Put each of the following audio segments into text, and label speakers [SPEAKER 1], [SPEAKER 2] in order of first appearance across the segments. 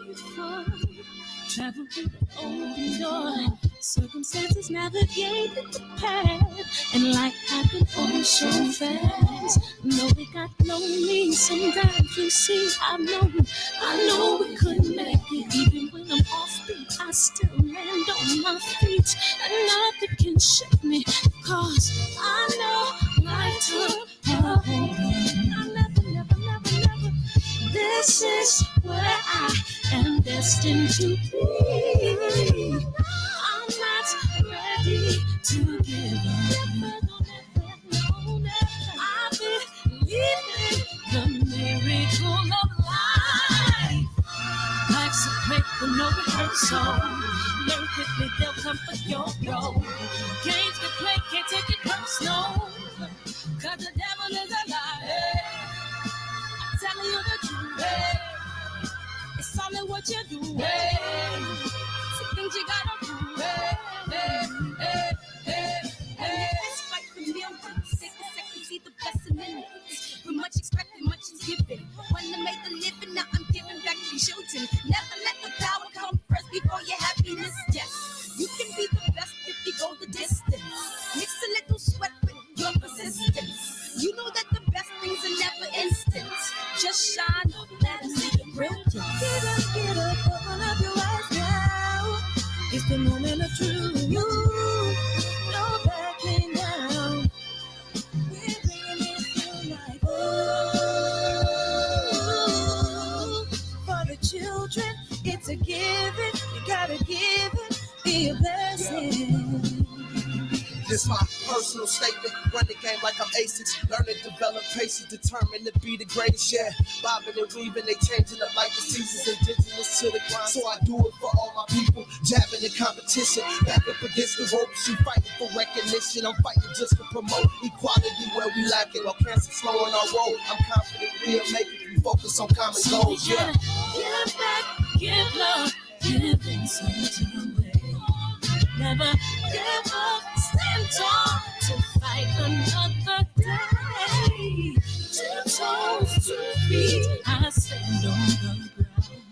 [SPEAKER 1] faithful. Travel through the open door. Circumstances navigated the path, and life happened oh so fast. No, it got lonely. Sometimes you see, I know we couldn't make it. Even when I'm off beat, I still land on my feet, and nothing can shake me, cause I know life took a hold. I never. This is where I am destined to be. I'm not ready to give up. I believe in the miracle of life. Life's a break with no rehearsal. Learn quickly, they'll come for your role. Games get played, can't take it personal. Cause the devil is a liar. I'm telling you the truth. It's all in what you do. Some things you gotta do. Fight for me, I'm gonna take a second, see the blessing in it. With much expected, much is given. When I made the living, now I'm giving back to children. Never let the power come first before your happiness. Yes, you can be the best if you go the distance. Mix a little sweat with your persistence. You know that the best things are never instant. Just shine, let them see the brilliance. Get up, open up your eyes now. It's the moment of truth. No backing down. We're bringing it to life. Oh, for the children, it's a given. You gotta give it, be a blessing.
[SPEAKER 2] This my personal statement. Run the game like I'm aces. Learn to develop patience, determined to be the greatest. Yeah, bobbing and weaving, they changing up like the seasons. Indigenous to the grind, so I do it for all my people. Jabbing the competition, back up against the ropes. You fighting for recognition. I'm fighting just to promote equality where we lack it. While cancer slowing our road, I'm confident we'll make it. We focus on common goals. Yeah.
[SPEAKER 1] Give back, give love, give something away. Never give up, stand tall to fight another day. 2 toes, 2 feet, I stand on the ground.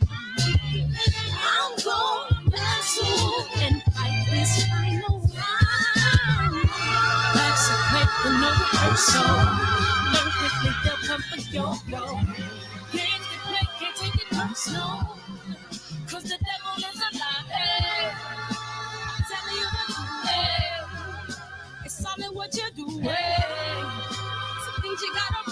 [SPEAKER 1] I'm gonna wrestle and fight this final round. Life's a break with no rehearsal. Learn quickly, they'll come for your role. Games they play, can't take it personal. Cause the devil is a liar. Telling you the truth, it's all in what you do. Some things you gotta do.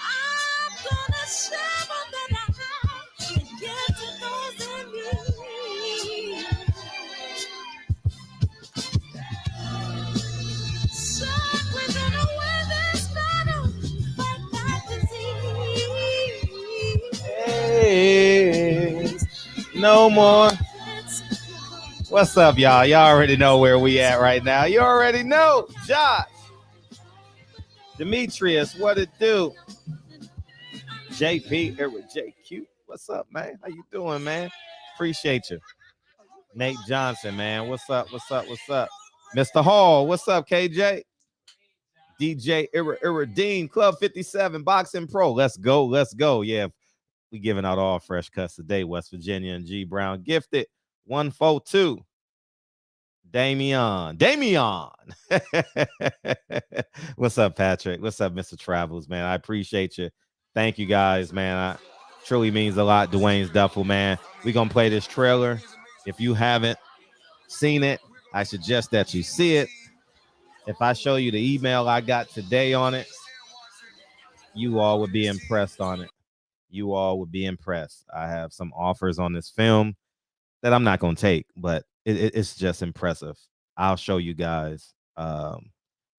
[SPEAKER 1] I'm gonna share all that I have and give to those in need. So we're gonna win this battle, fight that disease.
[SPEAKER 3] Hey, no more. What's up, y'all? Y'all already know where we at right now. You already know. Josh, Demetrius, what it do? JP here with JQ. What's up, man? How you doing, man? Appreciate you. Nate Johnson, man. What's up? Mr. Hall, what's up, KJ? DJ Dean, Club 57, Boxing Pro. Let's go. Yeah, we giving out all fresh cuts today. West Virginia and G Brown gifted 142. Damian. What's up, Patrick? What's up, Mr. Travels, man? I appreciate you. Thank you, guys, man. Truly means a lot. Dwayne's Duffel, man. We're going to play this trailer. If you haven't seen it, I suggest that you see it. If I show you the email I got today on it, you all would be impressed on it. You all would be impressed. I have some offers on this film that I'm not going to take, but it's just impressive. I'll show you guys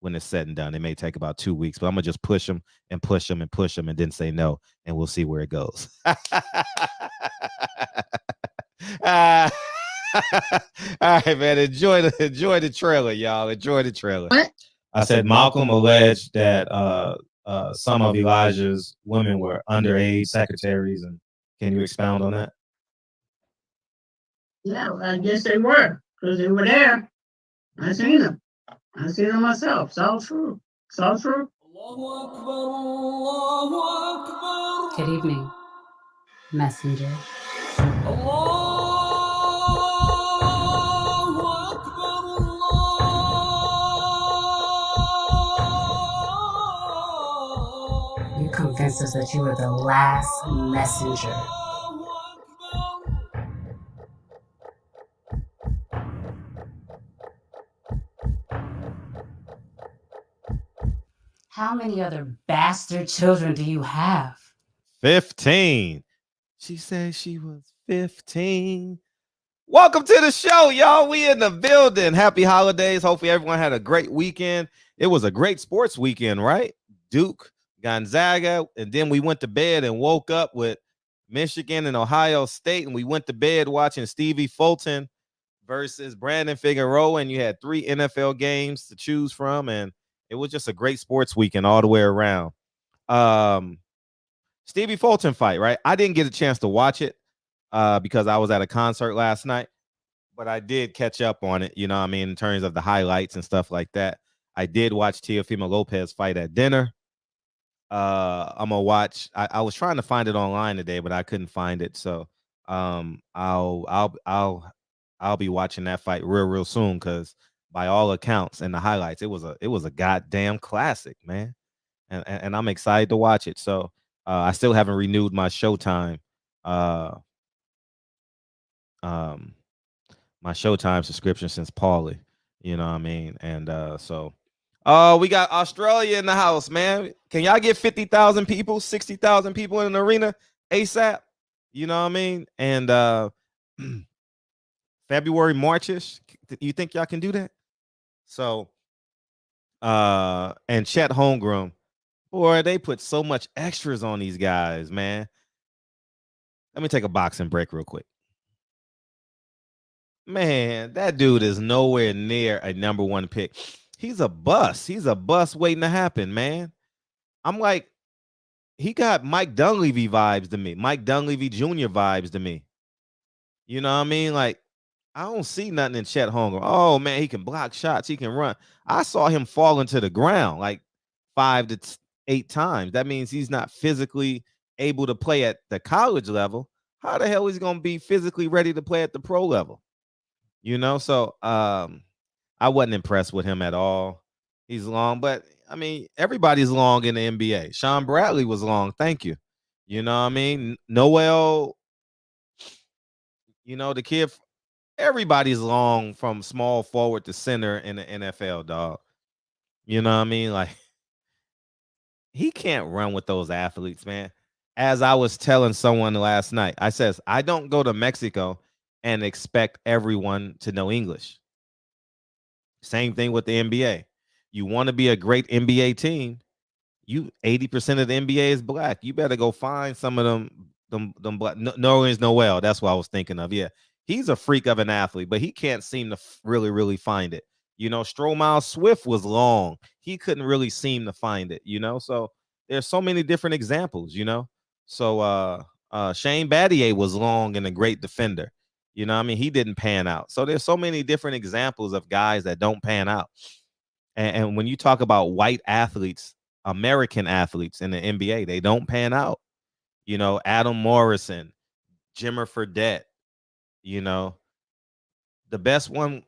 [SPEAKER 3] when it's said and done. It may take about 2 weeks, but I'm going to just push them and then say no, and we'll see where it goes. All right, man. Enjoy the trailer, y'all. Enjoy the trailer.
[SPEAKER 4] What?
[SPEAKER 3] I said Malcolm alleged that some of Elijah's women were underage secretaries, and can you expound on that?
[SPEAKER 1] Yeah, I guess they were, because they were there. I seen them. I seen them myself. It's all true. It's all true.
[SPEAKER 4] Good evening, messenger. You convinced us that you were the last messenger. How many other bastard children do you have?
[SPEAKER 3] 15. She said she was 15. Welcome to the show, y'all. We in the building. Happy holidays. Hopefully everyone had a great weekend. It was a great sports weekend, right? Duke, Gonzaga, and then we went to bed and woke up with Michigan and Ohio State, and we went to bed watching Stevie Fulton versus Brandon Figueroa, and you had 3 NFL games to choose from, and it was just a great sports weekend all the way around. Stevie Fulton fight, right? I didn't get a chance to watch it because I was at a concert last night, but I did catch up on it, you know what I mean, in terms of the highlights and stuff like that. I did watch Teofimo Lopez fight at dinner. I'm gonna watch. I was trying to find it online today, but I couldn't find it. So I'll be watching that fight real soon because by all accounts and the highlights, it was a goddamn classic, man. And I'm excited to watch it. So I still haven't renewed my Showtime my Showtime subscription since Paulie. You know what I mean? And so we got Australia in the house, man. Can y'all get 50,000 people, 60,000 people in an arena ASAP? You know what I mean? And February, Marchish. You think y'all can do that? So and Chet Holmgren, boy, they put so much extras on these guys, man. Let me take a boxing break real quick. Man, that dude is nowhere near a number 1 pick. He's a bust. He's a bust waiting to happen, man. I'm like, he got Mike Dunleavy vibes to me. Mike Dunleavy Jr. vibes to me. You know what I mean? Like, I don't see nothing in Chet Holmgren. Oh, man, he can block shots. He can run. I saw him fall into the ground like 5 to 8 times. That means he's not physically able to play at the college level. How the hell is he going to be physically ready to play at the pro level? You know, so I wasn't impressed with him at all. He's long, but I mean, everybody's long in the NBA. Sean Bradley was long. Thank you. You know what I mean? Noel, you know, the kid, everybody's long from small forward to center in the NFL, dog. You know what I mean? Like, he can't run with those athletes, man. As I was telling someone last night, I says, I don't go to Mexico and expect everyone to know English. Same thing with the NBA. You want to be a great NBA team, you 80% of the NBA is black. You better go find some of them black. Nerlens Noel, that's what I was thinking of. Yeah, he's a freak of an athlete, but he can't seem to really find it. You know, Stromile Swift was long. He couldn't really seem to find it, you know. So there's so many different examples, you know. So Shane Battier was long and a great defender. You know, I mean, he didn't pan out. So there's so many different examples of guys that don't pan out. And when you talk about white athletes, American athletes in the NBA, they don't pan out. You know, Adam Morrison, Jimmer Fredette, you know, the best one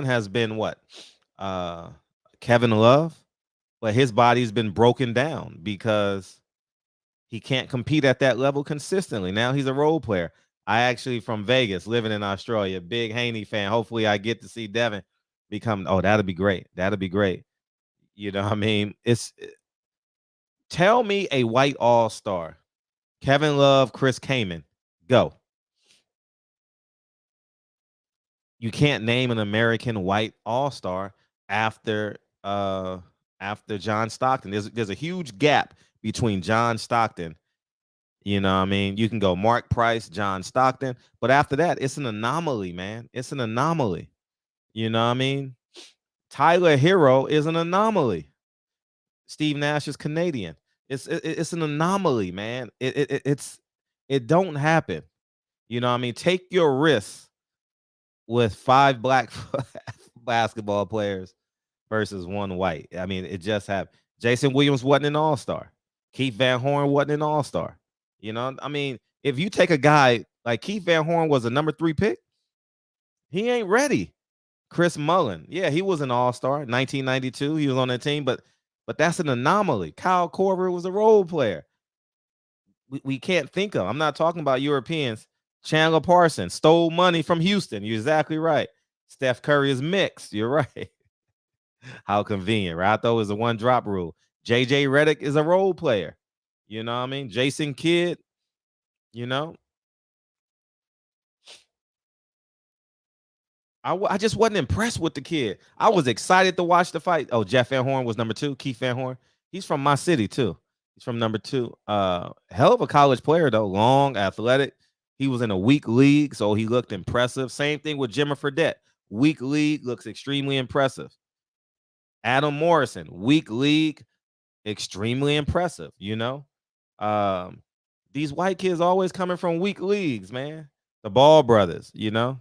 [SPEAKER 3] has been what? Kevin Love, but his body's been broken down because he can't compete at that level consistently. Now he's a role player. I actually from Vegas, living in Australia, big Haney fan. Hopefully I get to see Devin become, oh, that'll be great. That'll be great. You know what I mean? Tell me a white all-star. Kevin Love, Chris Kaman. Go. You can't name an American white all-star after John Stockton. There's a huge gap between John Stockton. You know what I mean? You can go Mark Price, John Stockton, but after that, it's an anomaly, man. It's an anomaly. You know what I mean? Tyler Hero is an anomaly. Steve Nash is Canadian. It's an anomaly, man. It don't happen. You know what I mean? Take your risks with 5 black basketball players versus 1 white. I mean, it just happened. Jason Williams wasn't an all-star. Keith Van Horn wasn't an all-star. You know, I mean, if you take a guy like Keith Van Horn was a number 3 pick, he ain't ready. Chris Mullin, yeah, he was an all-star. 1992, he was on that team, but that's an anomaly. Kyle Korver was a role player. We can't think of. I'm not talking about Europeans. Chandler Parsons stole money from Houston. You're exactly right. Steph Curry is mixed. You're right. How convenient, right? I thought it was a 1-drop rule. JJ Redick is a role player. You know what I mean? Jason Kidd, you know. I just wasn't impressed with the kid. I was excited to watch the fight. Oh, Jeff Van Horn was number 2. Keith Van Horn. He's from my city, too. He's from number 2. Hell of a college player, though. Long, athletic. He was in a weak league, so he looked impressive. Same thing with Jimmy Fredette. Weak league, looks extremely impressive. Adam Morrison, weak league, extremely impressive, you know? These white kids always coming from weak leagues, man. The Ball brothers, you know?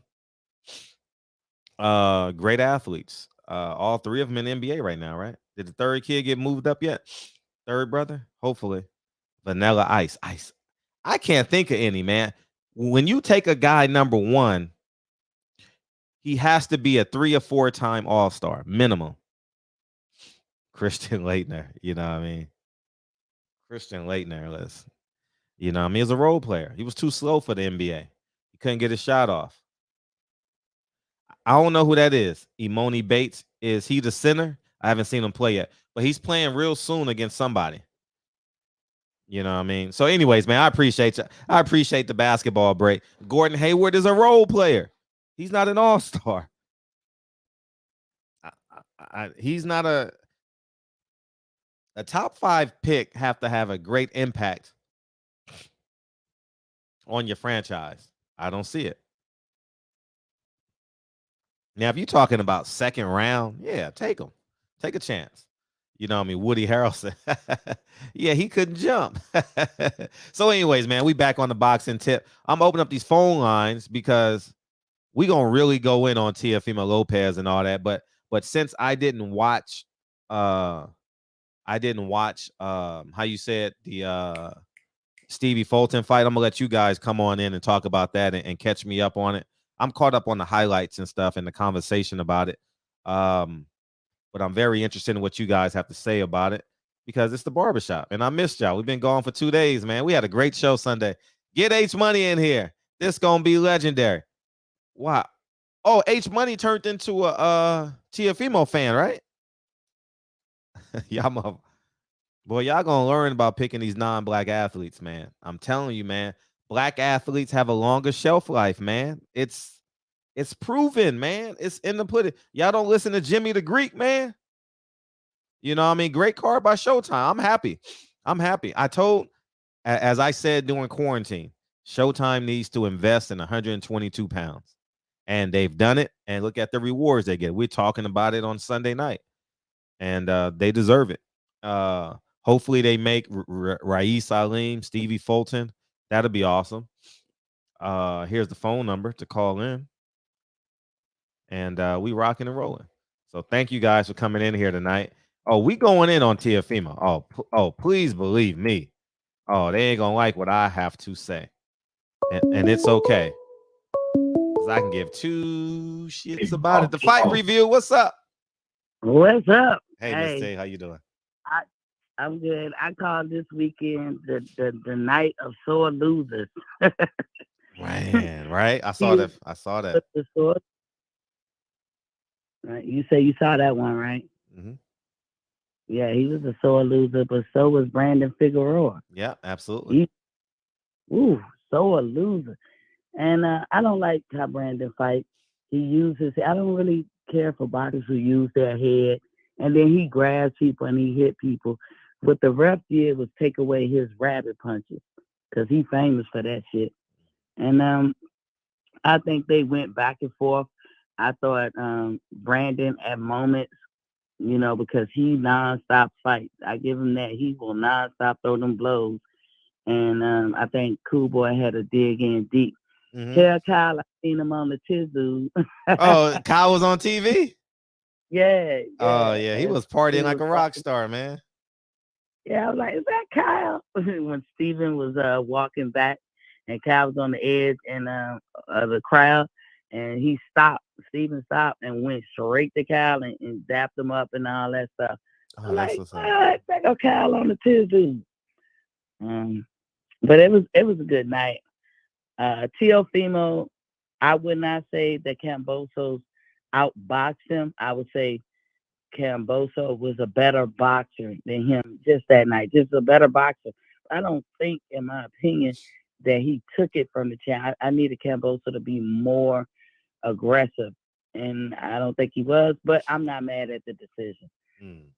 [SPEAKER 3] Great athletes. All 3 of them in the NBA right now, right? Did the 3rd kid get moved up yet? 3rd brother? Hopefully. Vanilla Ice. I can't think of any, man. When you take a guy number 1, he has to be a 3 or 4-time all-star minimum. Christian Laettner, you know what I mean? Christian Laettner, you know what I mean? He's a role player. He was too slow for the NBA. He couldn't get his shot off. I don't know who that is. Imoni Bates. Is he the center? I haven't seen him play yet, but he's playing real soon against somebody. You know what I mean? So anyways, man, I appreciate you. I appreciate the basketball break. Gordon Hayward is a role player. He's not an all-star. He's not a top 5 pick have to have a great impact on your franchise. I don't see it. Now, if you're talking about 2nd round, yeah, take him. Take a chance. You know what I mean? Woody Harrelson. Yeah, he couldn't jump. So anyways, man, we back on the boxing tip. I'm opening up these phone lines because we going to really go in on Teofimo Lopez and all that. But since I didn't watch how you said the Stevie Fulton fight, I'm going to let you guys come on in and talk about that and catch me up on it. I'm caught up on the highlights and stuff and the conversation about it. But I'm very interested in what you guys have to say about it because it's the barbershop. And I missed y'all. We've been gone for 2 days, man. We had a great show Sunday. Get H Money in here. This going to be legendary. Wow. Oh, H Money turned into a Teofimo fan, right? Y'all going to learn about picking these non-black athletes, man. I'm telling you, man. Black athletes have a longer shelf life, man. It's proven, man. It's in the pudding. Y'all don't listen to Jimmy the Greek, man. You know what I mean? Great card by Showtime. I'm happy. As I said during quarantine, Showtime needs to invest in 122 pounds. And they've done it. And look at the rewards they get. We're talking about it on Sunday night. And they deserve it. Hopefully they make Rais Salim, Stevie Fulton. That'll be awesome. Here's the phone number to call in. And we rocking and rolling. So thank you guys for coming in here tonight. Oh, we going in on Teofimo. Oh, please believe me. Oh, they ain't gonna like what I have to say. And it's okay. Because I can give 2 shits about it. The fight review. What's up?
[SPEAKER 5] What's up?
[SPEAKER 3] Hey, Miss T, how you doing?
[SPEAKER 5] I'm good. I called this weekend the night of sore losers.
[SPEAKER 3] Man, right? I saw that.
[SPEAKER 5] You say you saw that one, right?
[SPEAKER 3] Mm-hmm.
[SPEAKER 5] Yeah, he was a sore loser, but so was Brandon Figueroa.
[SPEAKER 3] Yeah, absolutely.
[SPEAKER 5] Sore loser. And I don't like how Brandon fights. He uses, I don't really care for boxers who use their head, and then he grabs people and he hit people. What the ref did was take away his rabbit punches, because he's famous for that shit. And I think they went back and forth. I thought Brandon at moments, because he nonstop fights. I give him that. He will nonstop throw them blows. And I think Cool Boy had to dig in deep. Tell Kyle I seen him on the Tizu.
[SPEAKER 3] Oh, Kyle was on TV.
[SPEAKER 5] Yeah.
[SPEAKER 3] Oh yeah, he was partying like a rock
[SPEAKER 5] walking.
[SPEAKER 3] star, man.
[SPEAKER 5] Yeah, I was like, is that Kyle? When Steven was walking back and Kyle was on the edge and the crowd, and he stopped. Steven stopped and went straight to Kyle and dapped him up and all that stuff.
[SPEAKER 3] Oh,
[SPEAKER 5] I'm
[SPEAKER 3] that's
[SPEAKER 5] like,
[SPEAKER 3] what's up.
[SPEAKER 5] what? They got Kyle on the Tizu. But it was a good night. Teofimo, I would not say that Kambosos outboxed him. I would say Kambosos was a better boxer than him just that night. Just a better boxer. I don't think, in my opinion, that he took it from the champ. I needed Kambosos to be more aggressive, and I don't think he was, but I'm not mad at the decision.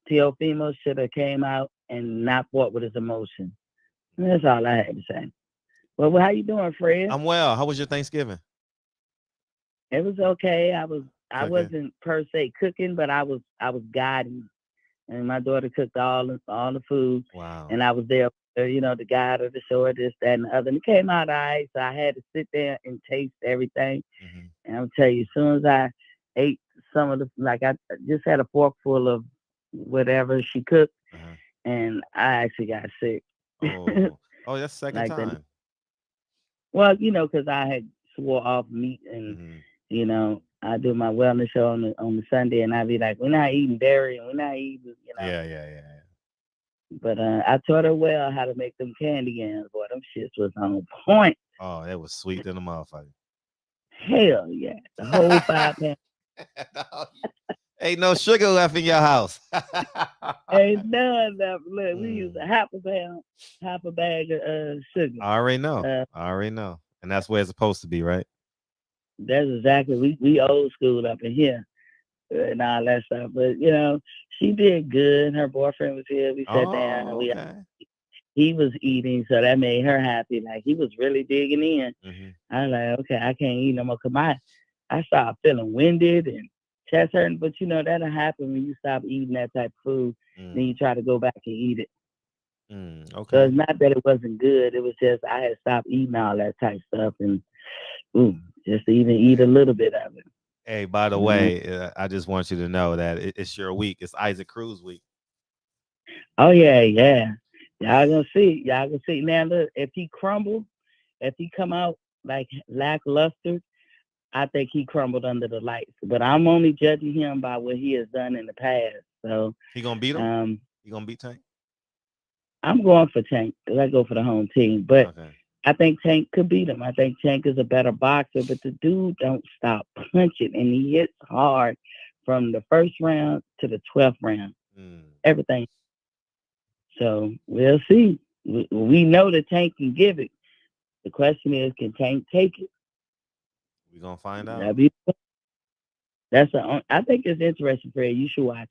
[SPEAKER 5] Teofimo should have came out and not fought with his emotions. That's all I had to say. Well, how you doing, Fred?
[SPEAKER 3] I'm well. How was your Thanksgiving?
[SPEAKER 5] It was okay. I wasn't per se cooking, but I was guiding, and my daughter cooked all the food.
[SPEAKER 3] Wow.
[SPEAKER 5] And I was there, the guide of the show, this, that, and the other. And it came out all right, so I had to sit there and taste everything. And I'll tell you, as soon as I ate some of I just had a fork full of whatever she cooked, and I actually got sick.
[SPEAKER 3] Oh, that's the second time.
[SPEAKER 5] Well, because I had swore off meat, and I do my wellness show on the Sunday, and I'd be like, we're not eating dairy, and we're not eating,
[SPEAKER 3] Yeah.
[SPEAKER 5] But I taught her well how to make them candy yams. Boy, them shits was on point.
[SPEAKER 3] Oh, that was sweet than a motherfucker.
[SPEAKER 5] Hell yeah, the whole 5 pounds.
[SPEAKER 3] Ain't no sugar left in your house.
[SPEAKER 5] Ain't none left. Look, we use half a bag of sugar.
[SPEAKER 3] I already know. And that's where it's supposed to be, right?
[SPEAKER 5] That's exactly. We old school up in here and all that stuff. But she did good. Her boyfriend was here. We sat down and he was eating, so that made her happy. Like, he was really digging in. I was like, okay, I can't eat no more. Cause I started feeling winded and chest hurting. But that'll happen when you stop eating that type of food. Then you try to go back and eat it.
[SPEAKER 3] Okay.
[SPEAKER 5] So it's not that it wasn't good. It was just I had stopped eating all that type stuff and just to even eat a little bit of it.
[SPEAKER 3] Hey, by the way, I just want you to know that it's your week. It's Isaac Cruz week.
[SPEAKER 5] Oh yeah. Y'all gonna see. Now look, if he come out like lackluster, I think he crumbled under the lights. But I'm only judging him by what he has done in the past. So
[SPEAKER 3] he gonna beat him? He gonna beat Tank?
[SPEAKER 5] I'm going for Tank because I go for the home team. But I think Tank could beat him. I think Tank is a better boxer, but the dude don't stop punching, and he hits hard from the first round to the 12th round. Everything. So we'll see. We know that Tank can give it. The question is, can Tank take it?
[SPEAKER 3] We're gonna find out.
[SPEAKER 5] I think it's interesting, Fred. You should watch it.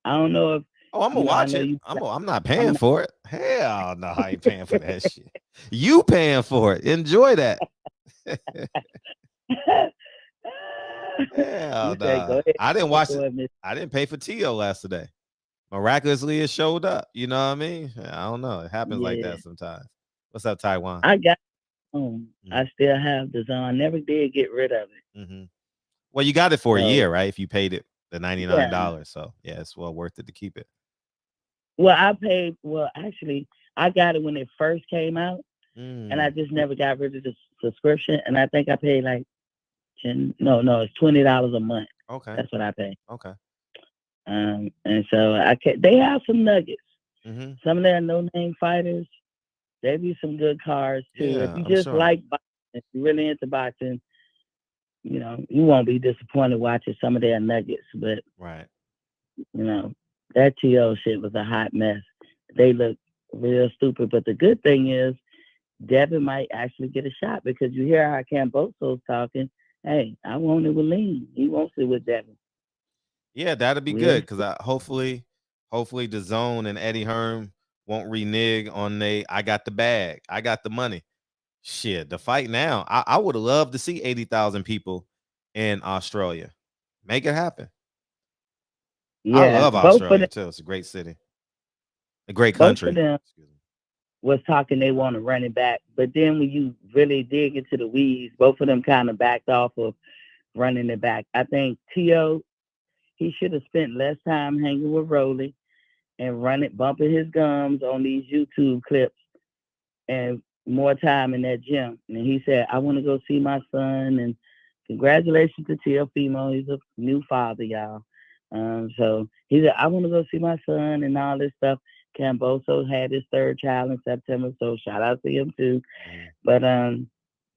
[SPEAKER 5] I don't know if.
[SPEAKER 3] Oh, I'm gonna watch it. I'm not paying for it. Hell no, I ain't paying for that shit. You paying for it. Enjoy that. Hell no. I didn't watch it. I didn't pay for Tio last day. Miraculously, it showed up. You know what I mean? I don't know. It happens like that sometimes. What's up, Taiwan?
[SPEAKER 5] I got I still have the zone. I never did get rid of it.
[SPEAKER 3] Well, you got it for a year, right? If you paid it the $99. So yeah, it's well worth it to keep it.
[SPEAKER 5] Well, actually, I got it when it first came out, and I just never got rid of the subscription. And I think I paid like it's $20 a month.
[SPEAKER 3] Okay,
[SPEAKER 5] that's what I pay.
[SPEAKER 3] Okay,
[SPEAKER 5] and so they have some nuggets. Some of their no-name fighters, they be some good cards too.
[SPEAKER 3] Yeah,
[SPEAKER 5] if you just like boxing, if you're really into boxing, you won't be disappointed watching some of their nuggets. But that TO shit was a hot mess. They look real stupid. But the good thing is, Devin might actually get a shot because you hear how Kambosos talking. Hey, I want it with Lean. He wants it with Devin.
[SPEAKER 3] Yeah, that'll be good because hopefully the Zone and Eddie Hearn won't renege on I got the bag. I got the money. Shit, the fight now. I would have loved to see 80,000 people in Australia. Make it happen.
[SPEAKER 5] Yeah,
[SPEAKER 3] I love Australia too. It's a great city, a great country.
[SPEAKER 5] was talking they want to run it back. But then when you really dig into the weeds, both of them kind of backed off of running it back. I think Tio, he should have spent less time hanging with Rolly and bumping his gums on these YouTube clips and more time in that gym. And he said, I want to go see my son. And congratulations to Teofimo. He's a new father, y'all. So he said, I want to go see my son and all this stuff. Kambosos had his third child in September, so shout out to him too. But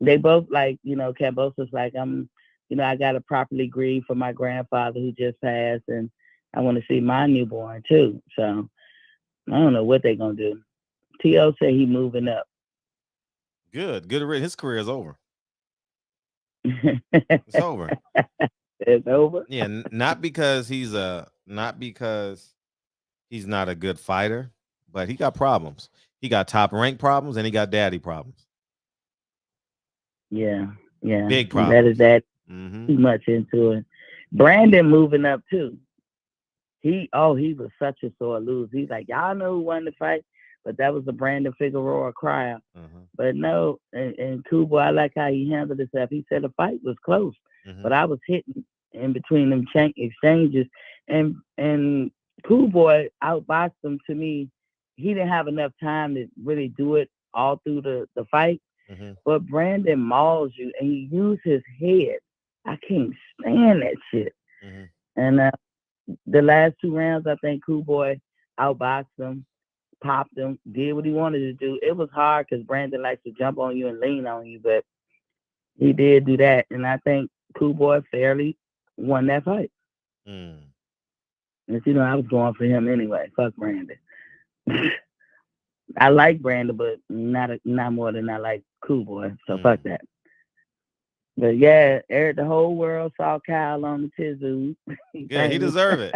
[SPEAKER 5] they both like, Kambosos like, I got to properly grieve for my grandfather who just passed, and I want to see my newborn too. So I don't know what they're gonna do. T.O. said he moving up.
[SPEAKER 3] Good. His career is over. It's over.
[SPEAKER 5] It's over.
[SPEAKER 3] Yeah, not because he's not a good fighter, but he got problems. He got top rank problems and he got daddy problems.
[SPEAKER 5] Yeah.
[SPEAKER 3] Big problems.
[SPEAKER 5] That too much into it. Brandon moving up too. He was such a sore loser. He's like, y'all know who won the fight, but that was the Brandon Figueroa crowd. But no, and Kubo, I like how he handled himself. He said the fight was close, but I was hitting in between them exchanges, and Cool Boy outboxed him. To me, he didn't have enough time to really do it all through the fight. But Brandon mauls you, and he used his head. I can't stand that shit. And the last 2 rounds, I think Cool Boy outboxed him, popped him, did what he wanted to do. It was hard because Brandon likes to jump on you and lean on you, but he did do that. And I think Cool Boy fairly won that fight. And I was going for him anyway. Fuck Brandon. I like Brandon, but not more than I like Cool Boy. So fuck that. But yeah, Eric, the whole world saw Kyle on the Tizoo.
[SPEAKER 3] Yeah, he deserved it.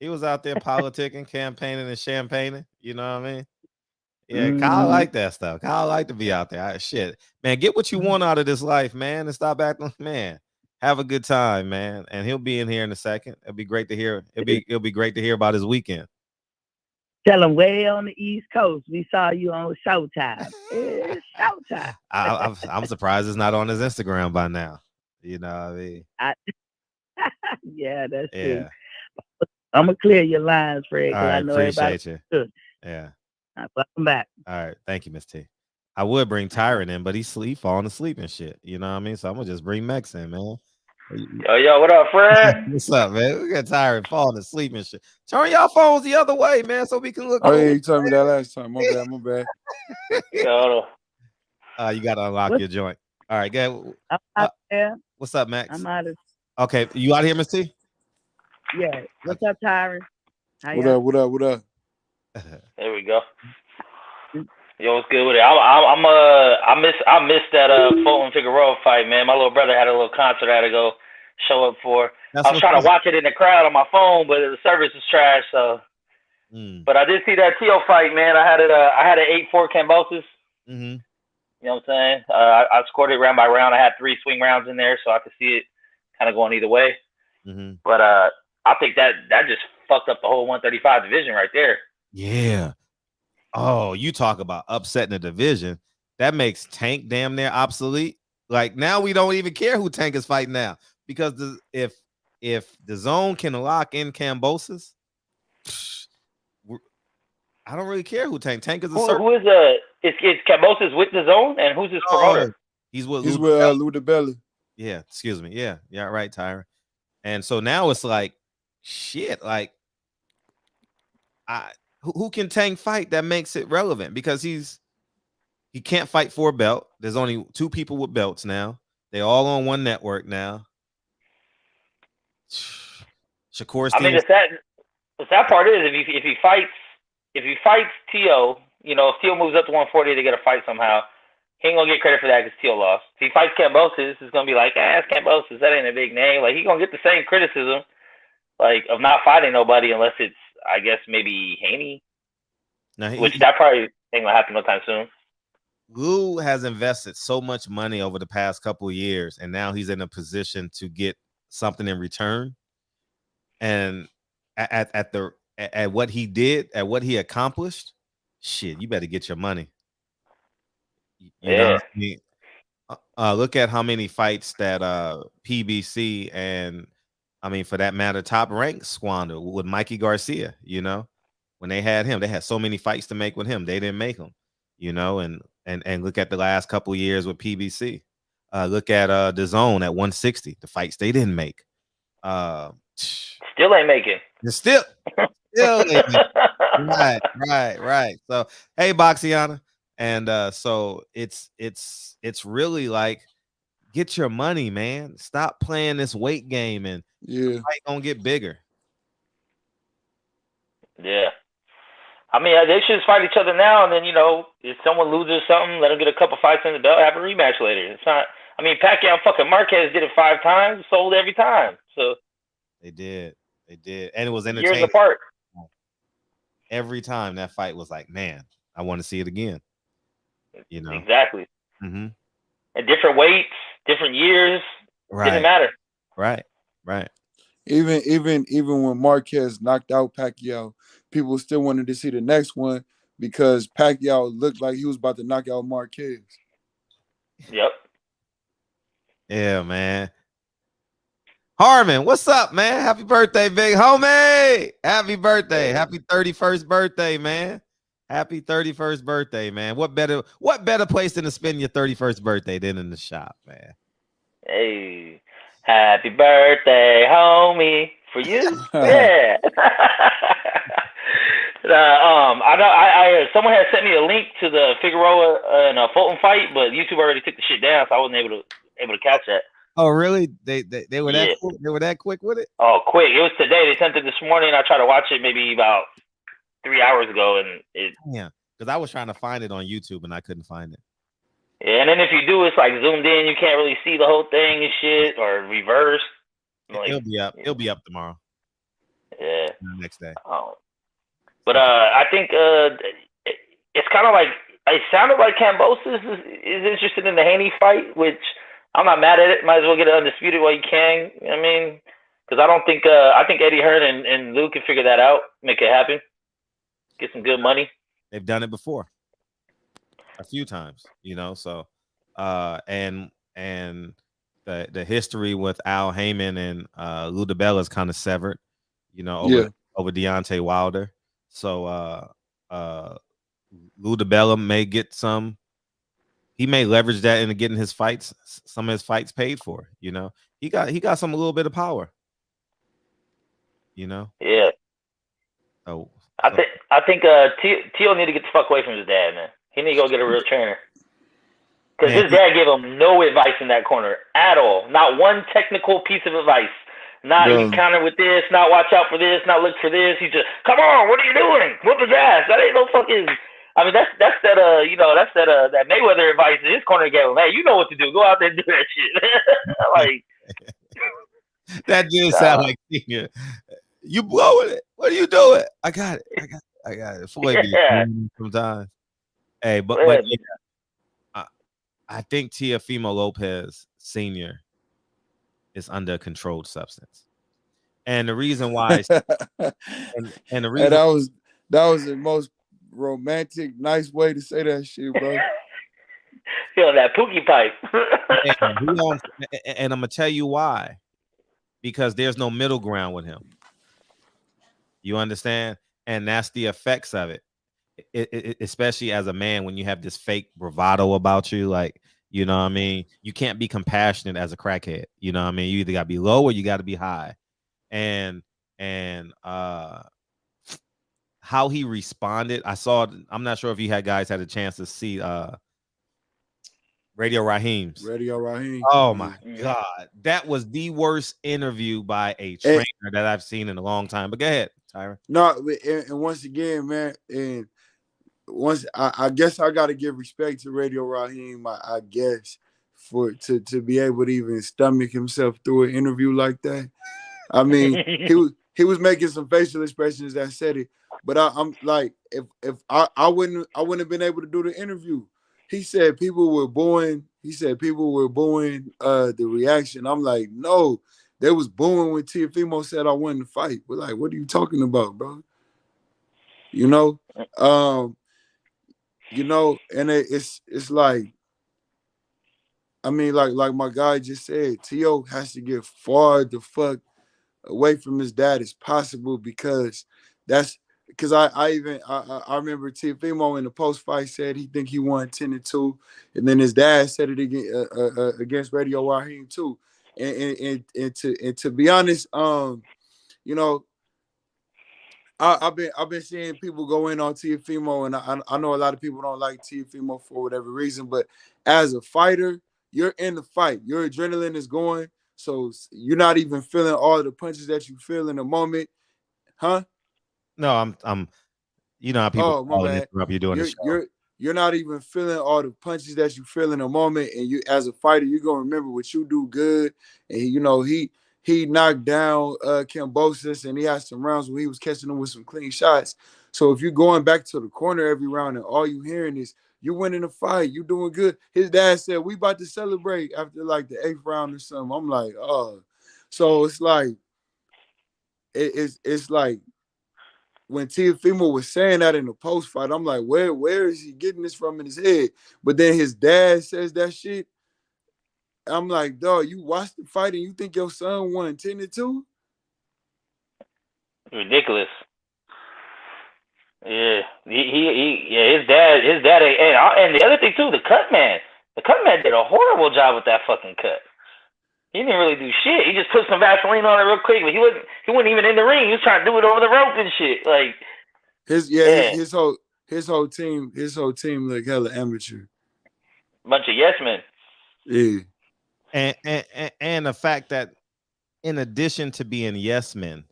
[SPEAKER 3] He was out there politicking, campaigning, and champagning. You know what I mean? Yeah, Kyle liked that stuff. Kyle liked to be out there. Shit, man, get what you want out of this life, man, and stop acting, man. Have a good time, man. And he'll be in here in a second. It'll be great to hear. It'll be great to hear about his weekend.
[SPEAKER 5] Tell him way on the East Coast, we saw you on Showtime. It's Showtime.
[SPEAKER 3] I'm surprised it's not on his Instagram by now. You know what I mean?
[SPEAKER 5] Yeah, that's true. I'm going to clear your lines, Fred.
[SPEAKER 3] All right,
[SPEAKER 5] I know
[SPEAKER 3] appreciate you.
[SPEAKER 5] Good.
[SPEAKER 3] Yeah.
[SPEAKER 5] Welcome back.
[SPEAKER 3] All right. Thank you, Miss T. I would bring Tyron in, but he's falling asleep and shit. You know what I mean? So I'm going to just bring Mex in, man.
[SPEAKER 6] Yo, what up, Fred?
[SPEAKER 3] What's up, man? We got Tyron falling asleep and shit. Turn y'all phones the other way, man, so we can look.
[SPEAKER 7] Oh, yeah, you told me that last time. My bad.
[SPEAKER 6] Yo.
[SPEAKER 3] You got to unlock your joint. All right, go ahead. What's up, Max?
[SPEAKER 5] I'm out of.
[SPEAKER 3] Okay, you out here, Miss T?
[SPEAKER 5] Yeah. What's up, Tyron?
[SPEAKER 7] What up?
[SPEAKER 6] There we go. Yo, what's good with it? I missed that Fulton Figueroa fight, man. My little brother had a little concert I had to go show up for. I was trying to watch it in the crowd on my phone, but the service is trash. So, but I did see that Tio fight, man. I had an 8-4 Kambosos. You know what I'm saying? I scored it round by round. I had 3 swing rounds in there, so I could see it kind of going either way. But I think that just fucked up the whole 135 division right there.
[SPEAKER 3] Yeah. Oh, you talk about upsetting the division. That makes Tank damn near obsolete. Like now we don't even care who Tank is fighting now because if the zone can lock in Kambosos, I don't really care who Tank. Tank is
[SPEAKER 6] who is Kambosos with the zone and who's his promoter?
[SPEAKER 7] He's with Lou DeBelly.
[SPEAKER 3] Yeah, excuse me. Yeah, right, Tyron. And so now it's like shit. Like who can Tank fight that makes it relevant? Because he can't fight for a belt. There's only 2 people with belts now. They all on one network now. Shakur's team.
[SPEAKER 6] I mean, the sad part is if he fights Tio, if Tio moves up to 140, they get a fight somehow. He ain't gonna get credit for that because Tio lost. If he fights Kambosos, it's gonna be like, it's Kambosos. That ain't a big name. Like he gonna get the same criticism, like of not fighting nobody unless it's, I guess maybe Haney, which that probably ain't gonna happen no time soon.
[SPEAKER 3] Lou has invested so much money over the past couple of years, and now he's in a position to get something in return. And at what he did, at what he accomplished, shit, you better get your money. You know what I mean? Look at how many fights that PBC and I mean, for that matter, Top Rank squandered with Mikey Garcia. You know, when they had him, they had so many fights to make with him. They didn't make them. You know, and look at the last couple years with PBC. Look at the Zone at 160. The fights they didn't make.
[SPEAKER 6] Still ain't making.
[SPEAKER 3] Still ain't making. Right. So hey, Boxiana. And so it's really like, get your money, man. Stop playing this weight game, and the fight gonna get bigger.
[SPEAKER 6] Yeah. I mean, they should just fight each other now, and then, you know, if someone loses something, let them get a couple fights in the belt, have a rematch later. It's not. I mean, Pacquiao and fucking Marquez did it 5 times, sold every time. So
[SPEAKER 3] they did, and it was entertaining.
[SPEAKER 6] Years apart.
[SPEAKER 3] Every time that fight was like, man, I want to see it again. You know,
[SPEAKER 6] exactly.
[SPEAKER 3] Mm-hmm.
[SPEAKER 6] And different weights, different years, didn't matter.
[SPEAKER 3] Right.
[SPEAKER 7] Even when Marquez knocked out Pacquiao, people still wanted to see the next one because Pacquiao looked like he was about to knock out Marquez.
[SPEAKER 6] Yep.
[SPEAKER 3] Yeah, man. Harmon, what's up, man? Happy birthday, big homie. Happy birthday. Happy 31st birthday, man. Happy 31st birthday, man. What better place than to spend your 31st birthday than in the shop, man?
[SPEAKER 6] Hey, happy birthday, homie, for you. Yeah. I know someone had sent me a link to the Figueroa and Fulton fight, but YouTube already took the shit down, so I wasn't able to catch that.
[SPEAKER 3] Oh, really? They were that quick? They were that quick with it?
[SPEAKER 6] Oh, quick! It was today. They sent it this morning. I tried to watch it maybe about 3 hours ago, and
[SPEAKER 3] because I was trying to find it on YouTube and I couldn't find it.
[SPEAKER 6] Yeah, and then if you do, it's like zoomed in. You can't really see the whole thing and shit, or reversed. Like,
[SPEAKER 3] it'll be up. It'll be up tomorrow.
[SPEAKER 6] Yeah.
[SPEAKER 3] Next day.
[SPEAKER 6] Oh. But I think it's kind of like, it sounded like Kambosos is interested in the Haney fight, which I'm not mad at it. Might as well get it undisputed while you can. I mean, because I think Eddie Hearn and Lou can figure that out, make it happen, get some good money.
[SPEAKER 3] They've done it before, a few times, you know. So, and the history with Al Heyman and Lou DiBella is kind of severed, you know, over Deontay Wilder. So, Lou DiBella may get some. He may leverage that into getting his fights, some of his fights paid for. You know, he got a little bit of power. You know.
[SPEAKER 6] Yeah.
[SPEAKER 3] Oh.
[SPEAKER 6] I think Teo need to get the fuck away from his dad, man. He need to go get a real trainer. Because his dad gave him no advice in that corner at all. Not one technical piece of advice. Not you counter with this, not watch out for this, not look for this. He just, come on, what are you doing? Whoop his ass. That ain't no fucking. I mean, that's that you know, that's that Mayweather advice that his corner gave him. Hey, you know what to do. Go out there and do that shit. Like
[SPEAKER 3] that did sound like Senior. You blowing it. What are you doing? I got it. Yeah. Sometimes. Hey, but yeah, I think Teofimo Lopez Sr. is under a controlled substance. And the reason why and the reason
[SPEAKER 7] that was the most romantic, nice way to say that shit, bro.
[SPEAKER 6] Feel that pookie pipe.
[SPEAKER 3] And I'm gonna tell you why. Because there's no middle ground with him. You understand? And that's the effects of it. Especially as a man, when you have this fake bravado about you, like, you know what I mean? You can't be compassionate as a crackhead. You know what I mean? You either got to be low or you got to be high. And how he responded, I'm not sure if you guys had a chance to see Radio Raheem's. Oh my God. That was the worst interview by a trainer that I've seen in a long time. But go ahead, Tyron.
[SPEAKER 7] No, and once again, man, and once I guess I gotta give respect to Radio Raheem, I guess, to be able to even stomach himself through an interview like that. I mean, he was making some facial expressions that said it, but I'm like, if I wouldn't have been able to do the interview. He said people were booing. The reaction. I'm like, no, they was booing when Teofimo said I wanted to fight. We're like, what are you talking about, bro? You know, you know, and it's like, I mean, like my guy just said, Tio has to get far the fuck away from his dad as possible, because that's because I remember Teofimo in the post fight said he think he won 10-2, and then his dad said it against Radio Raheem too, and to be honest, you know, I've been seeing people go in on Teofimo, and I know a lot of people don't like Teofimo for whatever reason, but as a fighter, you're in the fight, your adrenaline is going, so you're not even feeling all the punches that you feel in the moment, huh?
[SPEAKER 3] No, I'm. You know how people
[SPEAKER 7] Oh, my
[SPEAKER 3] call and
[SPEAKER 7] bad.
[SPEAKER 3] interrupt you doing the show.
[SPEAKER 7] You're not even feeling all the punches that you feel in a moment, and you as a fighter, you're gonna remember what you do good. And you know he knocked down Kambosos, and he had some rounds where he was catching them with some clean shots. So if you're going back to the corner every round and all you hearing is you winning the fight, you doing good. His dad said we about to celebrate after like the 8th round or something. I'm like, oh, so it's like it's like when Teofimo was saying that in the post fight, I'm like, where is he getting this from in his head? But then his dad says that shit. I'm like, dog, you watched the fight and you think your son won 10-2?
[SPEAKER 6] Ridiculous. Yeah, his dad, and the other thing too, the cut man did a horrible job with that fucking cut. He didn't really do shit. He just put some Vaseline on it real quick, but he wasn't even in the ring. He was trying to do it over the rope and shit. Like
[SPEAKER 7] his whole team like hella amateur.
[SPEAKER 6] Bunch of yes men.
[SPEAKER 7] Yeah.
[SPEAKER 3] And the fact that in addition to being yes men,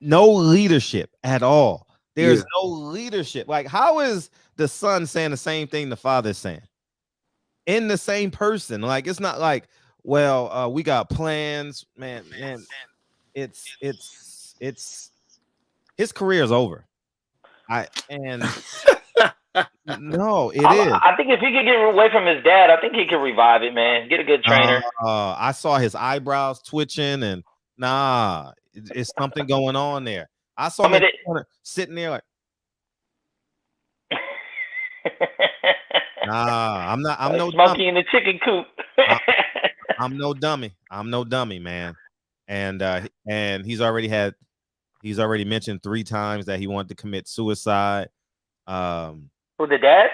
[SPEAKER 3] no leadership at all. There's no leadership. Like, how is the son saying the same thing the father's saying in the same person? Like, it's not like, well, we got plans, man. It's his career is over. No, it is.
[SPEAKER 6] I think if he could get away from his dad, I think he could revive it, man. Get a good trainer.
[SPEAKER 3] I saw his eyebrows twitching, and it's something going on there. I saw him sitting there like, I'm no
[SPEAKER 6] Smokey in the chicken coop.
[SPEAKER 3] I'm no dummy, man. And he's already mentioned 3 times that he wanted to commit suicide.
[SPEAKER 6] Who, the dad?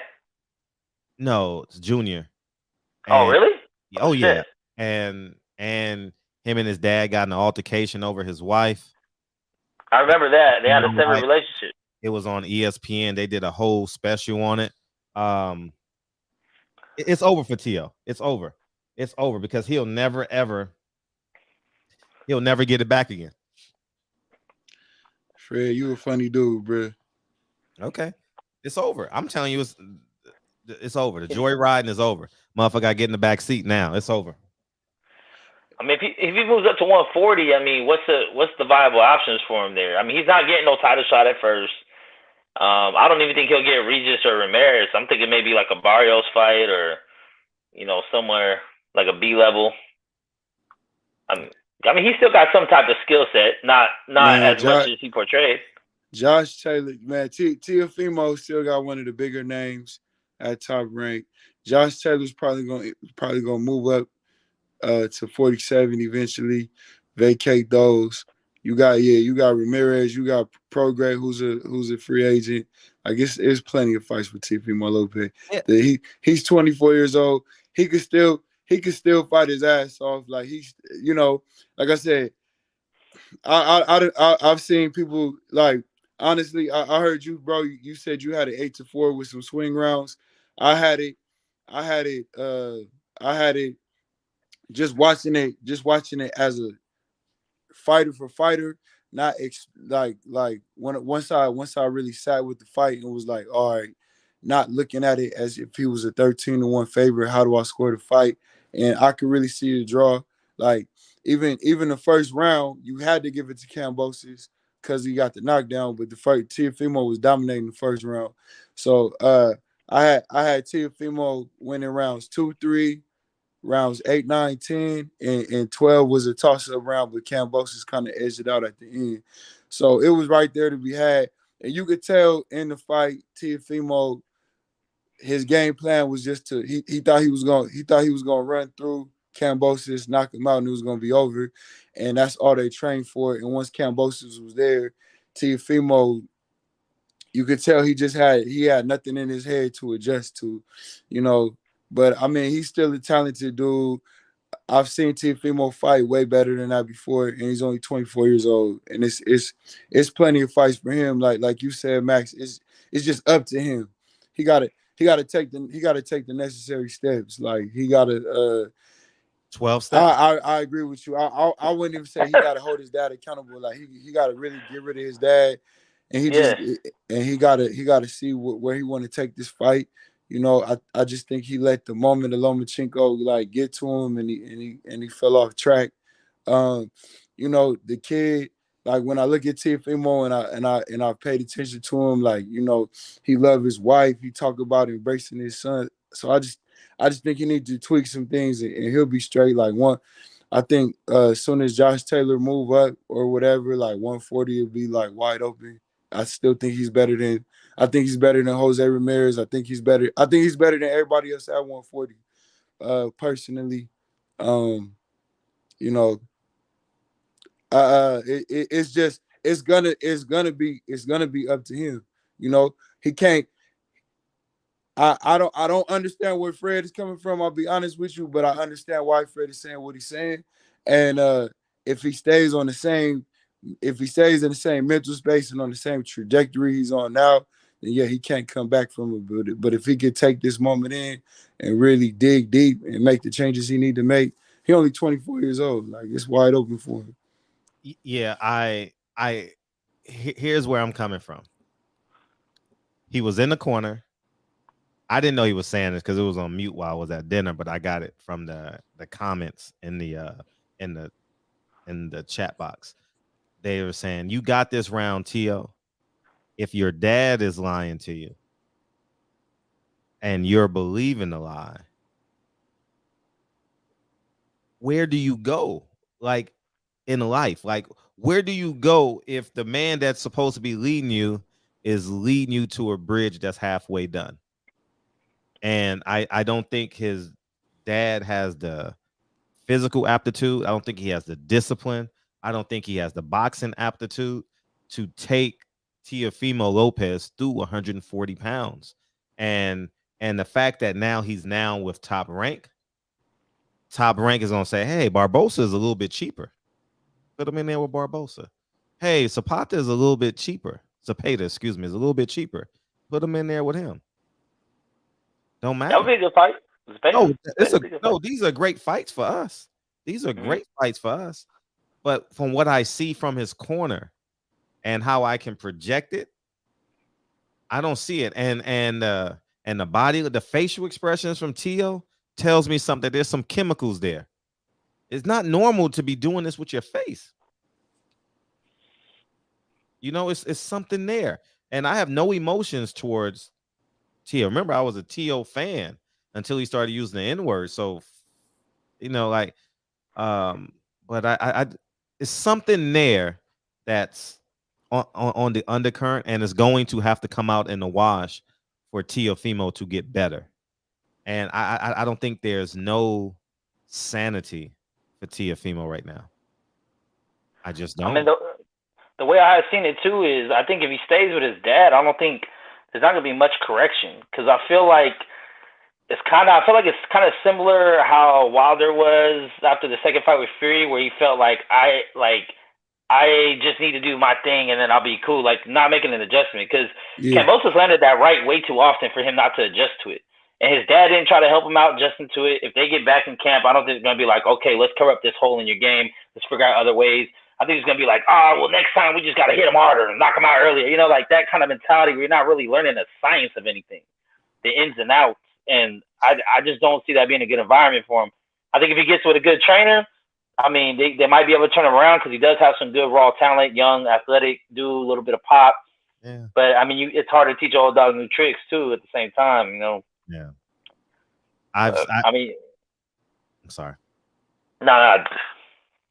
[SPEAKER 3] No, it's Junior.
[SPEAKER 6] Oh, really?
[SPEAKER 3] Oh, yeah. And him and his dad got in an altercation over his wife.
[SPEAKER 6] I remember that. They had a separate relationship.
[SPEAKER 3] It was on ESPN. They did a whole special on it. It's over for Tio. It's over. It's over because he'll never get it back again.
[SPEAKER 7] Fred, you a funny dude, bro.
[SPEAKER 3] Okay. It's over. I'm telling you, it's over. The joy riding is over. Motherfucker got to get in the back seat now. It's over.
[SPEAKER 6] I mean, if he moves up to 140, I mean, what's the viable options for him there? I mean, he's not getting no title shot at first. I don't even think he'll get Regis or Ramirez. I'm thinking maybe like a Barrios fight or, you know, somewhere like a B level. I mean, he still got some type of skill set, not as much as he portrayed.
[SPEAKER 7] Josh Taylor, man, Teofimo still got one of the bigger names at top rank. Josh Taylor's probably gonna move up to 47 eventually, vacate those. You got Ramirez, you got Prograde, who's a free agent. I guess there's plenty of fights with Teofimo Lopez. Yeah. He's 24 years old. He could still fight his ass off. Like he's, you know, like I said, I've seen people like, honestly, I heard you, bro. You said you had an 8-4 with some swing rounds. I had it just watching it as a fighter for fighter, not once I really sat with the fight and was like, all right, not looking at it as if he was a 13-1 favorite. How do I score the fight? And I could really see the draw. Like even the first round, you had to give it to Kambosos because he got the knockdown, but the fight Teofimo was dominating the first round. So I had Teofimo winning rounds 2, 3, rounds 8, 9, 10, and 12 was a toss-up round, but Kambosos kind of edged it out at the end. So it was right there to be had. And you could tell in the fight, Teofimo his game plan was just to he thought he was gonna run through Kambosos, knock him out, and it was gonna be over. And that's all they trained for. And once Kambosos was there, Teofimo, you could tell he had nothing in his head to adjust to, you know. But I mean, he's still a talented dude. I've seen Teofimo fight way better than that before, and he's only 24 years old. And it's plenty of fights for him. Like you said, Max, it's just up to him. He gotta take the necessary steps. Like he gotta
[SPEAKER 3] 12 steps.
[SPEAKER 7] I agree with you. I wouldn't even say he gotta hold his dad accountable. Like he gotta really get rid of his dad, and he gotta see where he want to take this fight. You know, I just think he let the moment of Lomachenko like get to him, and he fell off track. You know, the kid, like when I look at Teofimo and I paid attention to him, like, you know, he loved his wife. He talked about embracing his son. So I just think he needs to tweak some things, and he'll be straight. Like I think as soon as Josh Taylor move up or whatever, like 140 will be like wide open. I still think he's better than Jose Ramirez. I think he's better than everybody else at 140. Personally, you know, it's gonna be up to him. You know, he can't. I don't understand where Fred is coming from. I'll be honest with you, but I understand why Fred is saying what he's saying. And if he stays in the same mental space and on the same trajectory he's on now, then yeah, he can't come back from it. But if he could take this moment in and really dig deep and make the changes he need to make, he only 24 years old. Like, it's wide open for him.
[SPEAKER 3] Yeah, here's where I'm coming from. He was in the corner. I didn't know he was saying this because it was on mute while I was at dinner, but I got it from the comments in the chat box. They were saying, "You got this round, Tio. If your dad is lying to you and you're believing the lie, where do you go? Like in life, like where do you go if the man that's supposed to be leading you is leading you to a bridge that's halfway done?" And I don't think his dad has the physical aptitude. I don't think he has the discipline. I don't think he has the boxing aptitude to take Teofimo Lopez through 140 pounds. And the fact that now he's with Top Rank is going to say, hey, Barbosa is a little bit cheaper. Put him in there with Barbosa. Hey, Zapata is a little bit cheaper. Zapata, excuse me, is a little bit cheaper. Put him in there with him. Don't matter.
[SPEAKER 6] That would be a good fight.
[SPEAKER 3] No, these are great fights for us. These are great fights for us. But from what I see from his corner and how I can project it, I don't see it. And the body, the facial expressions from Tio tells me something. There's some chemicals there. It's not normal to be doing this with your face. You know, it's something there. And I have no emotions towards Tio. Remember, I was a Tio fan until he started using the N-word. So, you know, like, but I it's something there that's on the undercurrent, and it's going to have to come out in the wash for Teofimo to get better. And I don't think there's no sanity for Teofimo right now. I just don't.
[SPEAKER 6] I mean, the way I have seen it too is, I think if he stays with his dad, I don't think there's not gonna be much correction, because I feel like it's kind of similar how Wilder was after the second fight with Fury, where he felt like I just need to do my thing and then I'll be cool, like not making an adjustment, because Kambosos landed that right way too often for him not to adjust to it. And his dad didn't try to help him out adjusting to it. If they get back in camp, I don't think it's going to be like, okay, let's cover up this hole in your game. Let's figure out other ways. I think it's going to be like, well, next time we just got to hit him harder and knock him out earlier. You know, like that kind of mentality where you're not really learning the science of anything, the ins and outs. And I just don't see that being a good environment for him. I think if he gets with a good trainer, I mean, they might be able to turn him around, because he does have some good raw talent, young, athletic, do a little bit of pop.
[SPEAKER 3] Yeah.
[SPEAKER 6] But, I mean, it's hard to teach old dog new tricks, too, at the same time, you know.
[SPEAKER 3] Yeah.
[SPEAKER 6] I'm
[SPEAKER 3] sorry.
[SPEAKER 6] No.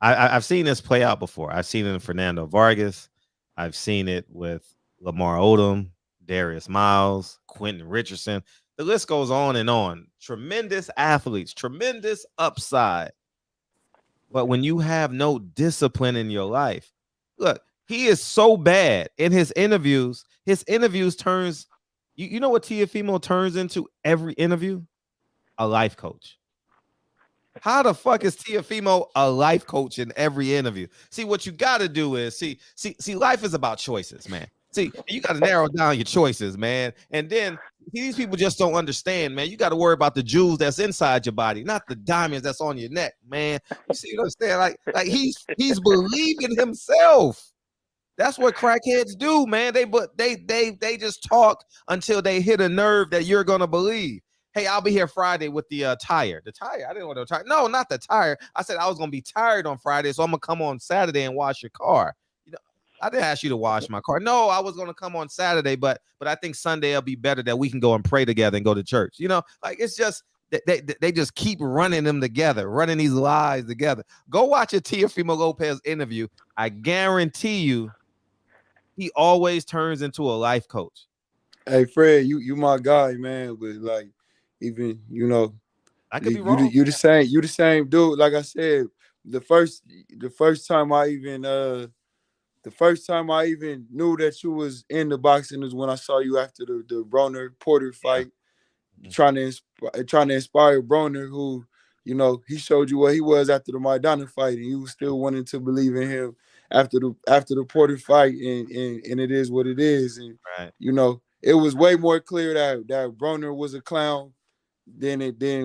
[SPEAKER 3] I've seen this play out before. I've seen it in Fernando Vargas. I've seen it with Lamar Odom, Darius Miles, Quentin Richardson. The list goes on and on. Tremendous athletes, tremendous upside. But when you have no discipline in your life, look, he is so bad in his interviews. His interviews turns, you know what Teofimo turns into every interview? A life coach. How the fuck is Teofimo a life coach in every interview? See, what you got to do is see, life is about choices, man. See, you got to narrow down your choices, man. And then these people just don't understand, man. You got to worry about the jewels that's inside your body, not the diamonds that's on your neck, man. You see what I'm saying? Like he's believing himself. That's what crackheads do, man. They just talk until they hit a nerve that you're gonna believe. Hey, I'll be here Friday with the tire. The tire. I didn't want to tire. No, not the tire. I said I was gonna be tired on Friday, so I'm gonna come on Saturday and wash your car. You know, I didn't ask you to wash my car. No, I was gonna come on Saturday, but I think Sunday will be better that we can go and pray together and go to church. You know, like it's just they just keep running them together, running these lies together. Go watch a Teofimo Lopez interview. I guarantee you, he always turns into a life coach.
[SPEAKER 7] Hey Fred, you my guy, man. But like, even
[SPEAKER 3] I could be wrong.
[SPEAKER 7] You the same dude. Like I said, the first time I even knew that you was in the boxing is when I saw you after the Broner Porter fight, trying to inspire Broner, who he showed you what he was after the Maidana fight, and you was still wanting to believe in him after the Porter fight, and it is what it is, and
[SPEAKER 3] right.
[SPEAKER 7] It was way more clear that Broner was a clown than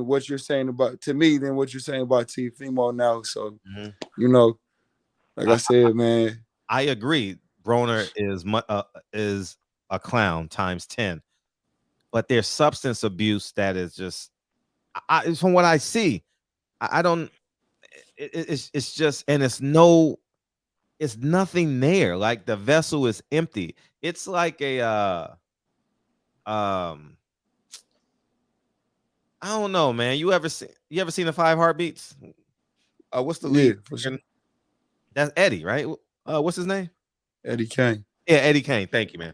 [SPEAKER 7] what you're saying about Teofimo now. So like I said, man,
[SPEAKER 3] I agree. Broner is a clown times 10, but there's substance abuse that is just, from what I see, I don't. It's just, and it's nothing there. Like the vessel is empty. It's like a I don't know, man. You ever seen the 5 Heartbeats? What's the lead?
[SPEAKER 7] For sure.
[SPEAKER 3] That's Eddie, right? What's his name?
[SPEAKER 7] Eddie Kane.
[SPEAKER 3] Yeah, Eddie Kane. Thank you, man.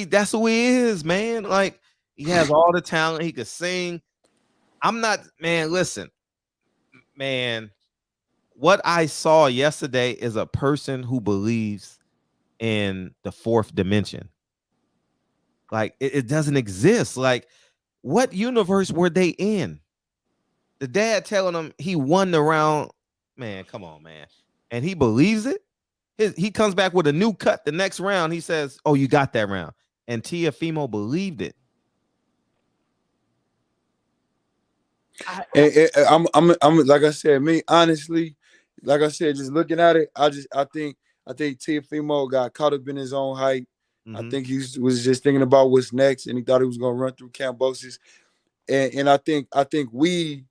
[SPEAKER 3] That's who he is, man. Like he has all the talent. He could sing. I'm not, man. Listen, man. What I saw yesterday is a person who believes in the 4th dimension. Like it doesn't exist. Like, what universe were they in? The dad telling him he won the round. Man, come on, man. And he believes it. He comes back with a new cut the next round. He says, "Oh, you got that round." And Teofimo believed it.
[SPEAKER 7] I'm like I said, me honestly, like I said, just looking at it, I think Teofimo got caught up in his own hype. Mm-hmm. I think he was just thinking about what's next, and he thought he was gonna run through Kambosos. And I think we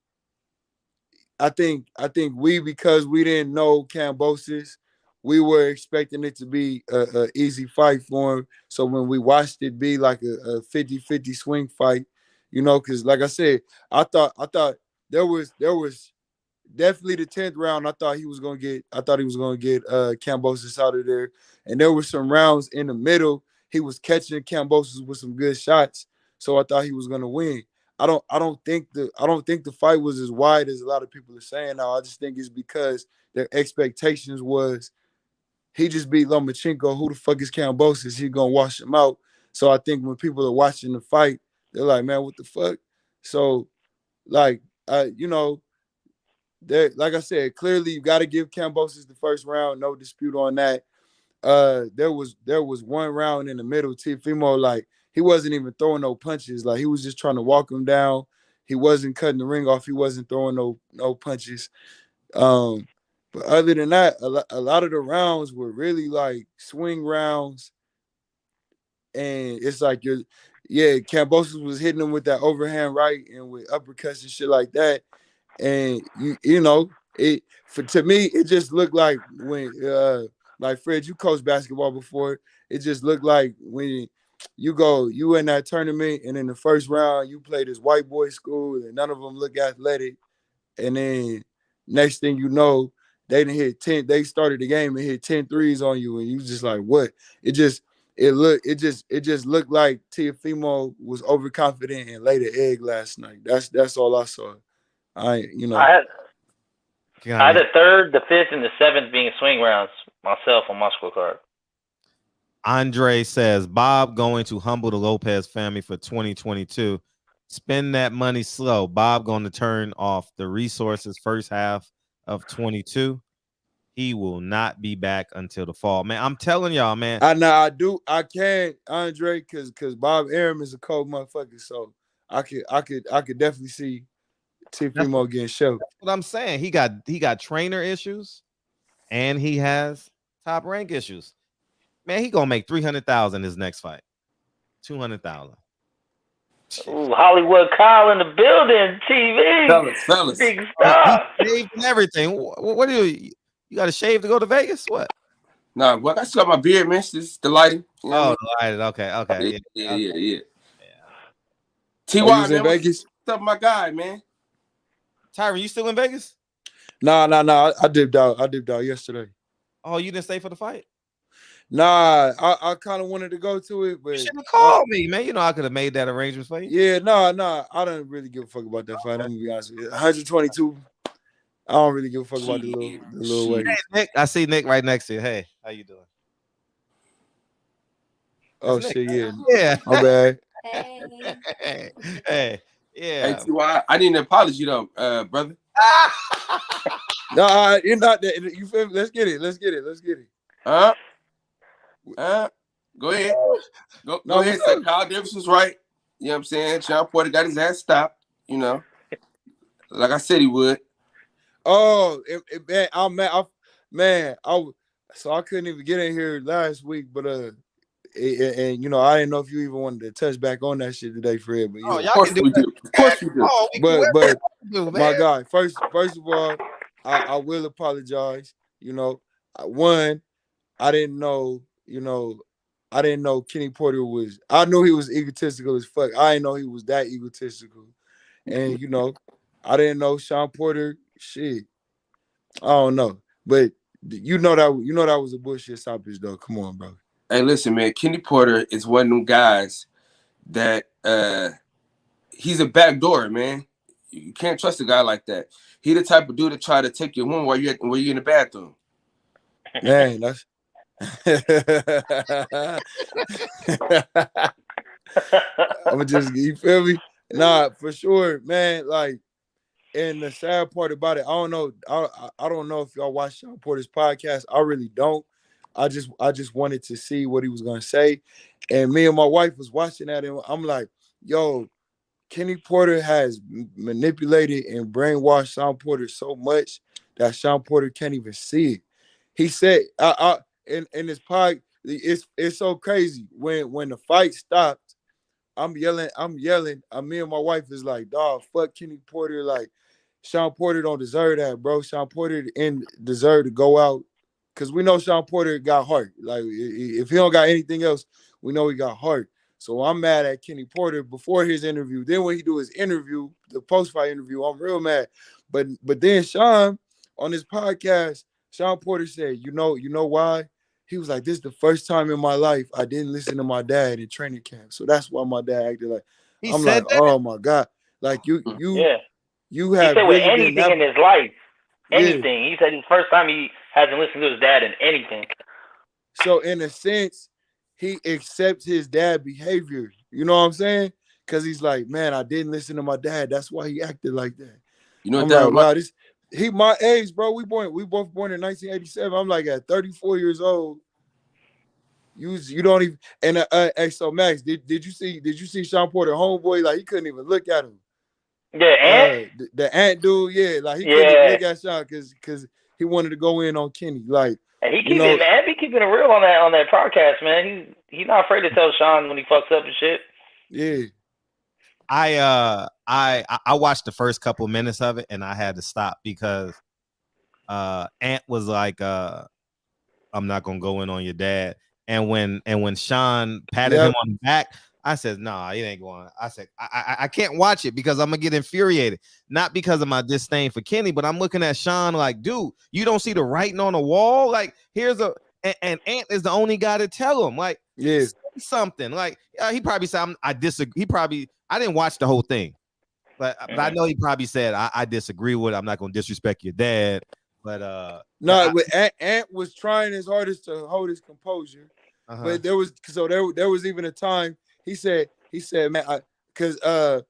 [SPEAKER 7] because we didn't know Kambosos, we were expecting it to be a easy fight for him. So when we watched it be like a 50-50 swing fight, because like I said, I thought there was definitely the 10th round. I thought he was gonna get Kambosos out of there, and there were some rounds in the middle. He was catching Kambosos with some good shots, so I thought he was gonna win. I don't think the fight was as wide as a lot of people are saying now. I just think it's because their expectations was he just beat Lomachenko. Who the fuck is Kambosos? He gonna wash him out. So I think when people are watching the fight, they're like, man, what the fuck? So like like I said, clearly you got to give Kambosos the first round, no dispute on that. There was one round in the middle. Teofimo, like, he wasn't even throwing no punches. Like, he was just trying to walk him down. He wasn't cutting the ring off. He wasn't throwing no punches. But other than that, a lot of the rounds were really like swing rounds. And it's like Kambosos was hitting him with that overhand right and with uppercuts and shit like that. And to me, it just looked like when like Fred, you coached basketball before. It just looked like when you in that tournament, and in the first round you play this white boy school, and none of them look athletic. And then next thing you know, they didn't hit 10. They started the game and hit 10 threes on you, and you just like, what? It it just looked like Teofimo was overconfident and laid an egg last night. That's all I saw. I
[SPEAKER 6] had the 3rd, the 5th, and the 7th being swing rounds myself on my scorecard.
[SPEAKER 3] Andre says Bob going to humble the Lopez family for 2022. Spend that money slow. Bob going to turn off the resources first half of 22. He will not be back until the fall. Man, I'm telling y'all, man.
[SPEAKER 7] I can't, Andre, because Bob Arum is a cold motherfucker. So I could definitely see Teofimo getting show.
[SPEAKER 3] That's what I'm saying. He got trainer issues and he has top rank issues. Man, he gonna make 300,000 his next fight. 200,000.
[SPEAKER 6] Ooh, Hollywood Kyle in the building, TV.
[SPEAKER 8] Fellas.
[SPEAKER 6] Big stuff.
[SPEAKER 3] He shaved and everything. What do you got to shave to go to Vegas? What?
[SPEAKER 8] Nah, well, I still got my beard, man. This is the lighting.
[SPEAKER 3] You know lighted. Okay.
[SPEAKER 8] Yeah.
[SPEAKER 7] Ty,
[SPEAKER 8] man,
[SPEAKER 7] in Vegas?
[SPEAKER 8] What's up, my guy, man?
[SPEAKER 3] Tyron, you still in Vegas?
[SPEAKER 7] No. I dipped out yesterday.
[SPEAKER 3] Oh, you didn't stay for the fight?
[SPEAKER 7] Nah, I kind of wanted to go to it, but
[SPEAKER 3] you should have called me, man. You know I could have made that arrangement for you.
[SPEAKER 7] Yeah, no, I don't really give a fuck about that fight. I'm gonna be honest with you. 122. I don't really give a fuck about the little weight.
[SPEAKER 3] Hey, Nick, I see Nick right next to you. Hey, how you doing?
[SPEAKER 7] Oh
[SPEAKER 3] Nick,
[SPEAKER 7] shit, yeah.
[SPEAKER 3] Yeah.
[SPEAKER 7] My bad.
[SPEAKER 3] Hey, yeah.
[SPEAKER 8] Hey, T.Y., I need an apology though, brother.
[SPEAKER 7] No, you're not that. You feel me? Let's get it.
[SPEAKER 8] Go ahead. Go ahead. Say Kyle Davis was right. You know what I'm saying? Sean Porter got his ass stopped, you know. Like I said he would.
[SPEAKER 7] Oh, so I couldn't even get in here last week, but and you know, I didn't know if you even wanted to touch back on that shit today, Fred. But
[SPEAKER 8] of course we do. Of course we do.
[SPEAKER 7] But my guy, first of all, I will apologize. You know, one, I didn't know Kenny Porter was. I knew he was egotistical as fuck. I didn't know he was that egotistical, and you know, I didn't know Sean Porter. Shit, I don't know, but you know that was a bullshit stoppage though. Come on, bro.
[SPEAKER 8] Hey, listen, man. Kenny Porter is one of them guys that he's a backdoor, man. You can't trust a guy like that. He the type of dude that try to take your woman while you're in the bathroom.
[SPEAKER 7] Man, that's. I'm just, you feel me? Nah, for sure, man. Like, and the sad part about it, I don't know. I don't know if y'all watch Sean Porter's podcast. I really don't. I just wanted to see what he was gonna say, and me and my wife was watching that, and I'm like, yo, Kenny Porter has manipulated and brainwashed Sean Porter so much that Sean Porter can't even see it. He said, in his pod, it's so crazy. When the fight stopped, I'm yelling. Me and my wife is like, dog, fuck Kenny Porter. Like, Sean Porter don't deserve that, bro. Sean Porter didn't deserve to go out because we know Sean Porter got heart. Like, if he don't got anything else, we know he got heart. So I'm mad at Kenny Porter before his interview. Then when he do his interview, the post-fight interview, I'm real mad. But then Sean, on his podcast, Sean Porter said, you know why? He was like, this is the first time in my life I didn't listen to my dad in training camp. So that's why my dad acted like. I'm like, oh my God. Like you have.
[SPEAKER 6] He said
[SPEAKER 7] really
[SPEAKER 6] with anything in his life. Anything. Yeah. He said it's the first time he hasn't listened to his dad in anything.
[SPEAKER 7] So in a sense, he accepts his dad behavior. You know what I'm saying? Because he's like, man, I didn't listen to my dad. That's why he acted like that.
[SPEAKER 8] You know
[SPEAKER 7] what that? Like, wow, he my age, bro. We both born in 1987. I'm like at 34 years old. You don't even. And hey, so Max, did you see Sean Porter homeboy? Like he couldn't even look at him.
[SPEAKER 6] Yeah, Ant.
[SPEAKER 7] The Ant dude, yeah, like he couldn't even look at Sean because he wanted to go in on Kenny. Like
[SPEAKER 6] and he keeping Ant be keeping it real on that podcast, man. He's not afraid to tell Sean when he fucks up and shit.
[SPEAKER 7] Yeah.
[SPEAKER 3] I watched the first couple minutes of it and I had to stop because Ant was like, I'm not gonna go in on your dad. And when Sean patted him on the back, I said, nah, it ain't going. I said, I can't watch it because I'm gonna get infuriated. Not because of my disdain for Kenny, but I'm looking at Sean like, dude, you don't see the writing on the wall? Like, and Ant is the only guy to tell him. Like,
[SPEAKER 7] Yeah.
[SPEAKER 3] Say something. Like he probably said, I disagree. I didn't watch the whole thing, but I know he probably said, I disagree with it. I'm not gonna disrespect your dad. But
[SPEAKER 7] no, Ant was trying his hardest to hold his composure. But there was even a time he said, man, because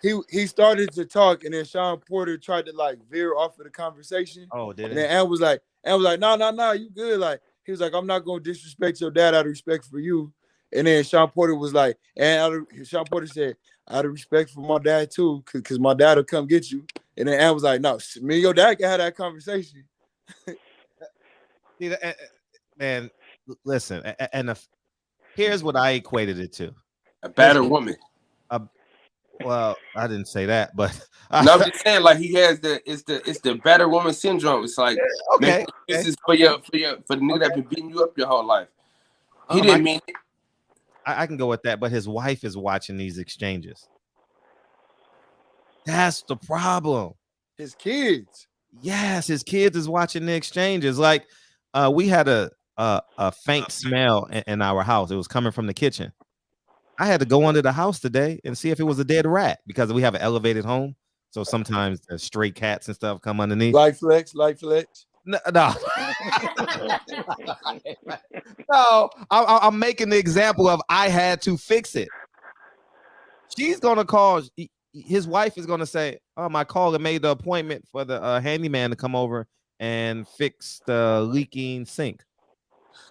[SPEAKER 7] he started to talk, and then Sean Porter tried to like veer off of the conversation.
[SPEAKER 3] Oh, did
[SPEAKER 7] and
[SPEAKER 3] he?
[SPEAKER 7] then Ant was like, no, you good. Like he was like, I'm not gonna disrespect your dad out of respect for you. And then Sean Porter was like, Sean Porter said, out of respect for my dad too, because my dad will come get you. And then Ant was like, no, me and your dad can have that conversation.
[SPEAKER 3] Man, listen, and here's what I equated it to:
[SPEAKER 8] a battered woman.
[SPEAKER 3] Well, I didn't say that, but
[SPEAKER 8] no, I'm just saying, like he has it's the battered woman syndrome. It's like,
[SPEAKER 3] okay,
[SPEAKER 8] this is for the nigga that been beating you up your whole life. He didn't mean it.
[SPEAKER 3] I can go with that, but his wife is watching these exchanges. That's the problem.
[SPEAKER 7] His kids.
[SPEAKER 3] Yes, his kids is watching the exchanges. Like we had a faint smell in our house. It was coming from the kitchen. I had to go under the house today and see if it was a dead rat because we have an elevated home. So sometimes the stray cats and stuff come underneath.
[SPEAKER 7] Light flex.
[SPEAKER 3] No. No, I'm making the example of I had to fix it. She's gonna call. His wife is gonna say, "Oh, my caller made the appointment for the handyman to come over and fix the leaking sink."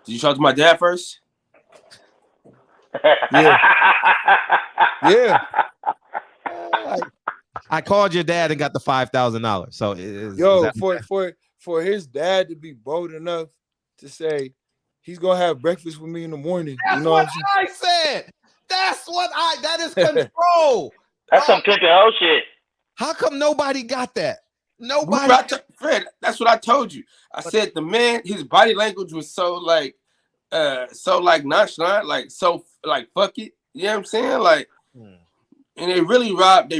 [SPEAKER 8] Did you talk to my dad first?
[SPEAKER 7] Yeah.
[SPEAKER 3] I called your dad and got the $5,000. So
[SPEAKER 7] for his dad to be bold enough to say he's gonna have breakfast with me in the morning.
[SPEAKER 3] That's what I said. That is control.
[SPEAKER 6] That's some pimping hoe shit.
[SPEAKER 3] How come nobody got that? Nobody.
[SPEAKER 8] Fred, that's what I told you. I said the man, his body language was so like nonchalant, like so like fuck it. You know what I'm saying? Like, and they really robbed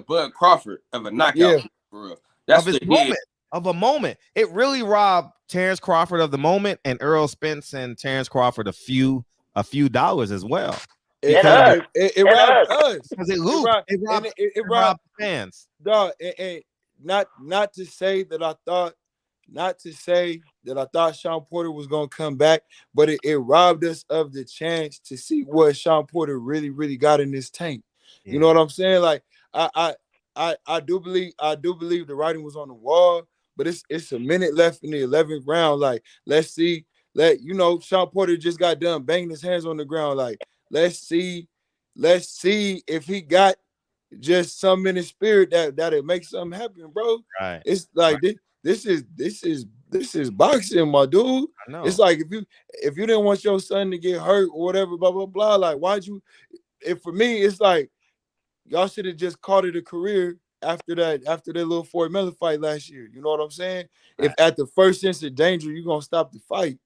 [SPEAKER 8] Bud Crawford of a knockout.
[SPEAKER 3] Yeah.
[SPEAKER 8] For real. That's
[SPEAKER 3] of his moment. Of a moment. It really robbed Terrence Crawford of the moment, and Earl Spence and Terrence Crawford a few dollars as well.
[SPEAKER 7] It robbed us
[SPEAKER 3] because it robbed fans.
[SPEAKER 7] Dog, and not to say that I thought Sean Porter was gonna come back, but it robbed us of the chance to see what Sean Porter really got in this tank. Yeah. You know what I'm saying? Like I do believe the writing was on the wall, but it's a minute left in the 11th round. Like let's see, Sean Porter just got done banging his hands on the ground. Like let's see if he got just something in his spirit that it makes something happen, bro.
[SPEAKER 3] Right.
[SPEAKER 7] It's like this is boxing, my dude.
[SPEAKER 3] I know.
[SPEAKER 7] It's like if you didn't want your son to get hurt or whatever, blah blah blah. Like why'd you? If for me, it's like y'all should have just called it a career after that little Fort Miller fight last year. You know what I'm saying? Right. If at the first sense of danger, you're gonna stop the fight.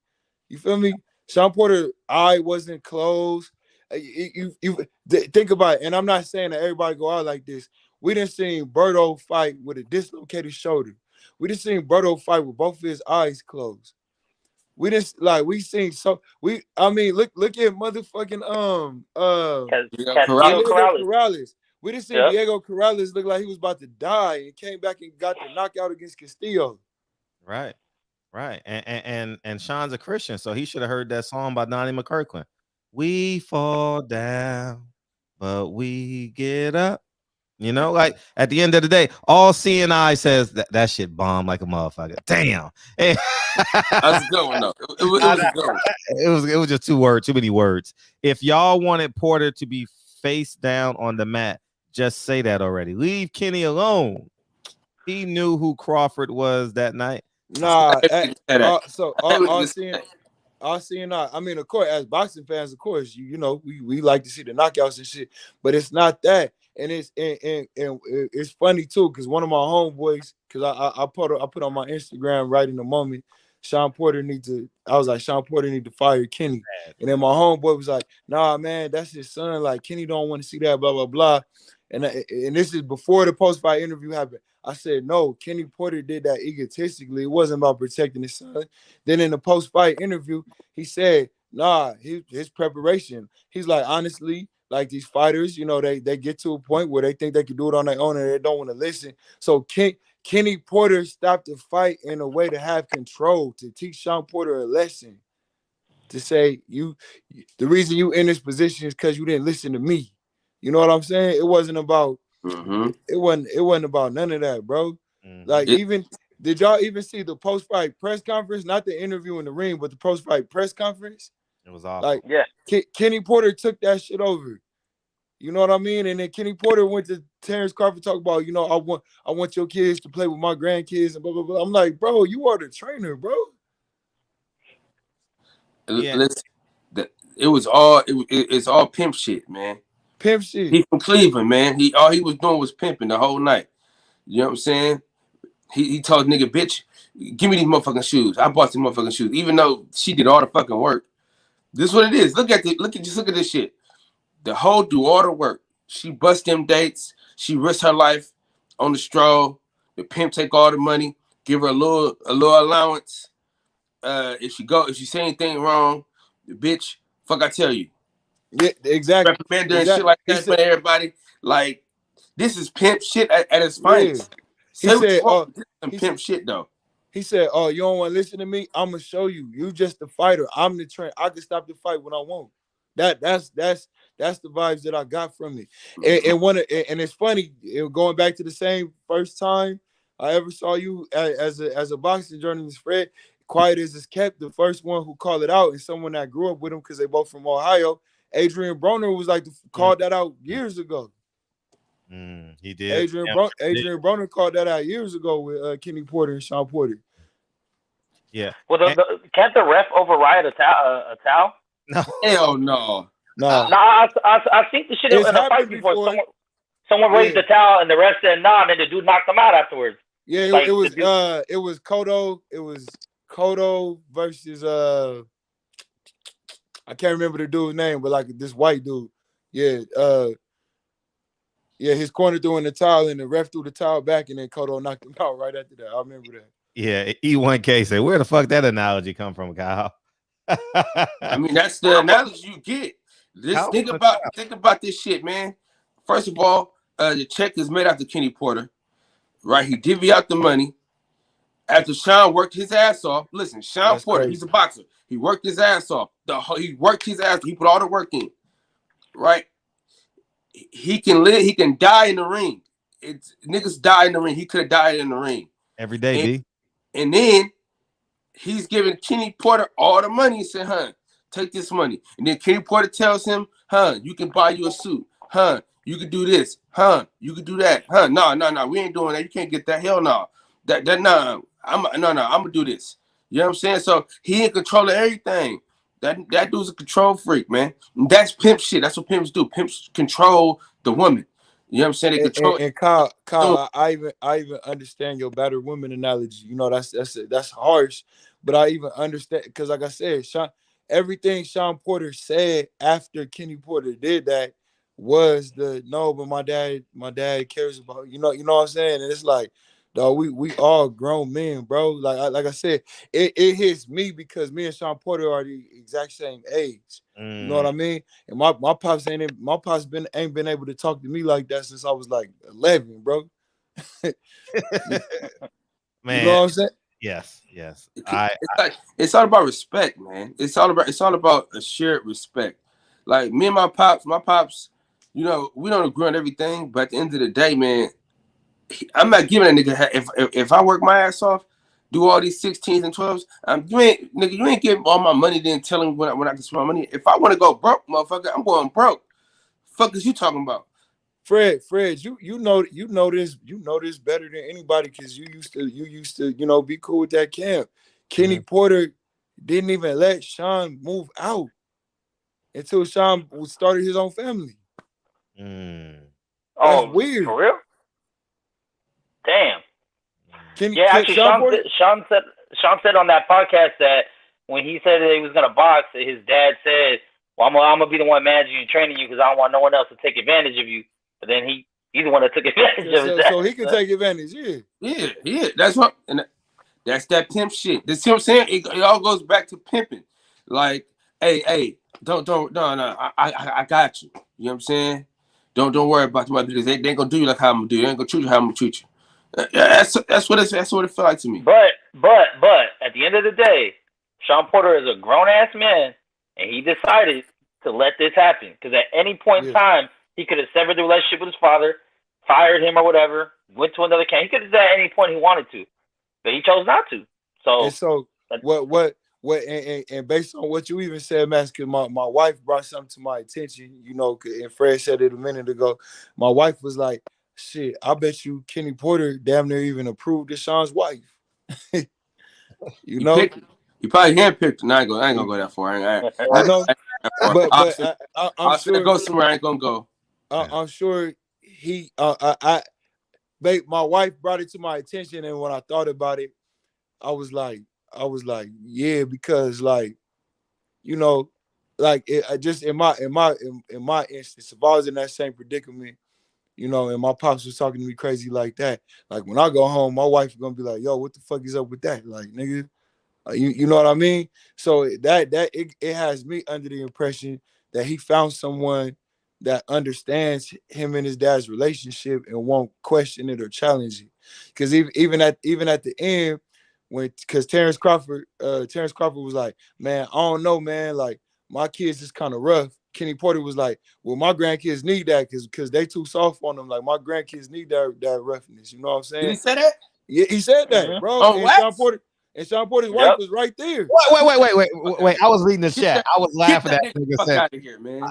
[SPEAKER 7] You feel me? Sean Porter, eye wasn't closed. You think about it, and I'm not saying that everybody go out like this. We done seen Berto fight with a dislocated shoulder. We just seen Berto fight with both of his eyes closed. Look at motherfucking Corrales. We just seen Diego Corrales look like he was about to die and came back and got the knockout against Castillo.
[SPEAKER 3] Right. And Sean's a Christian, so he should have heard that song by Donnie McKirkland. We fall down, but we get up. You know, like at the end of the day, all CNI says that shit bomb like a motherfucker. Damn. Hey.
[SPEAKER 8] That's a good one, though. It was a good one.
[SPEAKER 3] It was just too many words. If y'all wanted Porter to be face down on the mat, just say that already. Leave Kenny alone. He knew who Crawford was that night.
[SPEAKER 7] Nah, all CNI. I mean, of course, as boxing fans, of course, we like to see the knockouts and shit, but it's not that. And it's funny too, because one of my homeboys, because I put on my Instagram right in the moment, Sean Porter need to fire Kenny. And then my homeboy was like, nah, man, that's his son. Like, Kenny don't want to see that, blah, blah, blah. And this is before the post-fight interview happened. I said, no, Kenny Porter did that egotistically. It wasn't about protecting his son. Then in the post-fight interview, he said, Nah, his preparation. He's like, honestly, like these fighters, you know, they get to a point where they think they can do it on their own and they don't want to listen. So Kenny Porter stopped the fight in a way to have control, to teach Sean Porter a lesson, to say the reason you in this position is because you didn't listen to me. You know what I'm saying? It wasn't about it wasn't about none of that, bro. Like even did y'all even see the post-fight press conference? Not the interview in the ring, but the post-fight press conference.
[SPEAKER 3] It was awful.
[SPEAKER 7] Like,
[SPEAKER 6] yeah,
[SPEAKER 7] Kenny Porter took that shit over. You know what I mean? And then Kenny Porter went to Terrence Crawford, talk about, you know, I want your kids to play with my grandkids and blah blah blah. I'm like, bro, you are the trainer, bro.
[SPEAKER 3] Yeah.
[SPEAKER 8] It's all pimp shit, man.
[SPEAKER 7] Pimp shit.
[SPEAKER 8] He from Cleveland, man. All he was doing was pimping the whole night. You know what I'm saying? He told nigga, bitch, give me these motherfucking shoes. I bought these motherfucking shoes, even though she did all the fucking work. This is what it is. Look at this shit. The hoe do all the work. She bust them dates. She risked her life on the stroll. The pimp take all the money, give her a little allowance. If she say anything wrong, the bitch, fuck I tell you.
[SPEAKER 7] Yeah, exactly.
[SPEAKER 8] Reprimand her and shit like that for everybody. Like, this is pimp shit at its finest.
[SPEAKER 7] He said,
[SPEAKER 8] pimp shit though.
[SPEAKER 7] He said, "Oh, you don't want to listen to me? I'm gonna show you. You just the fighter. I'm the trainer. I can stop the fight when I want." That's the vibes that I got from it. And it's funny, going back to the same first time I ever saw you as a boxing journalist, Fred. Quiet as it's kept, the first one who called it out, and someone that grew up with him because they both from Ohio. Adrian Broner was like called that out years ago.
[SPEAKER 3] He did.
[SPEAKER 7] Adrian Broner called that out years ago with Kenny Porter and Sean Porter.
[SPEAKER 3] Yeah.
[SPEAKER 6] Well, can't the ref override a towel?
[SPEAKER 3] No.
[SPEAKER 8] Hell no.
[SPEAKER 7] No.
[SPEAKER 6] I think the shit in a fight before. Someone raised the towel and the ref said nah, and then the dude knocked him out afterwards.
[SPEAKER 7] Yeah, it was Cotto. It was Cotto versus I can't remember the dude's name, but like this white dude. Yeah, his corner threw in the towel and the ref threw the towel back and then Cotto knocked him out right after that. I remember that.
[SPEAKER 3] Yeah, E1K said, where the fuck that analogy come from, Kyle?
[SPEAKER 8] I mean, that's the analogy you get. Just think about this shit, man. First of all, the check is made after Kenny Porter, right? He divvy out the money after Sean worked his ass off. Listen, Sean Porter, he's a boxer. He worked his ass off. He worked his ass. He put all the work in, right? He can live. He can die in the ring. Niggas die in the ring. He could have died in the ring
[SPEAKER 3] every day.
[SPEAKER 8] And then he's giving Kenny Porter all the money. He said, "Huh, take this money." And then Kenny Porter tells him, "Huh, you can buy you a suit. Huh, you can do this. Huh, you can do that. Huh, no, we ain't doing that. You can't get that. Hell no. I'm gonna do this." You know what I'm saying? So he in control of everything. That dude's a control freak, man. And that's pimp shit. That's what pimps do. Pimps control the woman. You know what I'm saying? They control.
[SPEAKER 7] And Kyle, I even understand your battered woman analogy. You know, that's harsh, but I even understand because, like I said, everything Sean Porter said after Kenny Porter did that was but my dad cares about you know what I'm saying, and it's like, dog, we all grown men, bro. Like I said, it hits me because me and Sean Porter are the exact same age. You know what I mean? And my pops ain't been able to talk to me like that since I was like 11, bro.
[SPEAKER 3] Man,
[SPEAKER 7] you know what I'm saying?
[SPEAKER 3] Yes.
[SPEAKER 8] It's all about respect, man. It's all about a shared respect. Like me and my pops, you know, we don't agree on everything, but at the end of the day, man, I'm not giving a nigga if I work my ass off, do all these 16s and 12s. You ain't getting all my money, then telling me when I can spend my money. If I want to go broke, motherfucker, I'm going broke. Fuck is you talking about?
[SPEAKER 7] Fred, you know this better than anybody because you used to you know be cool with that camp. Kenny Porter didn't even let Sean move out until Sean started his own family.
[SPEAKER 6] Oh,
[SPEAKER 7] weird.
[SPEAKER 6] For real? Damn. Actually, Sean said on that podcast that when he said that he was gonna box, his dad said, "Well, I'm gonna be the one managing you and training you because I don't want no one else to take advantage of you." But then he's the one that took advantage of his dad.
[SPEAKER 7] So he can take advantage,
[SPEAKER 8] yeah. That's what, and that's that pimp shit. That's what I'm saying. It all goes back to pimping. Like, Hey, don't no. I got you. You know what I'm saying? Don't worry about the mother because they ain't gonna do you like how I'm gonna do you. They ain't gonna treat you how I'm gonna treat you. That's what it felt like to me.
[SPEAKER 6] But at the end of the day, Sean Porter is a grown ass man, and he decided to let this happen because at any point in time he could have severed the relationship with his father, fired him or whatever, went to another camp. He could have done at any point he wanted to, but he chose not to. So
[SPEAKER 7] and based on what you even said, Max, because my wife brought something to my attention, you know, and Fred said it a minute ago. My wife was like, shit, I bet you Kenny Porter damn near even approved of Sean's wife. You know?
[SPEAKER 8] He probably handpicked. No, I ain't gonna go that far.
[SPEAKER 7] I know. But I'm sure
[SPEAKER 8] go somewhere I ain't gonna go.
[SPEAKER 7] I'm sure he my wife brought it to my attention, and when I thought about it, I was like, yeah, because like, you know, like I just in my instance, if I was in that same predicament, you know, and my pops was talking to me crazy like that, like when I go home, my wife is gonna be like, yo, what the fuck is up with that? Like, nigga, you know what I mean? So it has me under the impression that he found someone that understands him and his dad's relationship and won't question it or challenge it. Because even at the end, because Terrence Crawford was like, man, I don't know, man, like my kids is kind of rough. Kenny Porter was like, well, my grandkids need that because they too soft on them. Like my grandkids need that roughness. You know what I'm saying?
[SPEAKER 8] Did he say that?
[SPEAKER 7] Yeah, he said that, bro.
[SPEAKER 8] Oh, what?
[SPEAKER 7] Sean Porter's wife was right there.
[SPEAKER 3] Wait. I was reading the chat. I was laughing at nigga said,
[SPEAKER 8] out of here, man.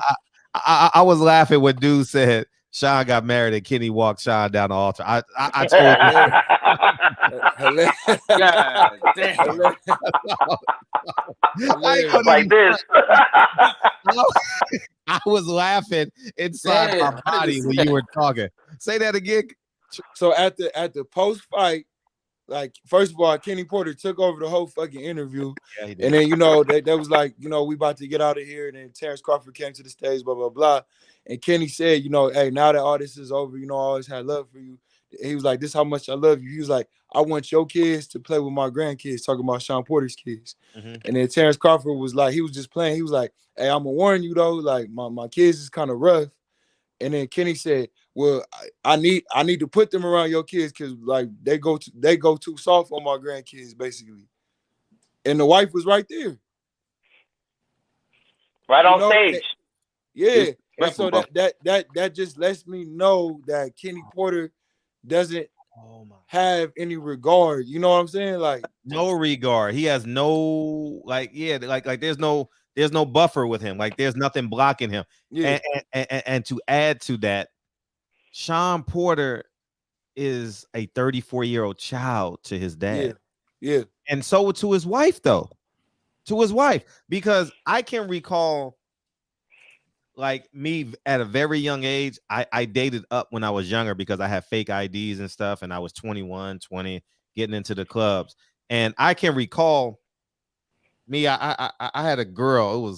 [SPEAKER 3] I was laughing when dude said Sean got married and Kenny walked Sean down the altar. I told
[SPEAKER 8] him. God damn.
[SPEAKER 6] Like this.
[SPEAKER 3] I was laughing inside my body when you were talking. Say that again.
[SPEAKER 7] So at the post fight, like, first of all, Kenny Porter took over the whole fucking interview.
[SPEAKER 3] Yeah, he did.
[SPEAKER 7] And then, you know, that was like, you know, we about to get out of here. And then Terrence Crawford came to the stage, blah, blah, blah. And Kenny said, you know, hey, now that all this is over, you know, I always had love for you. He was like, this is how much I love you. He was like, I want your kids to play with my grandkids, talking about Sean Porter's kids. Mm-hmm. And then Terrence Crawford was like, he was just playing. He was like, hey, I'm going to warn you, though. Like, my kids is kind of rough. And then Kenny said, well, I need to put them around your kids because like they go too soft on my grandkids, basically. And the wife was right there.
[SPEAKER 6] Right on stage.
[SPEAKER 7] Yeah. And so that just lets me know that Kenny Porter doesn't have any regard. You know what I'm saying? Like
[SPEAKER 3] no regard. He has no like there's no buffer with him. Like there's nothing blocking him. Yeah. And to add to that, Sean Porter is a 34-year-old child to his dad.
[SPEAKER 7] Yeah.
[SPEAKER 3] And so to his wife, though. To his wife. Because I can recall, like, me at a very young age, I dated up when I was younger because I had fake IDs and stuff, and I was 21, 20, getting into the clubs. And I can recall me, I had a girl,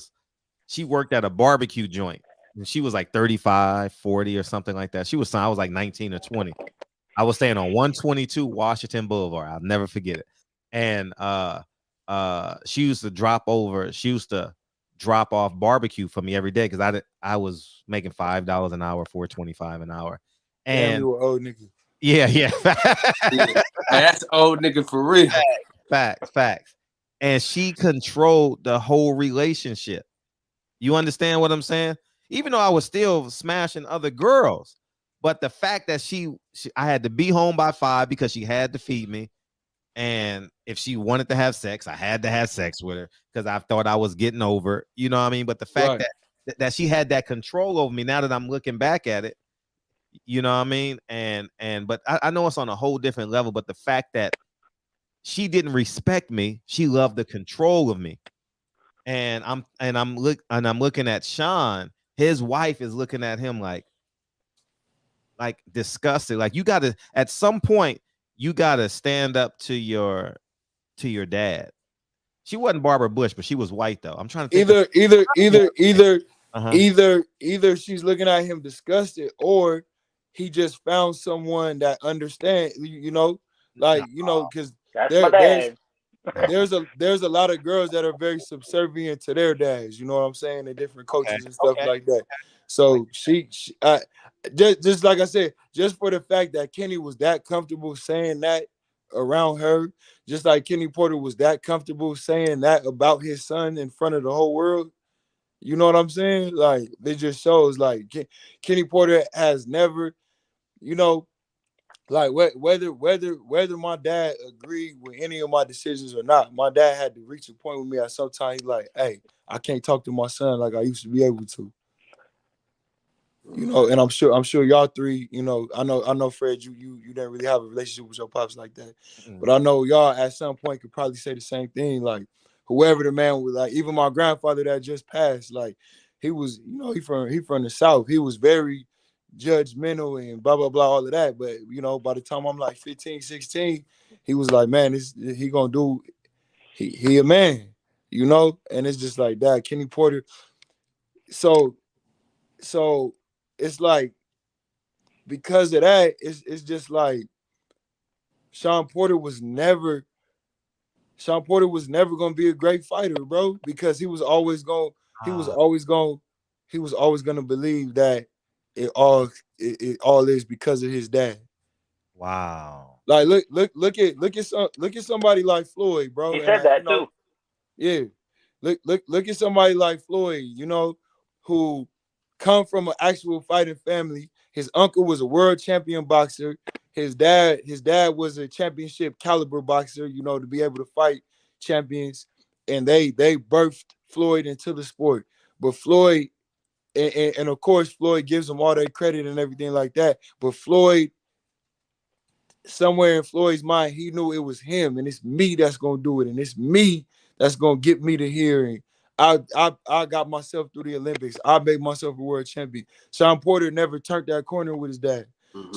[SPEAKER 3] she worked at a barbecue joint. And she was like 35, 40 or something like that. I was like 19 or 20. I was staying on 122 Washington Boulevard. I'll never forget it. And she used to drop off barbecue for me every day because I was making $5 an hour, $4.25 an hour. And
[SPEAKER 7] damn, you were old nigga.
[SPEAKER 3] Yeah.
[SPEAKER 8] That's old nigga for real.
[SPEAKER 3] Facts. And she controlled the whole relationship. You understand what I'm saying? Even though I was still smashing other girls, but the fact that I had to be home by 5 because she had to feed me. And if she wanted to have sex, I had to have sex with her because I thought I was getting over, you know what I mean? But the fact that she had that control over me, now that I'm looking back at it, you know what I mean? But I know it's on a whole different level, but the fact that she didn't respect me, she loved the control of me. And I'm looking at Sean. His wife is looking at him like disgusted. Like, you gotta, at some point, you gotta stand up to your dad. She wasn't Barbara Bush, but she was white though. I'm trying to think
[SPEAKER 7] either she's looking at him disgusted, or he just found someone that understands. You know, like, you know, because there's a lot of girls that are very subservient to their dads. You know what I'm saying? And different
[SPEAKER 3] Okay.
[SPEAKER 7] coaches and stuff like that. So she just like I said, just for the fact that Kenny was that comfortable saying that around her, just like Kenny Porter was that comfortable saying that about his son in front of the whole world. You know what I'm saying? Like, it just shows like Kenny Porter has never, you know, like whether my dad agreed with any of my decisions or not, my dad had to reach a point with me at some time. He's like, hey, I can't talk to my son like I used to be able to. You know, and I'm sure y'all three, you know, I know Fred, you didn't really have a relationship with your pops like that. But I know y'all at some point could probably say the same thing. Like, whoever the man was, like, even my grandfather that just passed, like, he was, you know, he from the South. He was very judgmental and blah blah blah, all of that. But, you know, by the time I'm like 15, 16, he was like, man, he gonna do, he a man, you know. And it's just like that, Kenny Porter. So it's like, because of that, it's just like Sean Porter was never gonna be a great fighter, bro, because he was always gonna believe that it all is because of his dad.
[SPEAKER 3] Wow.
[SPEAKER 7] Like, look at somebody like Floyd, bro.
[SPEAKER 6] He
[SPEAKER 7] And
[SPEAKER 6] said that
[SPEAKER 7] you know,
[SPEAKER 6] too.
[SPEAKER 7] yeah. Look at somebody like Floyd, you know, who come from an actual fighting family. His uncle was a world champion boxer. His dad was a championship caliber boxer, you know, to be able to fight champions. And they birthed Floyd into the sport. But Floyd, and of course, Floyd gives them all their credit and everything like that. But Floyd, somewhere in Floyd's mind, he knew it was him, and it's me that's gonna do it, and it's me that's gonna get me to here. And I got myself through the Olympics. I made myself a world champion. Sean Porter never turned that corner with his dad.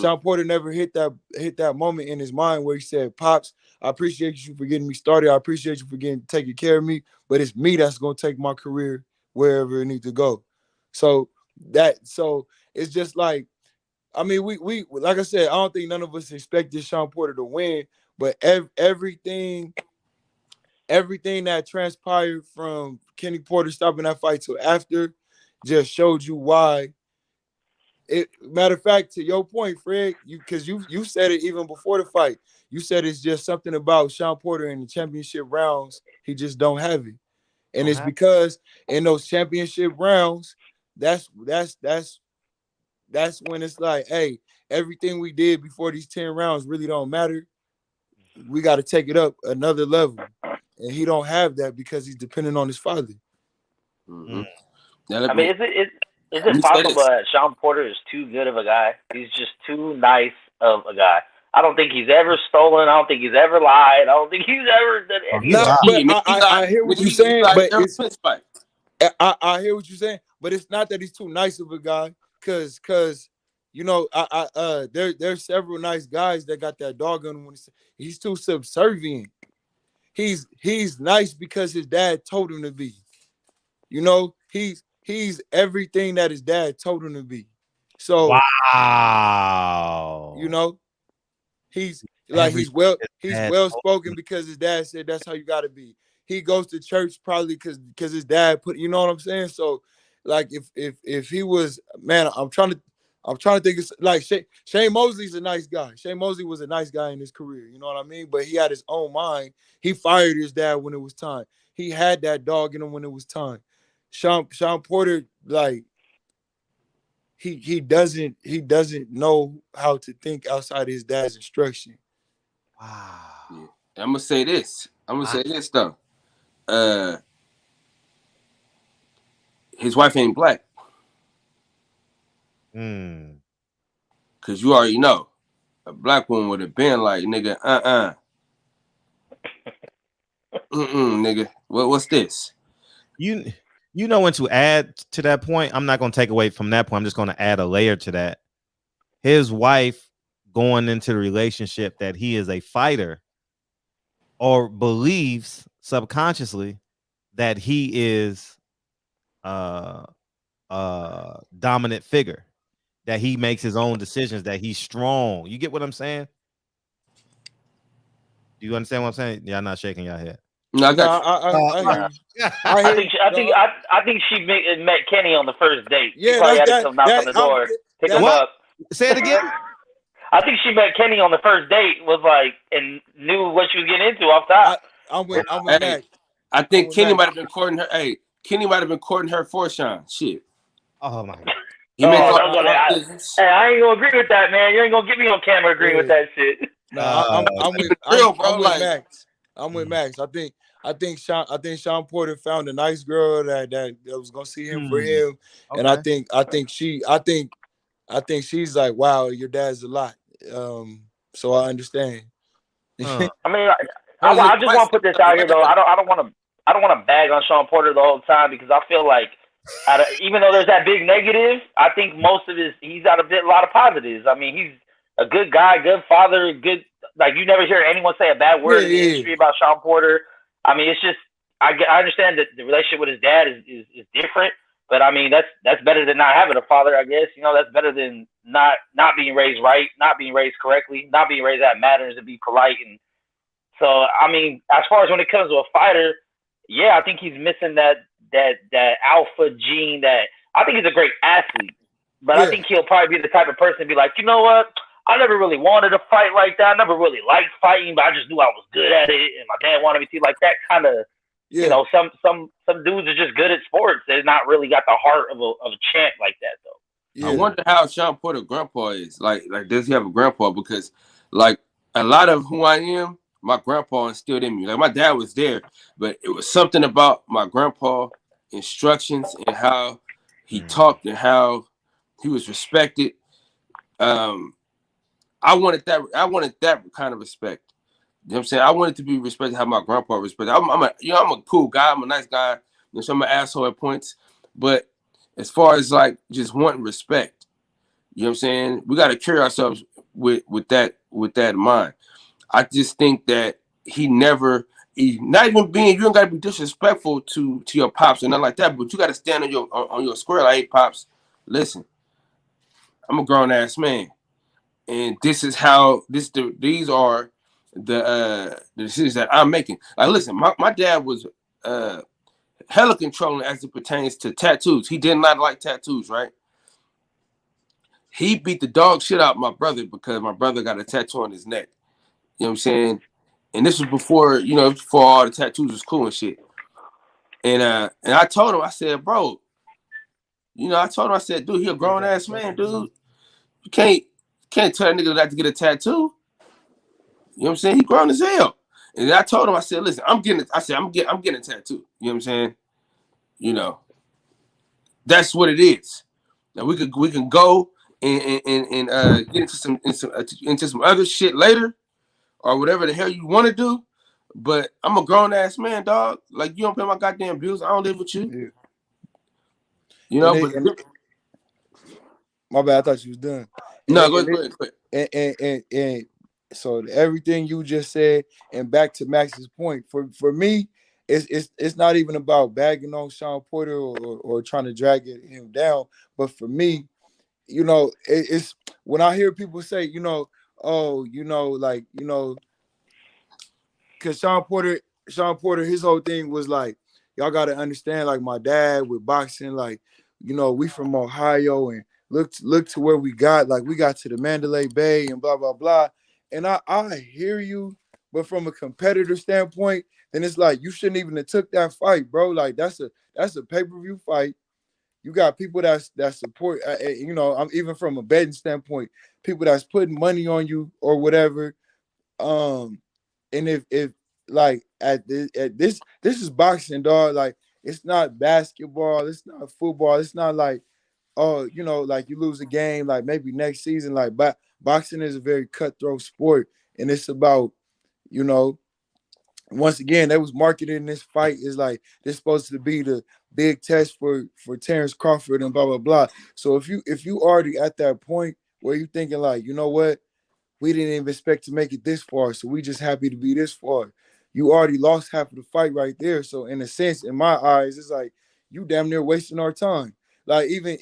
[SPEAKER 7] Sean Porter never hit that moment in his mind where he said, "Pops, I appreciate you for getting me started. I appreciate you for taking care of me, but it's me that's gonna take my career wherever it needs to go." So it's just like, I mean, we like I said, I don't think none of us expected Sean Porter to win, but everything that transpired from Kenny Porter stopping that fight till after just showed you why. Matter of fact, to your point, Fred, because you said it even before the fight. You said it's just something about Sean Porter in the championship rounds. He just don't have it, and it's because in those championship rounds, that's when it's like, hey, everything we did before these 10 rounds really don't matter. We got to take it up another level. And he don't have that because he's dependent on his father.
[SPEAKER 8] Mm-hmm.
[SPEAKER 6] I mean, is it possible that Sean Porter is too good of a guy? He's just too nice of a guy. I don't think he's ever stolen. I don't think he's ever lied. I don't think he's ever done anything.
[SPEAKER 7] No, but I hear what you're saying. But I hear what you're saying. But it's not that he's too nice of a guy, because you know, there's several nice guys that got that dog on him. He's too subservient. He's nice because his dad told him to be. You know, he's everything that his dad told him to be. So
[SPEAKER 3] wow,
[SPEAKER 7] you know, he's well spoken because his dad said that's how you got to be. He goes to church probably because his dad put, you know what I'm saying? So like, if he was, man, I'm trying to think. It's like Shane Mosley's a nice guy. Shane Mosley was a nice guy in his career, you know what I mean? But he had his own mind. He fired his dad when it was time. He had that dog in him when it was time. Sean Porter, like, he doesn't know how to think outside his dad's instruction.
[SPEAKER 3] Wow.
[SPEAKER 8] Yeah. I'm gonna say this though. His wife ain't black. Cause you already know, a black woman would have been like, nigga, nigga, what's this?
[SPEAKER 3] You know when to add to that point. I'm not gonna take away from that point. I'm just gonna add a layer to that. His wife going into the relationship that he is a fighter, or believes subconsciously that he is dominant figure, that he makes his own decisions, that he's strong. You get what I'm saying? Do you understand what I'm saying? Y'all not shaking your head.
[SPEAKER 8] No, I got
[SPEAKER 6] I think she met Kenny on the first date.
[SPEAKER 7] Yeah,
[SPEAKER 6] she probably had to come knock on the door, pick him up.
[SPEAKER 3] Say it again.
[SPEAKER 6] I think she met Kenny on the first date, was like, and knew what she was getting into off top.
[SPEAKER 7] I'm with Mac.
[SPEAKER 8] I think Kenny might have been courting her. Hey, Kenny might have been courting her for Sean. Shit.
[SPEAKER 3] Oh my God.
[SPEAKER 6] Hey, I ain't gonna agree with that, man. You ain't gonna get me on camera agreeing with that shit.
[SPEAKER 7] No, I'm with Max. I'm with Max. I think Sean Porter found a nice girl that was gonna see him for him, okay. And I think she's like, wow, your dad's a lot. So I understand.
[SPEAKER 6] I mean, I just want to put this out here though. I don't want to bag on Sean Porter the whole time, because I feel like, even though there's that big negative, I think most of he's got a lot of positives. I mean, he's a good guy, good father, good. Like, you never hear anyone say a bad word in the industry about Sean Porter. I mean, it's just, I understand that the relationship with his dad is different, but I mean, that's better than not having a father, I guess. You know, that's better than not being raised right, not being raised correctly, not being raised that matters, and be polite. And so, I mean, as far as when it comes to a fighter, yeah, I think he's missing that alpha gene. That I think he's a great athlete, but I think he'll probably be the type of person to be like, you know what? I never really wanted to fight like that. I never really liked fighting, but I just knew I was good at it, and my dad wanted me to. Like that kind of, you know, some dudes are just good at sports. They're not really got the heart of a champ like that, though.
[SPEAKER 8] Yeah. I wonder how Sean Porter grandpa is. Like, does he have a grandpa? Because, like, a lot of who I am, my grandpa instilled in me. Like, my dad was there, but it was something about my grandpa instructions and how he talked and how he was respected. I wanted that kind of respect. You know what I'm saying? I wanted to be respected how my grandpa respected. I'm a cool guy. I'm a nice guy. You know, so I'm an asshole at points. But as far as like just wanting respect, you know what I'm saying? We got to carry ourselves with that in mind. I just think that not even being, you don't got to be disrespectful to your pops and nothing like that, but you got to stand on your square. Like, hey, pops, listen, I'm a grown ass man. And this is how these are the decisions that I'm making. Like, listen, my dad was hella controlling as it pertains to tattoos. He did not like tattoos, right? He beat the dog shit out of my brother because my brother got a tattoo on his neck. You know what I'm saying? And this was before, before all the tattoos was cool and shit. And I told him, I said, bro, I said, dude, he a grown ass man, dude. You can't tell that nigga not to get a tattoo. You know what I'm saying? He grown as hell. And I told him, I said, listen, I'm getting a tattoo. You know what I'm saying? That's what it is. Now we can go and get into some other shit later, or whatever the hell you want to do. But I'm a grown ass man, dog. Like, you don't pay my goddamn bills. I don't live with you.
[SPEAKER 7] Yeah. My bad. I thought you was done.
[SPEAKER 8] No, go ahead.
[SPEAKER 7] And so everything you just said, and back to Max's point, for me, it's not even about bagging on Sean Porter or trying to drag him down. But for me, it's when I hear people say, because Sean Porter, his whole thing was like, y'all got to understand, like, my dad with boxing, like, we from Ohio, and look to where we got to the Mandalay Bay and blah, blah, blah. And I hear you, but from a competitor standpoint, then it's like, you shouldn't even have took that fight, bro. Like, that's a pay-per-view fight. You got people that support, I'm even from a betting standpoint, people that's putting money on you or whatever. And if like at this is boxing, dog. Like, it's not basketball, it's not football, it's not like, like you lose a game, like maybe next season. Like, boxing is a very cutthroat sport, and it's about, once again, they was marketing this fight is like this supposed to be the big test for Terrence Crawford and blah blah blah. So if you already at that point where you thinking like, you know what, we didn't even expect to make it this far, so we just happy to be this far. You already lost half of the fight right there. So in a sense, in my eyes, it's like you damn near wasting our time. Like even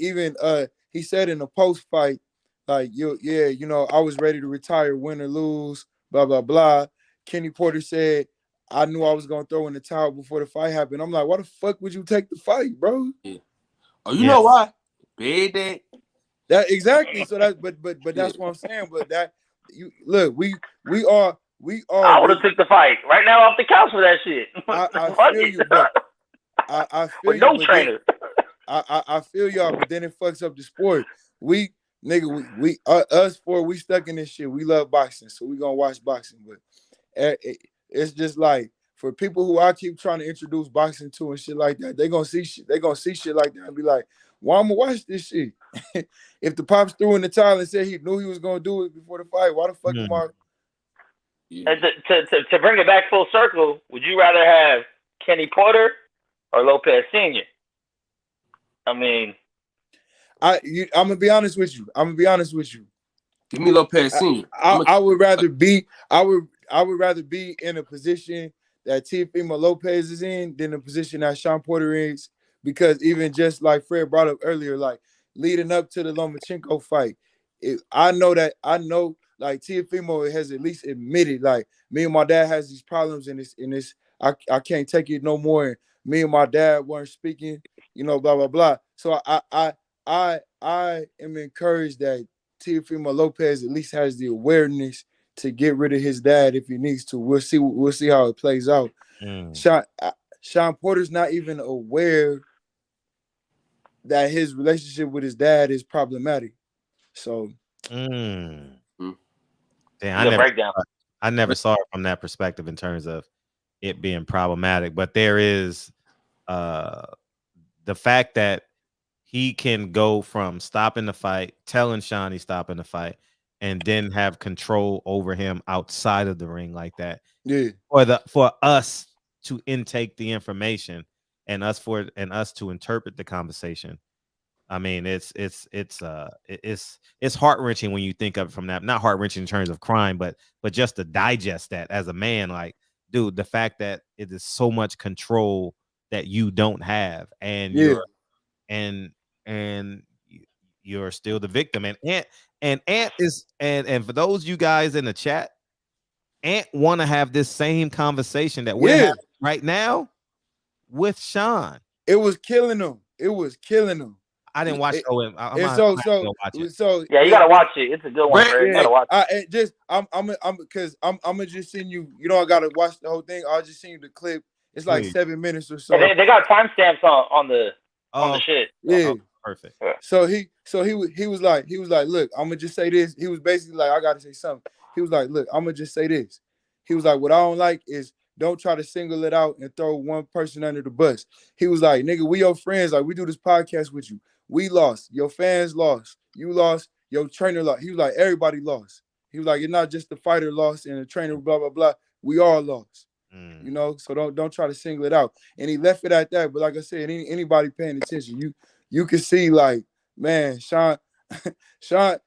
[SPEAKER 7] he said in the post fight, like, I was ready to retire, win or lose, blah blah blah. Kenny Porter said, I knew I was gonna throw in the towel before the fight happened. I'm like, why the fuck would you take the fight, bro?
[SPEAKER 8] Yeah. Oh, you know why? Bad day.
[SPEAKER 7] That exactly. So that's but that's what I'm saying. But that you look, we are.
[SPEAKER 6] I would have took the fight right now off the couch for that shit.
[SPEAKER 7] I feel you, but I feel
[SPEAKER 6] with no
[SPEAKER 7] you,
[SPEAKER 6] trainer.
[SPEAKER 7] I feel y'all, but then it fucks up the sport. We us four, we stuck in this shit. We love boxing, so we gonna watch boxing. But it's just like for people who I keep trying to introduce boxing to and shit like that, they gonna see shit like that and be like, "Why I'm gonna watch this shit?" If the pops threw in the towel and said he knew he was gonna do it before the fight, why the fuck am I?
[SPEAKER 6] Yeah. And to bring it back full circle, would you rather have Kenny Porter or Lopez Sr.? I mean,
[SPEAKER 7] I'm gonna be honest with you.
[SPEAKER 8] Give me Lopez Sr.
[SPEAKER 7] I would rather be in a position that Teofimo Lopez is in than the position that Sean Porter is, because even just like Fred brought up earlier, like leading up to the Lomachenko fight, I know like Teofimo has at least admitted, like, me and my dad has these problems in this I can't take it no more. And me and my dad weren't speaking, blah blah blah. So I am encouraged that Teofimo Lopez at least has the awareness to get rid of his dad if he needs to. We'll see how it plays out. Sean Porter's not even aware that his relationship with his dad is problematic. So
[SPEAKER 3] Damn, I never saw it from that perspective in terms of it being problematic. But there is the fact that he can go from stopping the fight, telling Sean he's stopping the fight, and then have control over him outside of the ring like that.
[SPEAKER 7] Yeah.
[SPEAKER 3] For us to intake the information and us to interpret the conversation. I mean, it's heart-wrenching when you think of it from that. Not heart-wrenching in terms of crime, but just to digest that as a man, like, dude, the fact that it is so much control that you don't have, and you're still the victim. And Ant is, and for those you guys in the chat, Ant want to have this same conversation that we're having right now with Sean.
[SPEAKER 7] It was killing him.
[SPEAKER 3] I didn't watch
[SPEAKER 7] so
[SPEAKER 3] you gotta
[SPEAKER 6] watch it. It's a good one. You gotta watch it.
[SPEAKER 7] I'm gonna just send you. You don't gotta watch the whole thing. I'll just send you the clip. It's like 7 minutes or so.
[SPEAKER 6] And they got timestamps on the shit.
[SPEAKER 7] Yeah,
[SPEAKER 3] perfect.
[SPEAKER 7] So he was like, look, I'm gonna just say this. He was basically like, I gotta say something. He was like, look, I'm gonna just say this. He was like, what I don't like is, don't try to single it out and throw one person under the bus. He was like, nigga, we your friends. Like, we do this podcast with you. We lost. Your fans lost. You lost. Your trainer lost. He was like, everybody lost. He was like, it's not just the fighter lost and the trainer, blah, blah, blah. We all lost. So don't try to single it out. And he left it at that. But like I said, anybody paying attention, you can see, like, man, Sean, Ant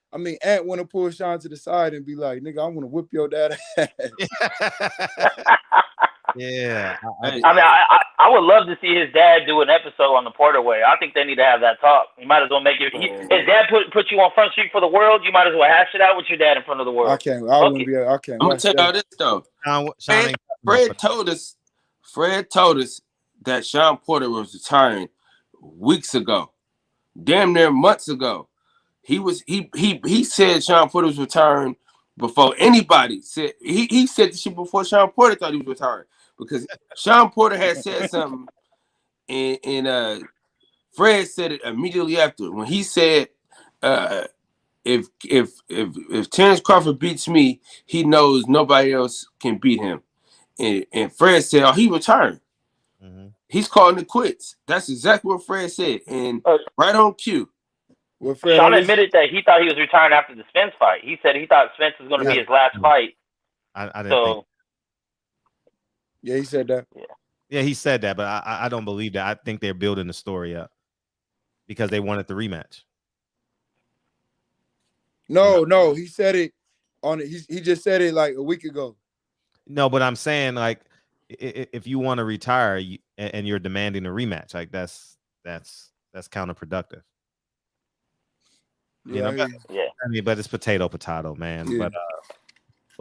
[SPEAKER 7] want to pull Sean to the side and be like, nigga, I want to whip your dad ass.
[SPEAKER 3] Yeah.
[SPEAKER 6] I would love to see his dad do an episode on the Porter way. I think they need to have that talk. You might as well make it. His dad put you on Front Street for the world. You might as well hash it out with your dad in front of the world.
[SPEAKER 7] I can't. I'm gonna
[SPEAKER 8] tell y'all this though. Fred told us that Sean Porter was retiring weeks ago, damn near months ago. He said Sean Porter was retiring before anybody said. He said the shit before Sean Porter thought he was retiring, because Sean Porter had said something, and Fred said it immediately after when he said, if Terrence Crawford beats me, he knows nobody else can beat him. And Fred said, oh, he retiring. He's calling it quits. That's exactly what Fred said. And right on cue.
[SPEAKER 6] Sean admitted that he thought he was retiring after the Spence fight. He said he thought Spence was going to be his last fight.
[SPEAKER 3] I didn't think.
[SPEAKER 7] Yeah, he said that.
[SPEAKER 3] Yeah, he said that, but I don't believe that. I think they're building the story up because they wanted the rematch.
[SPEAKER 7] No, he said it on it. He just said it like a week ago.
[SPEAKER 3] No, but I'm saying, like, if you want to retire and you're demanding a rematch, like that's counterproductive.
[SPEAKER 7] Yeah,
[SPEAKER 3] I mean, but it's potato, man.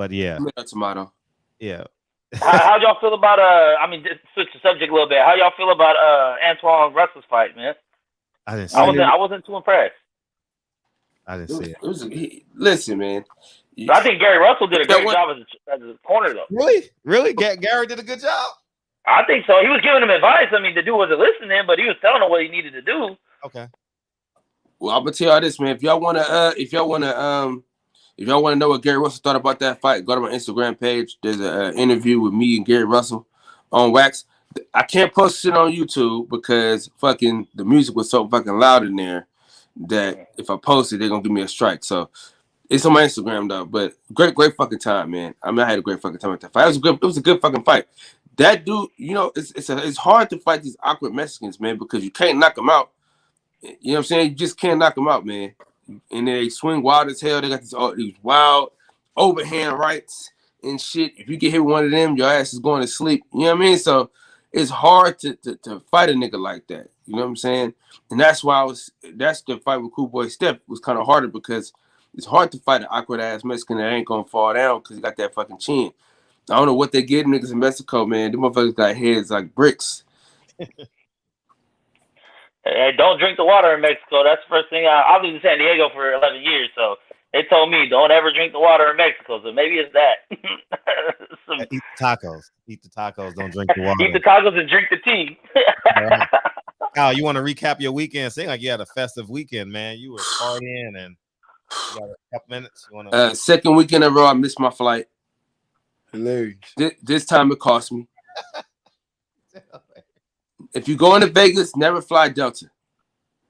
[SPEAKER 3] Yeah.
[SPEAKER 8] Tomato.
[SPEAKER 3] Yeah.
[SPEAKER 6] How y'all feel about I mean, just switch the subject a little bit. How y'all feel about Antoine Russell's fight, man?
[SPEAKER 3] I didn't see it.
[SPEAKER 6] I wasn't too impressed.
[SPEAKER 3] I didn't see it.
[SPEAKER 8] Listen, man.
[SPEAKER 6] I think Gary Russell did a great job as a corner, though.
[SPEAKER 3] Really? Gary did a good job?
[SPEAKER 6] I think so. He was giving him advice. I mean, the dude wasn't listening, but he was telling him what he needed to do.
[SPEAKER 3] Okay.
[SPEAKER 8] Well, I'm gonna tell y'all this, man. If y'all wanna know what Gary Russell thought about that fight, go to my Instagram page. There's an interview with me and Gary Russell on wax. I can't post it on YouTube because fucking the music was so fucking loud in there that if I post it, they're gonna give me a strike. So it's on my Instagram though. But great fucking time, man. I mean, I had a great fucking time at that fight. It was a good fucking fight. That dude, you know, it's hard to fight these awkward Mexicans, man, because you can't knock them out. You know what I'm saying? You just can't knock them out, man. And they swing wild as hell. They got these wild overhand rights and shit. If you get hit with one of them, your ass is going to sleep. You know what I mean? So it's hard to fight a nigga like that. You know what I'm saying? And that's why that's the fight with Cool Boy Steph was kind of harder because it's hard to fight an awkward ass Mexican that ain't gonna fall down because he got that fucking chin. I don't know what they get niggas in Mexico, man. Them motherfuckers got heads like bricks.
[SPEAKER 6] Hey, don't drink the water in Mexico. That's the first thing. I lived in San Diego for 11 years, so they told me don't ever drink the water in Mexico. So maybe it's that.
[SPEAKER 3] Eat the tacos. Eat the tacos. Don't drink the water.
[SPEAKER 6] Eat the tacos and drink the tea.
[SPEAKER 3] Right. Kyle, you want to recap your weekend? Seems like you had a festive weekend, man. You were partying and you got a couple minutes. You want to?
[SPEAKER 8] Second weekend in a row, I missed my flight.
[SPEAKER 7] Hilarious.
[SPEAKER 8] This time it cost me. If you go into Vegas, never fly Delta.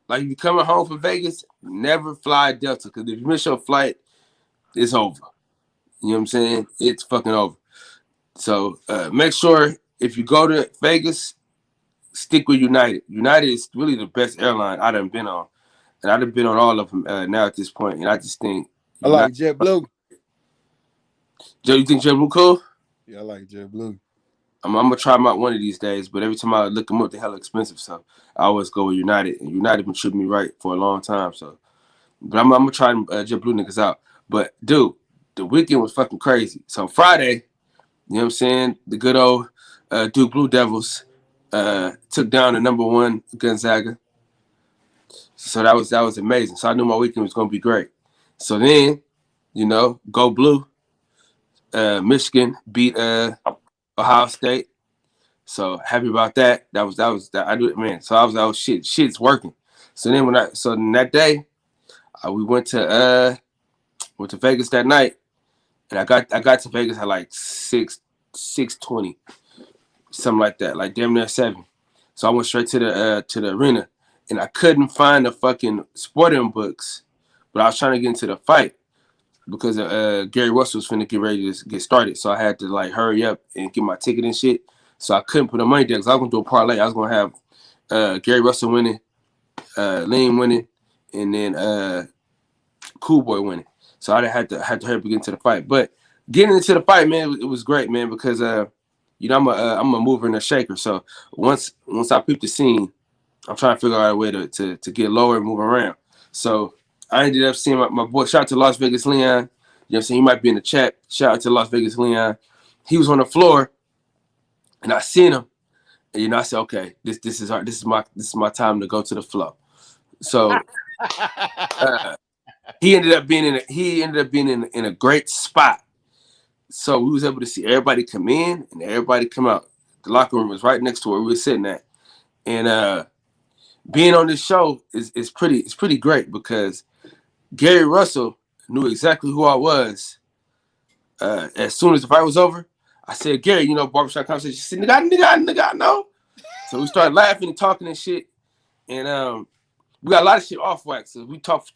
[SPEAKER 8] Like if you're coming home from Vegas, never fly Delta. Because if you miss your flight, it's over. You know what I'm saying? It's fucking over. So make sure if you go to Vegas, stick with United. United is really the best airline I've been on. And I've been on all of them now at this point. And I just think
[SPEAKER 7] I like JetBlue.
[SPEAKER 8] Joe, you think JetBlue cool?
[SPEAKER 7] Yeah, I like JetBlue.
[SPEAKER 8] I'm gonna try them out one of these days, but every time I look them up, they're hella expensive. So I always go with United, and United been treating me right for a long time. So, but I'm gonna try them JetBlue niggas out. But dude, the weekend was fucking crazy. So Friday, you know what I'm saying? The good old Duke Blue Devils took down the #1 Gonzaga. So that was amazing. So I knew my weekend was gonna be great. So then, you know, go Blue. Michigan beat Ohio State, so happy about that. That was I do it, man. So I was like, oh shit's working. So then that day, we went to Vegas that night, and I got to Vegas at like 6:20, something like that, like damn near 7. So I went straight to the arena, and I couldn't find the fucking sporting books, but I was trying to get into the fight. Because Gary Russell was finna get ready to get started. So I had to like hurry up and get my ticket and shit. So I couldn't put the money down because I was gonna do a parlay. I was gonna have Gary Russell winning, Lean winning, and then Cool Boy winning. So I had to hurry up and get into the fight. But getting into the fight, man, it was great, man, because you know I'm a mover and a shaker. So once I peep the scene, I'm trying to figure out a way to get lower and move around. So I ended up seeing my boy. Shout out to Las Vegas Leon. You know what I'm saying? He might be in the chat. Shout out to Las Vegas Leon. He was on the floor, and I seen him. And you know, I said, okay, this is my time to go to the flow. So he ended up being in a great spot. So we was able to see everybody come in and everybody come out. The locker room was right next to where we were sitting at, and being on this show is pretty great because Gary Russell knew exactly who I was. As soon as the fight was over, I said, Gary, you know, barbershop conversation. She said, nigga, no. So we started laughing and talking and shit. And we got a lot of shit off wax. So we talked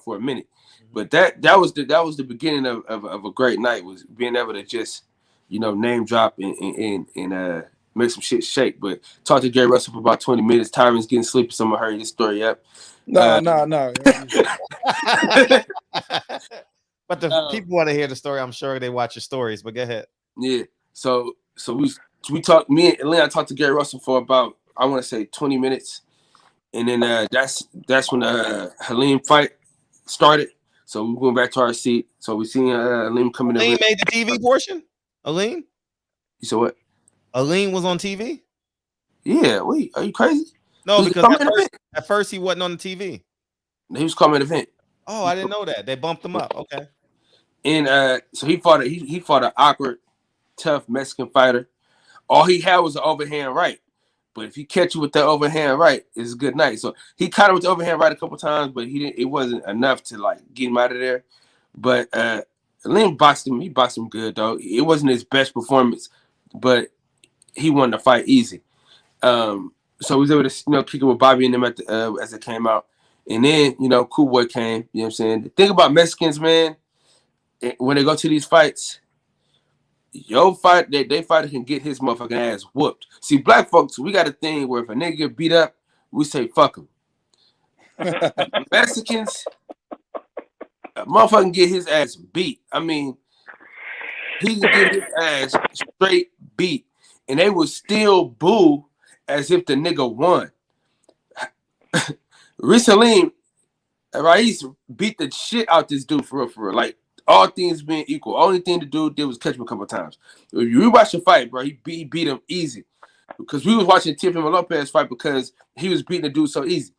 [SPEAKER 8] for a minute. But that was the beginning of a great night, was being able to just, you know, name drop and make some shit shake. But talk to Gary Russell for about 20 minutes. Tyron's getting sleepy, so I'm gonna hurry this story up.
[SPEAKER 7] No.
[SPEAKER 3] But the people want to hear the story. I'm sure they watch your stories, but go ahead.
[SPEAKER 8] Yeah. So we talked. Me and Leon talked to Gary Russell for about, I want to say 20 minutes, and then that's when the Halim fight started. So we went back to our seat. So we seen Halim coming in.
[SPEAKER 3] Halim made the TV portion. Aline?
[SPEAKER 8] You said what?
[SPEAKER 3] Aline was on TV?
[SPEAKER 8] Yeah, wait, are you crazy?
[SPEAKER 3] No, because at first he wasn't on the TV.
[SPEAKER 8] He was coming event.
[SPEAKER 3] Oh, I didn't know that. They bumped him up. Okay.
[SPEAKER 8] And so he fought an awkward, tough Mexican fighter. All he had was an overhand right. But if he catch you with that overhand right, it's a good night. So he caught him with the overhand right a couple times, but it wasn't enough to like get him out of there. But Lynn boxed him. He boxed him good though. It wasn't his best performance, but he won the fight easy. So he was able to kick it with Bobby and them at the, as it came out. And then Cool Boy came. You know what I'm saying? The thing about Mexicans, man, when they go to these fights, they fighter can get his motherfucking ass whooped. See, black folks, we got a thing where if a nigga get beat up, we say fuck him. Mexicans, a motherfucker get his ass beat. I mean, he can get his ass straight beat, and they would still boo as if the nigga won. Recently, Rais beat the shit out this dude for real. Like, all things being equal, only thing the dude did was catch him a couple of times. If you rewatch the fight, bro, he beat him easy. Because we was watching Teofimo Lopez fight because he was beating the dude so easy.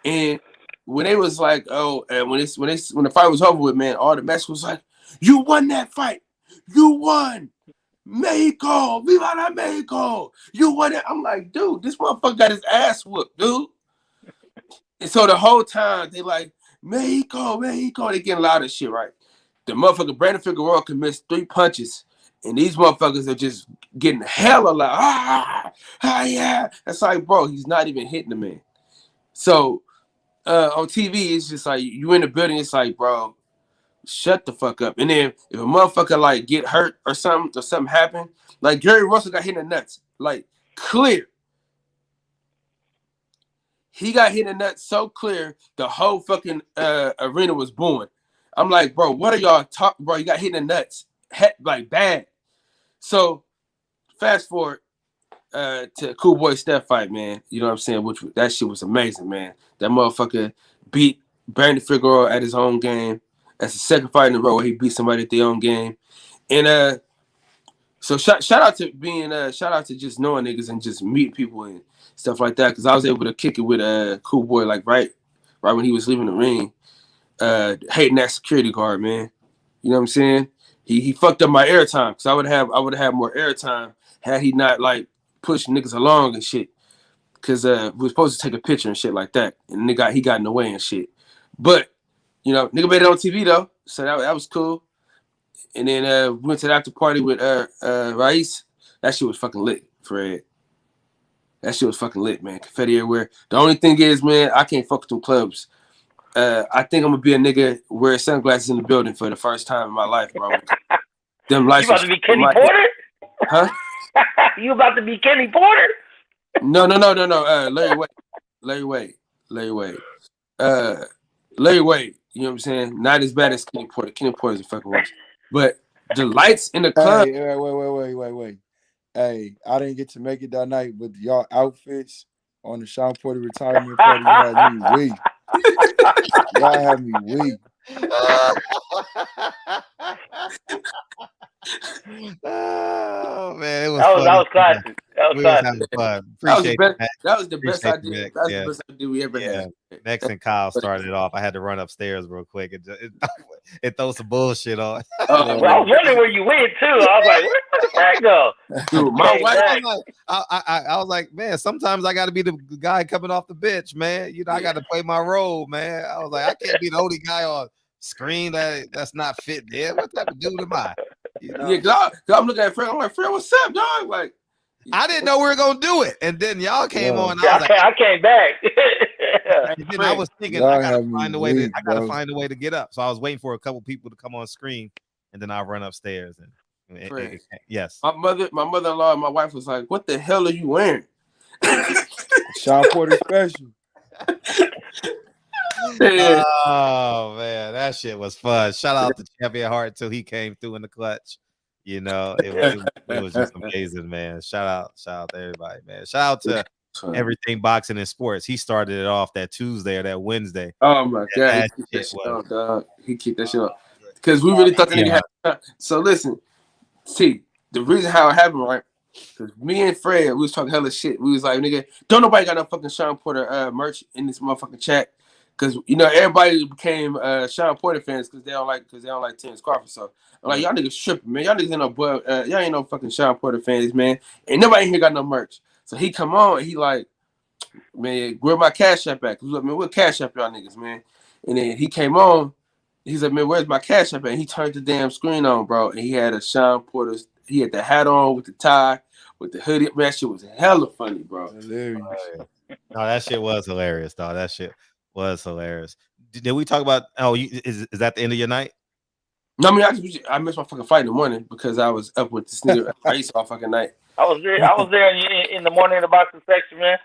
[SPEAKER 8] And when they was like, oh, and when the fight was over with, man, all the Mexicans was like, you won that fight. You won. Mexico. Viva la Mexico. You won it. I'm like, dude, this motherfucker got his ass whooped, dude. And so the whole time they like, Mexico. They getting a lot of shit, right? The motherfucker Brandon Figueroa can miss 3 punches, and these motherfuckers are just getting hella loud. Yeah. That's like, bro, he's not even hitting the man. So on TV, it's just like you in the building, it's like, bro, shut the fuck up. And then if a motherfucker like get hurt or something happen, like Gary Russell got hit in the nuts, like clear. He got hit in the nuts so clear, the whole fucking arena was booing. I'm like, bro, what are y'all talking, bro? You got hit in the nuts, like bad. So fast forward to Cool Boy Steph fight, man. You know what I'm saying? That shit was amazing, man. That motherfucker beat Brandon Figueroa at his own game. That's the second fight in a row where he beat somebody at their own game. And so shout out to just knowing niggas and just meeting people and stuff like that. Cause I was able to kick it with Cool Boy like right when he was leaving the ring. Hating that security guard, man. You know what I'm saying? He fucked up my airtime because I would have more airtime had he not like pushed niggas along and shit. Cause we were supposed to take a picture and shit like that, and he got in the way and shit. But nigga made it on TV though, so that was cool. And then we went to the after party with Rais. That shit was fucking lit, Fred. That shit was fucking lit, man. Confetti everywhere. The only thing is, man, I can't fuck with them clubs. I think I'm gonna be a nigga wearing sunglasses in the building for the first time in my life, bro. Them lights.
[SPEAKER 6] You about to be Kenny Porter?
[SPEAKER 8] Huh?
[SPEAKER 6] You about to be Kenny Porter?
[SPEAKER 8] No. Larry Wade. Larry Wade. You know what I'm saying? Not as bad as Kenny Porter. Kenny Porter's a fucking worse. But the lights in the club.
[SPEAKER 7] Hey, wait. Hey, I didn't get to make it that night, but y'all outfits on the Sean Porter retirement party had me weak. Y'all had me weak.
[SPEAKER 3] Oh man, it was
[SPEAKER 6] that was classic. That was classic.
[SPEAKER 3] Fun.
[SPEAKER 8] That was the best idea. That's the best idea we ever had.
[SPEAKER 3] Next and Kyle started it off. I had to run upstairs real quick and it throw some bullshit on.
[SPEAKER 6] Well, I was wondering where you went too. I was like, where did that go?
[SPEAKER 8] Dude, my wife.
[SPEAKER 3] I was like, man, sometimes I got to be the guy coming off the bench, man. I got to play my role, man. I was like, I can't be the only guy on screen that's not fit there. What type of dude am I?
[SPEAKER 8] Yeah, cause I'm looking at Fred. I'm like, Fred, what's up, dog? Like,
[SPEAKER 3] I didn't know we were gonna do it, and then y'all came on.
[SPEAKER 6] I came back.
[SPEAKER 3] And then I was thinking, I gotta find a way to get up. So I was waiting for a couple people to come on screen, and then I run upstairs. And yes,
[SPEAKER 8] my mother-in-law, and my wife was like, "What the hell are you wearing?"
[SPEAKER 7] Sean Porter special.
[SPEAKER 3] Oh man, that shit was fun. Shout out to Champion Heart too. He came through in the clutch. It was just amazing, man. Shout out to everybody, man. Shout out to everything boxing and sports. He started it off that Tuesday or that Wednesday.
[SPEAKER 8] Oh my god, he kicked that shit off because we really thought that nigga had. So listen, see, the reason how it happened, right? Because me and Fred, we was talking hella shit. We was like, nigga, don't nobody got no fucking Sean Porter merch in this motherfucking chat. Because everybody became Sean Porter fans because they don't like Terrence Crawford. So I'm like, y'all niggas tripping, man. Y'all niggas y'all ain't no fucking Sean Porter fans, man. Ain't nobody here got no merch. So he come on and he like, man, where my Cash App at? Cause like, man, what Cash App y'all niggas, man? And then he came on. He's like, man, where's my Cash App at? And he turned the damn screen on, bro. And he had a Sean Porter. He had the hat on with the tie, with the hoodie. Man, that shit was hella funny, bro.
[SPEAKER 7] Hilarious.
[SPEAKER 3] No, that shit was hilarious, dog. That shit was hilarious. Did we talk about? Oh, is that the end of your night?
[SPEAKER 8] No, I mean, I missed my fucking flight in the morning because I was up with this nigga race all fucking night.
[SPEAKER 6] I was there in the morning in the boxing section, man.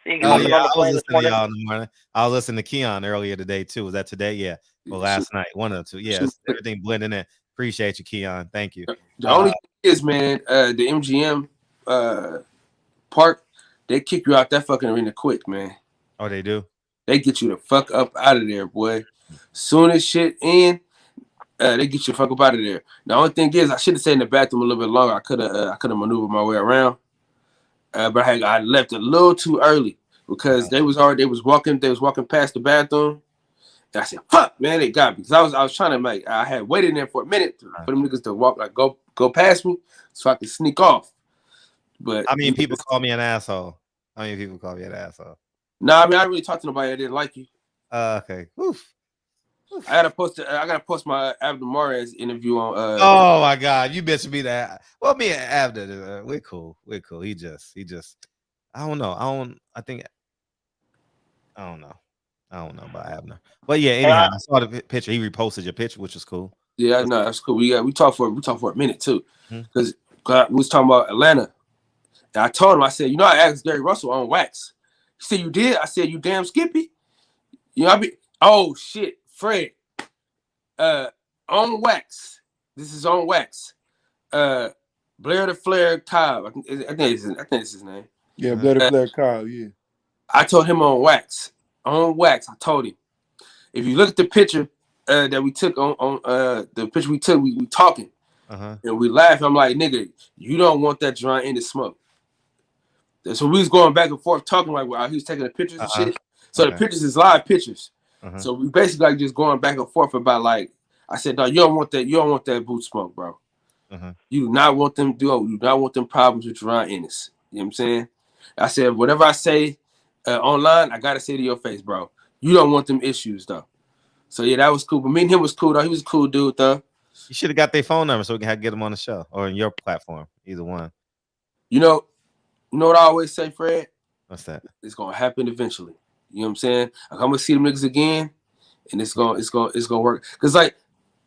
[SPEAKER 3] I was listening to y'all in the morning. I was listening to Keon earlier today too. Was that today? Yeah. Well, last night, one of the two. Yeah, everything blending in. Appreciate you, Keon. Thank you.
[SPEAKER 8] The only thing is, man, the MGM park, they kick you out that fucking arena quick, man.
[SPEAKER 3] Oh, they do?
[SPEAKER 8] They get you the fuck up out of there, boy. Soon as shit in, they get you the fuck up out of there. The only thing is, I should have stayed in the bathroom a little bit longer. I could have maneuvered my way around, but I left a little too early because they was walking past the bathroom. And I said, "Fuck, man, they got me." Because I was trying to I had waited in there for a minute for them niggas to walk go past me so I could sneak off. But
[SPEAKER 3] how many people call me an asshole? How many people call me an asshole?
[SPEAKER 8] Nah, I mean, I didn't really talk to nobody that didn't like you.
[SPEAKER 3] Okay. Oof.
[SPEAKER 8] I gotta post my Abdul Mares interview on.
[SPEAKER 3] Oh my God, you bitch me that. Well, me and Abdul, we're cool. We're cool. He just. I don't know. I don't know about Abner. But yeah, anyhow, I saw the picture. He reposted your picture, which is cool.
[SPEAKER 8] Yeah, no, that's cool. We talked for a minute too, because we was talking about Atlanta. And I told him, I said, I asked Gary Russell on wax. He said, "You did?" I said, "You damn Skippy." Oh shit, Fred. On wax. This is on wax. Blair the Flair Cobb. I think it's his name.
[SPEAKER 7] Yeah, Blair the Flair Cobb. Yeah.
[SPEAKER 8] I told him on wax. On wax, I told him. If you look at the picture that we took on the picture we took, we talking and we laugh. I'm like, nigga, you don't want that dry in the smoke. So we was going back and forth talking like while he was taking the pictures and shit. So the pictures is live pictures. So we basically like just going back and forth about like I said, no, you don't want that boot smoke, bro. You do not want them problems with Jerron Ennis. You know what I'm saying? I said, whatever I say online, I gotta say to your face, bro. You don't want them issues though. So yeah, that was cool. But me and him was cool though. He was a cool dude though.
[SPEAKER 3] You should have got their phone number so we can get them on the show or on your platform, either one.
[SPEAKER 8] You know what I always say, Fred?
[SPEAKER 3] What's that?
[SPEAKER 8] It's gonna happen eventually. You know what I'm saying? Like, I'm gonna see them niggas again, and it's gonna work. Cause like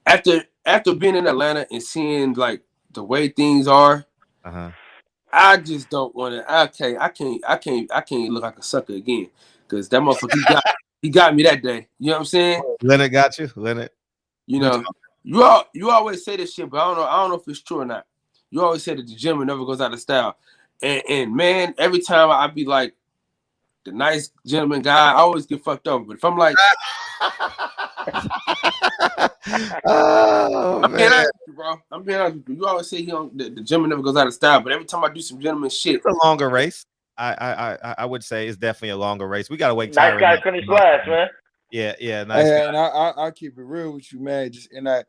[SPEAKER 8] after being in Atlanta and seeing like the way things are, I just don't want to. I can't look like a sucker again. Cause that motherfucker he got me that day. You know what I'm saying?
[SPEAKER 3] Leonard got you, Leonard.
[SPEAKER 8] You know, you always say this shit, but I don't know if it's true or not. You always say that the gentleman never goes out of style. And man, every time I be like the nice gentleman guy, I always get fucked over. But if I'm like, I'm being honest with you, bro. I'm being honest with you. You always say the gentleman never goes out of style. But every time I do some gentleman shit,
[SPEAKER 3] it's a longer race. I would say it's definitely a longer race. We gotta wait.
[SPEAKER 6] Nice guy finish last, man.
[SPEAKER 3] Yeah, nice.
[SPEAKER 7] And I keep it real with you, man. Just in that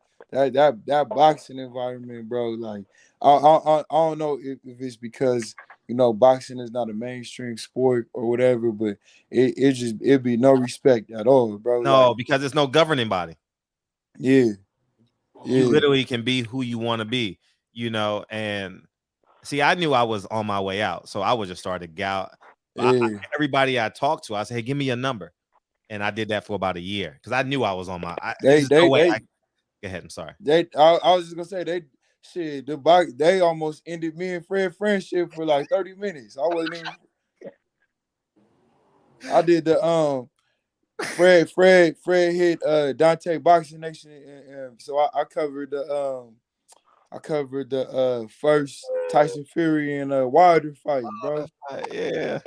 [SPEAKER 7] boxing environment, bro. Like I don't know if it's because boxing is not a mainstream sport or whatever, but it'd be no respect at all, bro.
[SPEAKER 3] No,
[SPEAKER 7] like,
[SPEAKER 3] because there's no governing body.
[SPEAKER 7] Yeah.
[SPEAKER 3] You literally can be who you want to be, and see, I knew I was on my way out, so I would just start to gout. Everybody I talked to, I said, "Hey, give me your number," and I did that for about a year because I knew I was on my. Go ahead. I'm sorry.
[SPEAKER 7] I was just gonna say they almost ended me and Fred friendship for like 30 minutes. I wasn't even. I did the Fred hit Dante Boxing Nation, and so I covered the first Tyson Fury and Wilder fight, bro.
[SPEAKER 3] Yeah.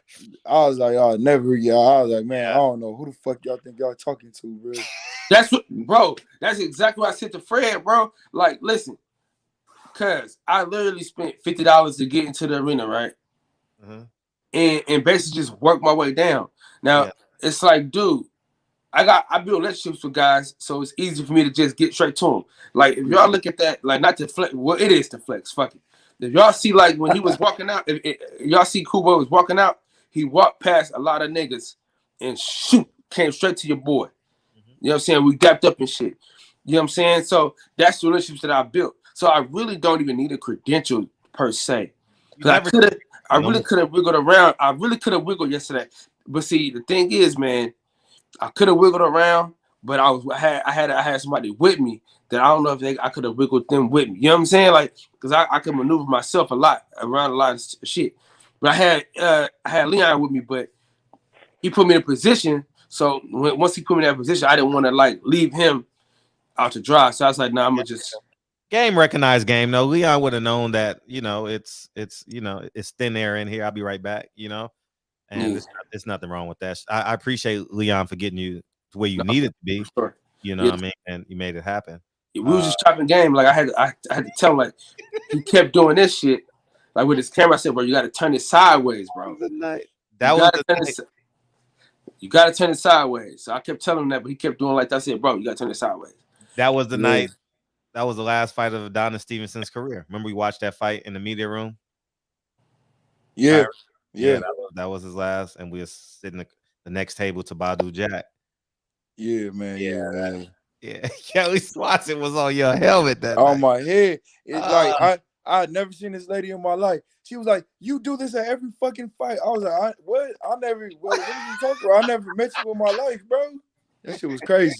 [SPEAKER 7] I was like, I was like, man, I don't know who the fuck y'all think y'all talking to, bro.
[SPEAKER 8] That's exactly what I said to Fred, bro. Like, listen, Cause I literally spent $50 to get into the arena, right? And basically just work my way down. Now it's like, dude, I build relationships with guys, so it's easy for me to just get straight to them. Like if y'all look at that, like not to flex, well, it is to flex. Fuck it. If y'all see like when he was walking out, if y'all see Kubo was walking out, he walked past a lot of niggas and shoot, came straight to your boy. You know what I'm saying? We dapped up and shit. You know what I'm saying? So that's the relationships that I built. So I really don't even need a credential per se. I really could have wiggled around. I really could have wiggled yesterday. But see, the thing is, man, I could have wiggled around, but I had somebody with me that I don't know if I could have wiggled them with me. You know what I'm saying? Like, because I could maneuver myself a lot around a lot of shit. But I had Leon with me, but he put me in a position. So once he put me in that position, I didn't want to like leave him out to dry. So I was like, nah, I'm gonna just
[SPEAKER 3] game recognized game. No, Leon would have known that, you know, it's thin air in here. I'll be right back, you know. And there's nothing wrong with that. I appreciate Leon for getting you to where you needed to be.
[SPEAKER 8] Sure.
[SPEAKER 3] You know what I mean? And you made it happen.
[SPEAKER 8] We was just chopping game. Like I had to tell him, like, he kept doing this shit. Like with his camera, I said, bro, you gotta turn it sideways, bro. You gotta turn it sideways. So I kept telling him that, but he kept doing like that. I said, bro, you gotta turn it sideways.
[SPEAKER 3] That was the night. That was the last fight of Adonis Stevenson's career. Remember we watched that fight in the media room?
[SPEAKER 7] Yeah.
[SPEAKER 3] That was his last, and we were sitting at the next table to Badu Jack.
[SPEAKER 7] Yeah, man.
[SPEAKER 3] Yeah. Kelly Swanson was on your helmet that
[SPEAKER 7] on
[SPEAKER 3] night.
[SPEAKER 7] My head. It's like I had never seen this lady in my life. She was like, "You do this at every fucking fight." I was like, "What? What are you talking about? I never met you in my life, bro." That shit was crazy.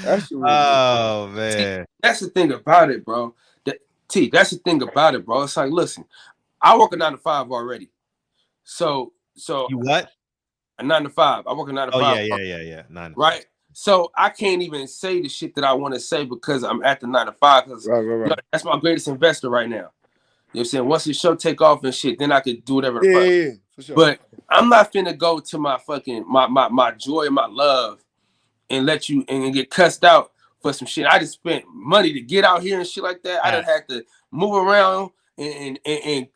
[SPEAKER 7] That shit was
[SPEAKER 3] man.
[SPEAKER 8] That's the thing about it, bro. That's the thing about it, bro. It's like, listen, I work a 9 to 5 already. So
[SPEAKER 3] you what?
[SPEAKER 8] A 9 to 5. I work a 9 to 5.
[SPEAKER 3] Oh yeah. 9 to 5.
[SPEAKER 8] Right. So I can't even say the shit that I want to say because I'm at the 9 to 5. Because
[SPEAKER 7] right.
[SPEAKER 8] You know, that's my greatest investor right now. You know what I'm saying? Once the show take off and shit, then I could do whatever the fuck.
[SPEAKER 7] Yeah, for sure.
[SPEAKER 8] But I'm not finna go to my fucking my joy and my love and let you and get cussed out for some shit. I just spent money to get out here and shit like that. I done had to move around and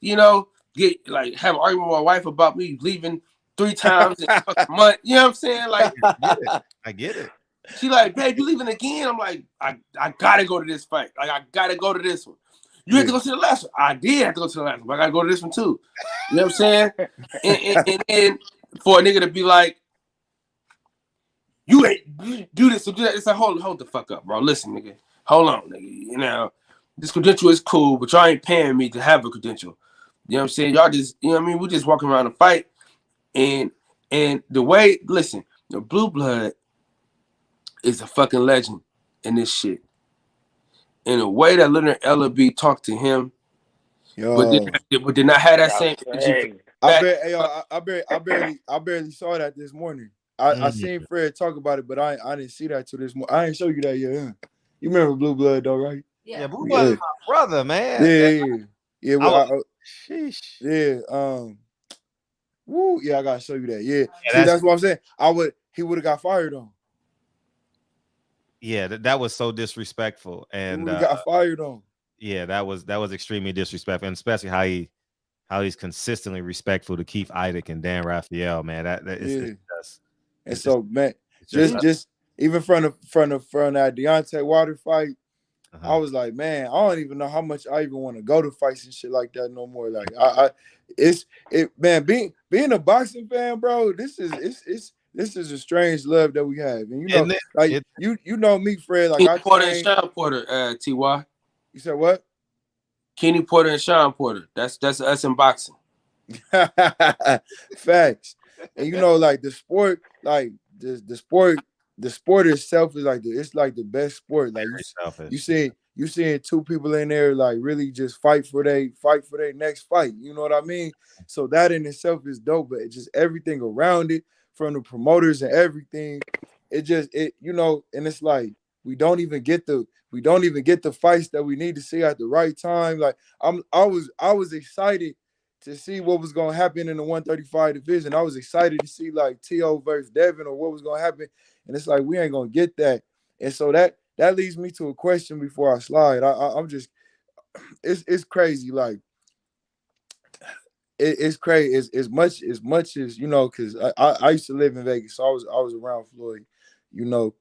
[SPEAKER 8] you know, get like have an argument with my wife about me leaving 3 times in a fucking month. You know what I'm saying? Like
[SPEAKER 3] I get it.
[SPEAKER 8] She like, babe, you leaving again? I'm like, I gotta go to this fight. Like I gotta go to this one. You had to go to the last one. I did have to go to the last one, but I gotta go to this one too. You know what I'm saying? and for a nigga to be like, you do this, do that. It's like, hold the fuck up, bro. Listen, nigga. Hold on, nigga. You know, this credential is cool, but y'all ain't paying me to have a credential. You know what I'm saying? Y'all just, you know what I mean? We just walking around the fight. And the way, listen, the Blue Blood is a fucking legend in this shit. In a way that Leonard Ellaby talked to him, but did not have that same energy.
[SPEAKER 7] I barely saw that this morning. I seen Fred talk about it, but I didn't see that till this morning. I ain't show you that yet. Huh? You remember Blue Blood though, right?
[SPEAKER 3] Yeah, Blue Blood is my brother, man.
[SPEAKER 7] Yeah. Well, woo, yeah, I gotta show you that. Yeah, see, that's what I'm saying. He would have got fired on.
[SPEAKER 3] Yeah, that was so disrespectful, and
[SPEAKER 7] got fired on.
[SPEAKER 3] Yeah, that was extremely disrespectful, and especially how he's consistently respectful to Keith Idec and Dan Raphael, man.
[SPEAKER 7] Just even from that Deontay Wilder fight, I was like, man, I don't even know how much I even want to go to fights and shit like that no more. Like, man, being a boxing fan, bro. This is a strange love that we have, and you know, you know me, Fred. Like
[SPEAKER 8] Kenny Porter and Sean Porter, Ty.
[SPEAKER 7] You said what?
[SPEAKER 8] Kenny Porter and Sean Porter. That's us in boxing.
[SPEAKER 7] Facts. And you know, like the sport, like the sport itself is like it's like the best sport. Like you seeing 2 people in there like really just fight for their next fight. You know what I mean? So that in itself is dope, but it's just everything around it, from the promoters and everything. It you know, and it's like we don't even get the fights that we need to see at the right time. Like I was excited to see what was gonna happen in the 135 division. I was excited to see like T.O. versus Devin or what was gonna happen. And it's like we ain't gonna get that. And so that leads me to a question before I slide. it's crazy. Like it's crazy. As much as you know, because I used to live in Vegas, so I was around Floyd. You know,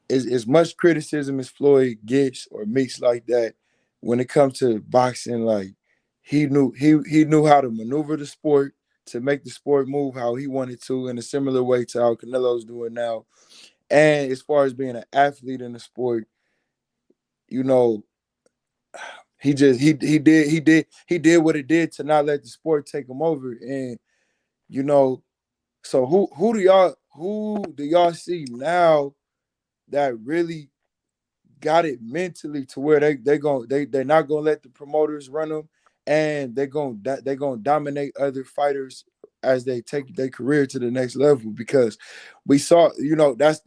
[SPEAKER 7] as much criticism as Floyd gets or meets like that, when it comes to boxing, like he knew how to maneuver the sport to make the sport move how he wanted to, in a similar way to how Canelo's doing now. And as far as being an athlete in the sport, you know, he did what it did to not let the sport take him over. And you know, so who do y'all see now that really got it mentally to where they're not gonna let the promoters run them, and they're gonna dominate other fighters as they take their career to the next level? Because we saw, you know, that's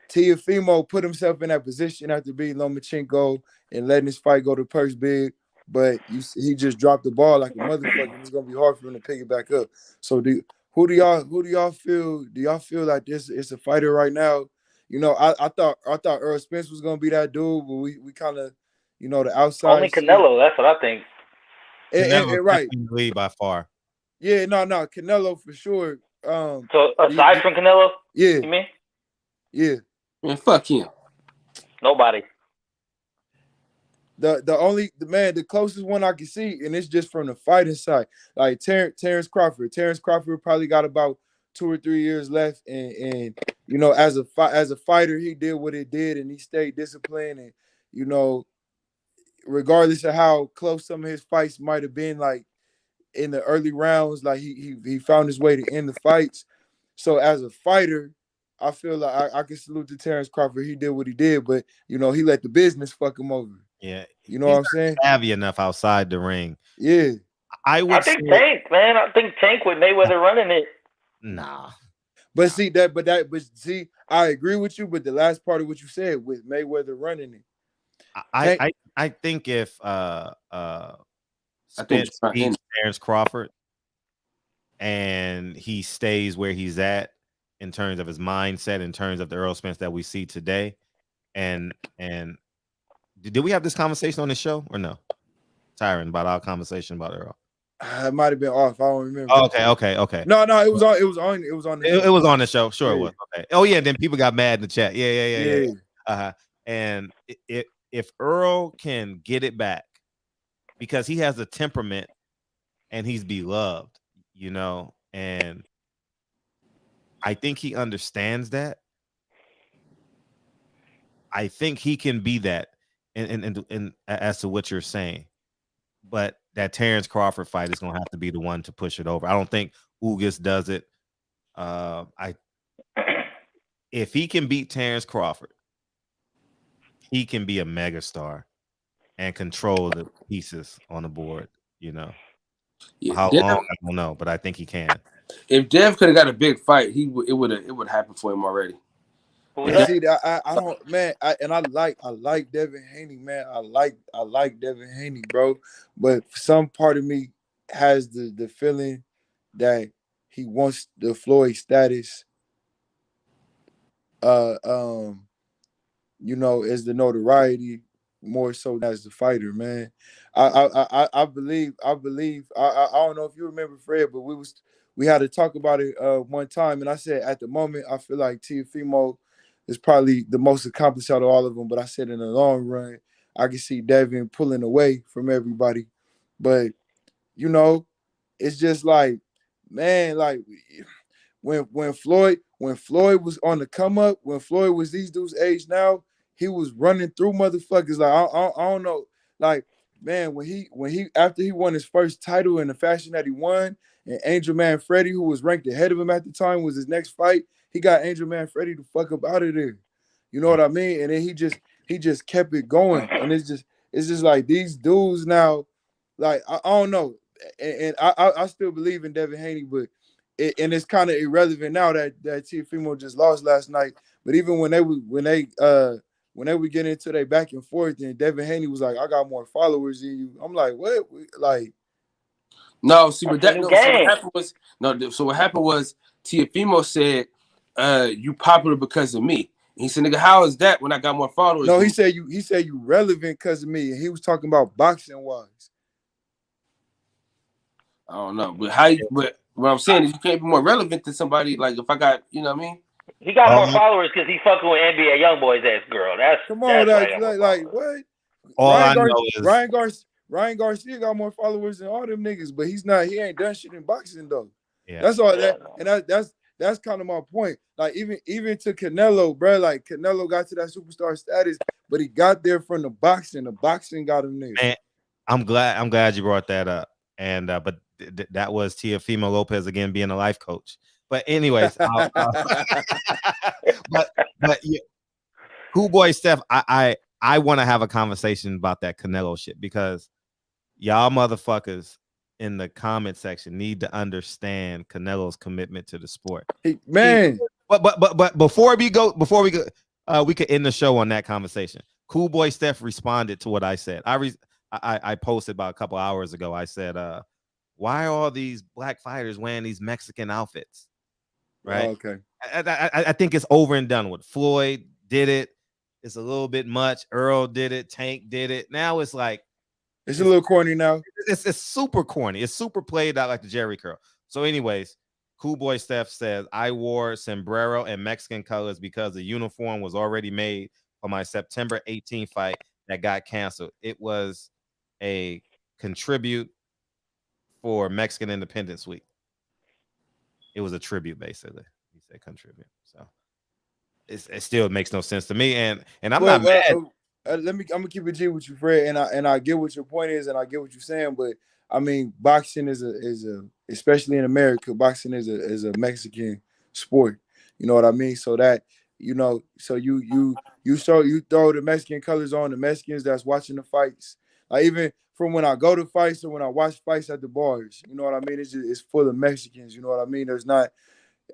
[SPEAKER 7] Teofimo put himself in that position after beating Lomachenko and letting his fight go to purse bid, but he just dropped the ball like a motherfucker, and it's gonna be hard for him to pick it back up. So who do y'all feel? Do y'all feel like this is a fighter right now? You know, I thought Earl Spence was gonna be that dude, but we kind of, you know, the outside.
[SPEAKER 6] Only Canelo, that's what I think.
[SPEAKER 3] Right, lead by far.
[SPEAKER 7] Yeah, no, Canelo for sure.
[SPEAKER 6] So aside from Canelo,
[SPEAKER 7] yeah,
[SPEAKER 6] you mean?
[SPEAKER 7] Yeah.
[SPEAKER 8] Man, fuck him.
[SPEAKER 6] Nobody.
[SPEAKER 7] The closest one I can see, and it's just from the fighting side, like Terrence Crawford. Terrence Crawford probably got about 2 or 3 years left, and you know, as a fighter, he did what he did, and he stayed disciplined, and you know, regardless of how close some of his fights might have been, like in the early rounds, like he found his way to end the fights. So as a fighter, I feel like I can salute to Terrence Crawford. He did what he did, but you know, he let the business fuck him over.
[SPEAKER 3] Yeah,
[SPEAKER 7] you know what I'm saying?
[SPEAKER 3] Savvy enough outside the ring.
[SPEAKER 7] Yeah,
[SPEAKER 3] I
[SPEAKER 6] think Tank, man. I think Tank with Mayweather running it.
[SPEAKER 3] Nah,
[SPEAKER 7] but see, I agree with you. But the last part of what you said with Mayweather running it,
[SPEAKER 3] I think if Spence beats Terrence Crawford and he stays where he's at in terms of his mindset, in terms of the Earl Spence that we see today, and did we have this conversation on the show or no? Tyron, about our conversation about Earl.
[SPEAKER 7] It might have been off. I don't remember.
[SPEAKER 3] Oh, okay.
[SPEAKER 7] No, it was on. It was on the show.
[SPEAKER 3] It was on the show. Sure, it was. Okay. Oh yeah. Then people got mad in the chat. Yeah. And if Earl can get it back, because he has a temperament and he's beloved, you know, and I think he understands that. I think he can be that, and as to what you're saying, but that Terrence Crawford fight is gonna have to be the one to push it over. I don't think Ugas does it. If he can beat Terrence Crawford, he can be a megastar and control the pieces on the board. You know, how long I don't know, but I think he can.
[SPEAKER 8] If Dev could have got a big fight, it would happen for him already.
[SPEAKER 7] See, I don't, man. I like Devin Haney, man. I like Devin Haney, bro. But some part of me has the feeling that he wants the Floyd status. You know, as the notoriety more so as the fighter, man. I believe. I don't know if you remember, Fred, but we had to talk about it one time, and I said at the moment I feel like Teofimo is probably the most accomplished out of all of them. But I said in the long run, I can see Devin pulling away from everybody. But you know, it's just like, man, like when Floyd was on the come up, when Floyd was these dudes' age now, he was running through motherfuckers. Like I don't know, like man, when he after he won his first title in the fashion that he won, and Angel Man Freddy, who was ranked ahead of him at the time, was his next fight. He got Angel Man Freddy to fuck up out of there. You know what I mean? And then he just kept it going. And it's just like these dudes now, like I don't know. And I still believe in Devin Haney, but it's kind of irrelevant now that Teofimo just lost last night. But even when they would get into their back and forth, and Devin Haney was like, I got more followers than you. I'm like, what? Like,
[SPEAKER 8] no, see, but so what happened was Teofimo said, you popular because of me. He said, "Nigga, how is that when I got more followers?"
[SPEAKER 7] No, he said you relevant because of me, and he was talking about boxing wise.
[SPEAKER 8] I don't know, but what I'm saying is you can't be more relevant than somebody like if I got, you know what I mean?
[SPEAKER 6] He got more followers because he fucking with NBA YoungBoy's ass girl.
[SPEAKER 7] Come on,
[SPEAKER 6] that's
[SPEAKER 7] like what?
[SPEAKER 3] All I know is
[SPEAKER 7] Ryan Garcia got more followers than all them niggas, but he ain't done shit in boxing though.
[SPEAKER 3] Yeah.
[SPEAKER 7] That's all that's kind of my point. Like even to Canelo, bro, like Canelo got to that superstar status, but he got there from the boxing. The boxing got him there.
[SPEAKER 3] Man, I'm glad you brought that up. And but that was Teofimo Lopez again being a life coach. But anyways, but yeah, Cool Boy Steph, I want to have a conversation about that Canelo shit because y'all motherfuckers in the comment section need to understand Canelo's commitment to the sport.
[SPEAKER 7] Man,
[SPEAKER 3] but before we go, we could end the show on that conversation. Cool Boy Steph responded to what I said. I posted about a couple hours ago. I said, why are all these black fighters wearing these Mexican outfits? Right.
[SPEAKER 7] Oh, okay.
[SPEAKER 3] I think it's over and done with. Floyd did it. It's a little bit much. Earl did it. Tank did it. Now it's like
[SPEAKER 7] it's a little corny now.
[SPEAKER 3] It's super corny. It's super played out like the Jerry curl. So, anyways, Cool Boy Steph says I wore sombrero and Mexican colors because the uniform was already made for my September 18th fight that got canceled. It was a contribute for Mexican Independence Week. It was a tribute, basically. He said contribute. So it still makes no sense to me. And I'm not mad.
[SPEAKER 7] I'm gonna keep it G with you, Fred, and I get what your point is, and I get what you're saying, but I mean, boxing is a especially in America, boxing is a Mexican sport. You know what I mean? So that so you throw the Mexican colors on the Mexicans that's watching the fights. Like even from when I go to fights or when I watch fights at the bars, you know what I mean? It's full of Mexicans. You know what I mean? There's not.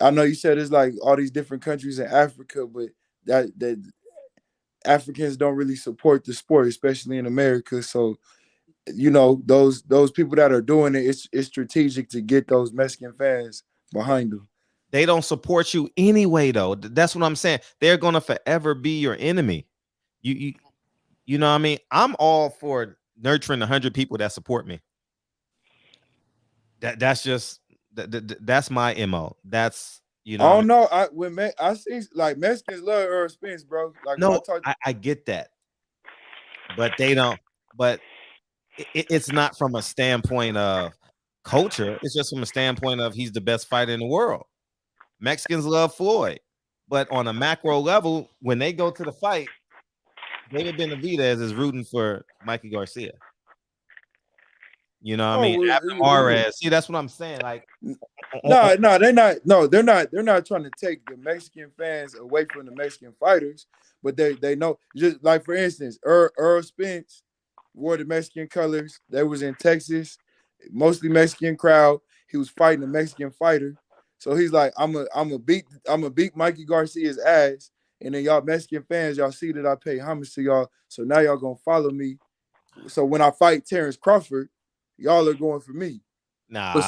[SPEAKER 7] I know you said it's like all these different countries in Africa, but that Africans don't really support the sport, especially in America. So, those people that are doing it, it's strategic to get those Mexican fans behind them.
[SPEAKER 3] They don't support you anyway, though. That's what I'm saying. They're gonna forever be your enemy. You know what I mean? I'm all for nurturing 100 people that support me. That's just that's my MO. That's
[SPEAKER 7] I don't know. I see like Mexicans love Earl Spence, bro. Like
[SPEAKER 3] no, I get that, but they don't. But it's not from a standpoint of culture. It's just from a standpoint of he's the best fighter in the world. Mexicans love Floyd, but on a macro level, when they go to the fight, David Benavidez is rooting for Mikey Garcia. You know what I mean? Juarez. See, that's what I'm saying. Like,
[SPEAKER 7] no, they're not. No, they're not. They're not trying to take the Mexican fans away from the Mexican fighters, but they know. Just like for instance, Earl Spence wore the Mexican colors. They was in Texas, mostly Mexican crowd. He was fighting a Mexican fighter, so he's like, I'm a beat Mikey Garcia's ass, and then y'all Mexican fans, y'all see that I pay homage to y'all, so now y'all gonna follow me. So when I fight Terrence Crawford, y'all are going for me.
[SPEAKER 3] Nah,
[SPEAKER 8] but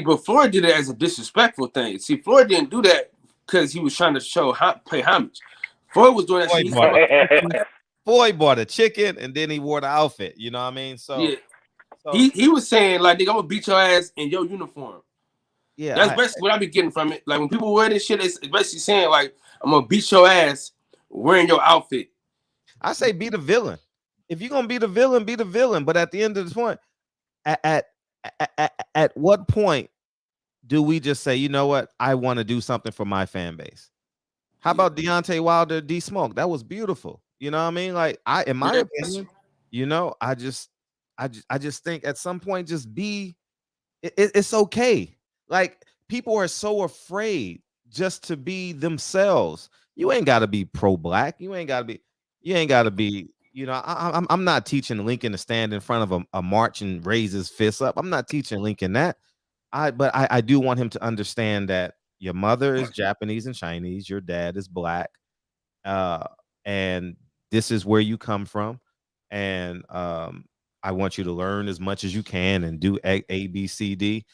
[SPEAKER 8] but Floyd did it as a disrespectful thing. See, Floyd didn't do that because he was trying to pay homage. Floyd was doing that.
[SPEAKER 3] Floyd bought a chicken and then he wore the outfit. You know what I mean? So
[SPEAKER 8] yeah, he was saying like, "Nigga, I'm gonna beat your ass in your uniform."
[SPEAKER 3] Yeah,
[SPEAKER 8] that's basically what I be getting from it. Like when people wear this shit, it's basically saying like, "I'm gonna beat your ass wearing your outfit."
[SPEAKER 3] I say be the villain. If you're gonna be the villain, be the villain. But at the end of the point, at what point do we just say, you know what, I want to do something for my fan base? How about Deontay Wilder, D Smoke? That was beautiful. You know what I mean? Like in my opinion, I just think at some point just be. It's okay. Like people are so afraid just to be themselves. You ain't got to be pro-black. You ain't got to be. I'm not teaching Lincoln to stand in front of a march and raise his fists up. I'm not teaching Lincoln that. But I do want him to understand that your mother is Japanese and Chinese. Your dad is black. And this is where you come from. And I want you to learn as much as you can and do A, B, C, D.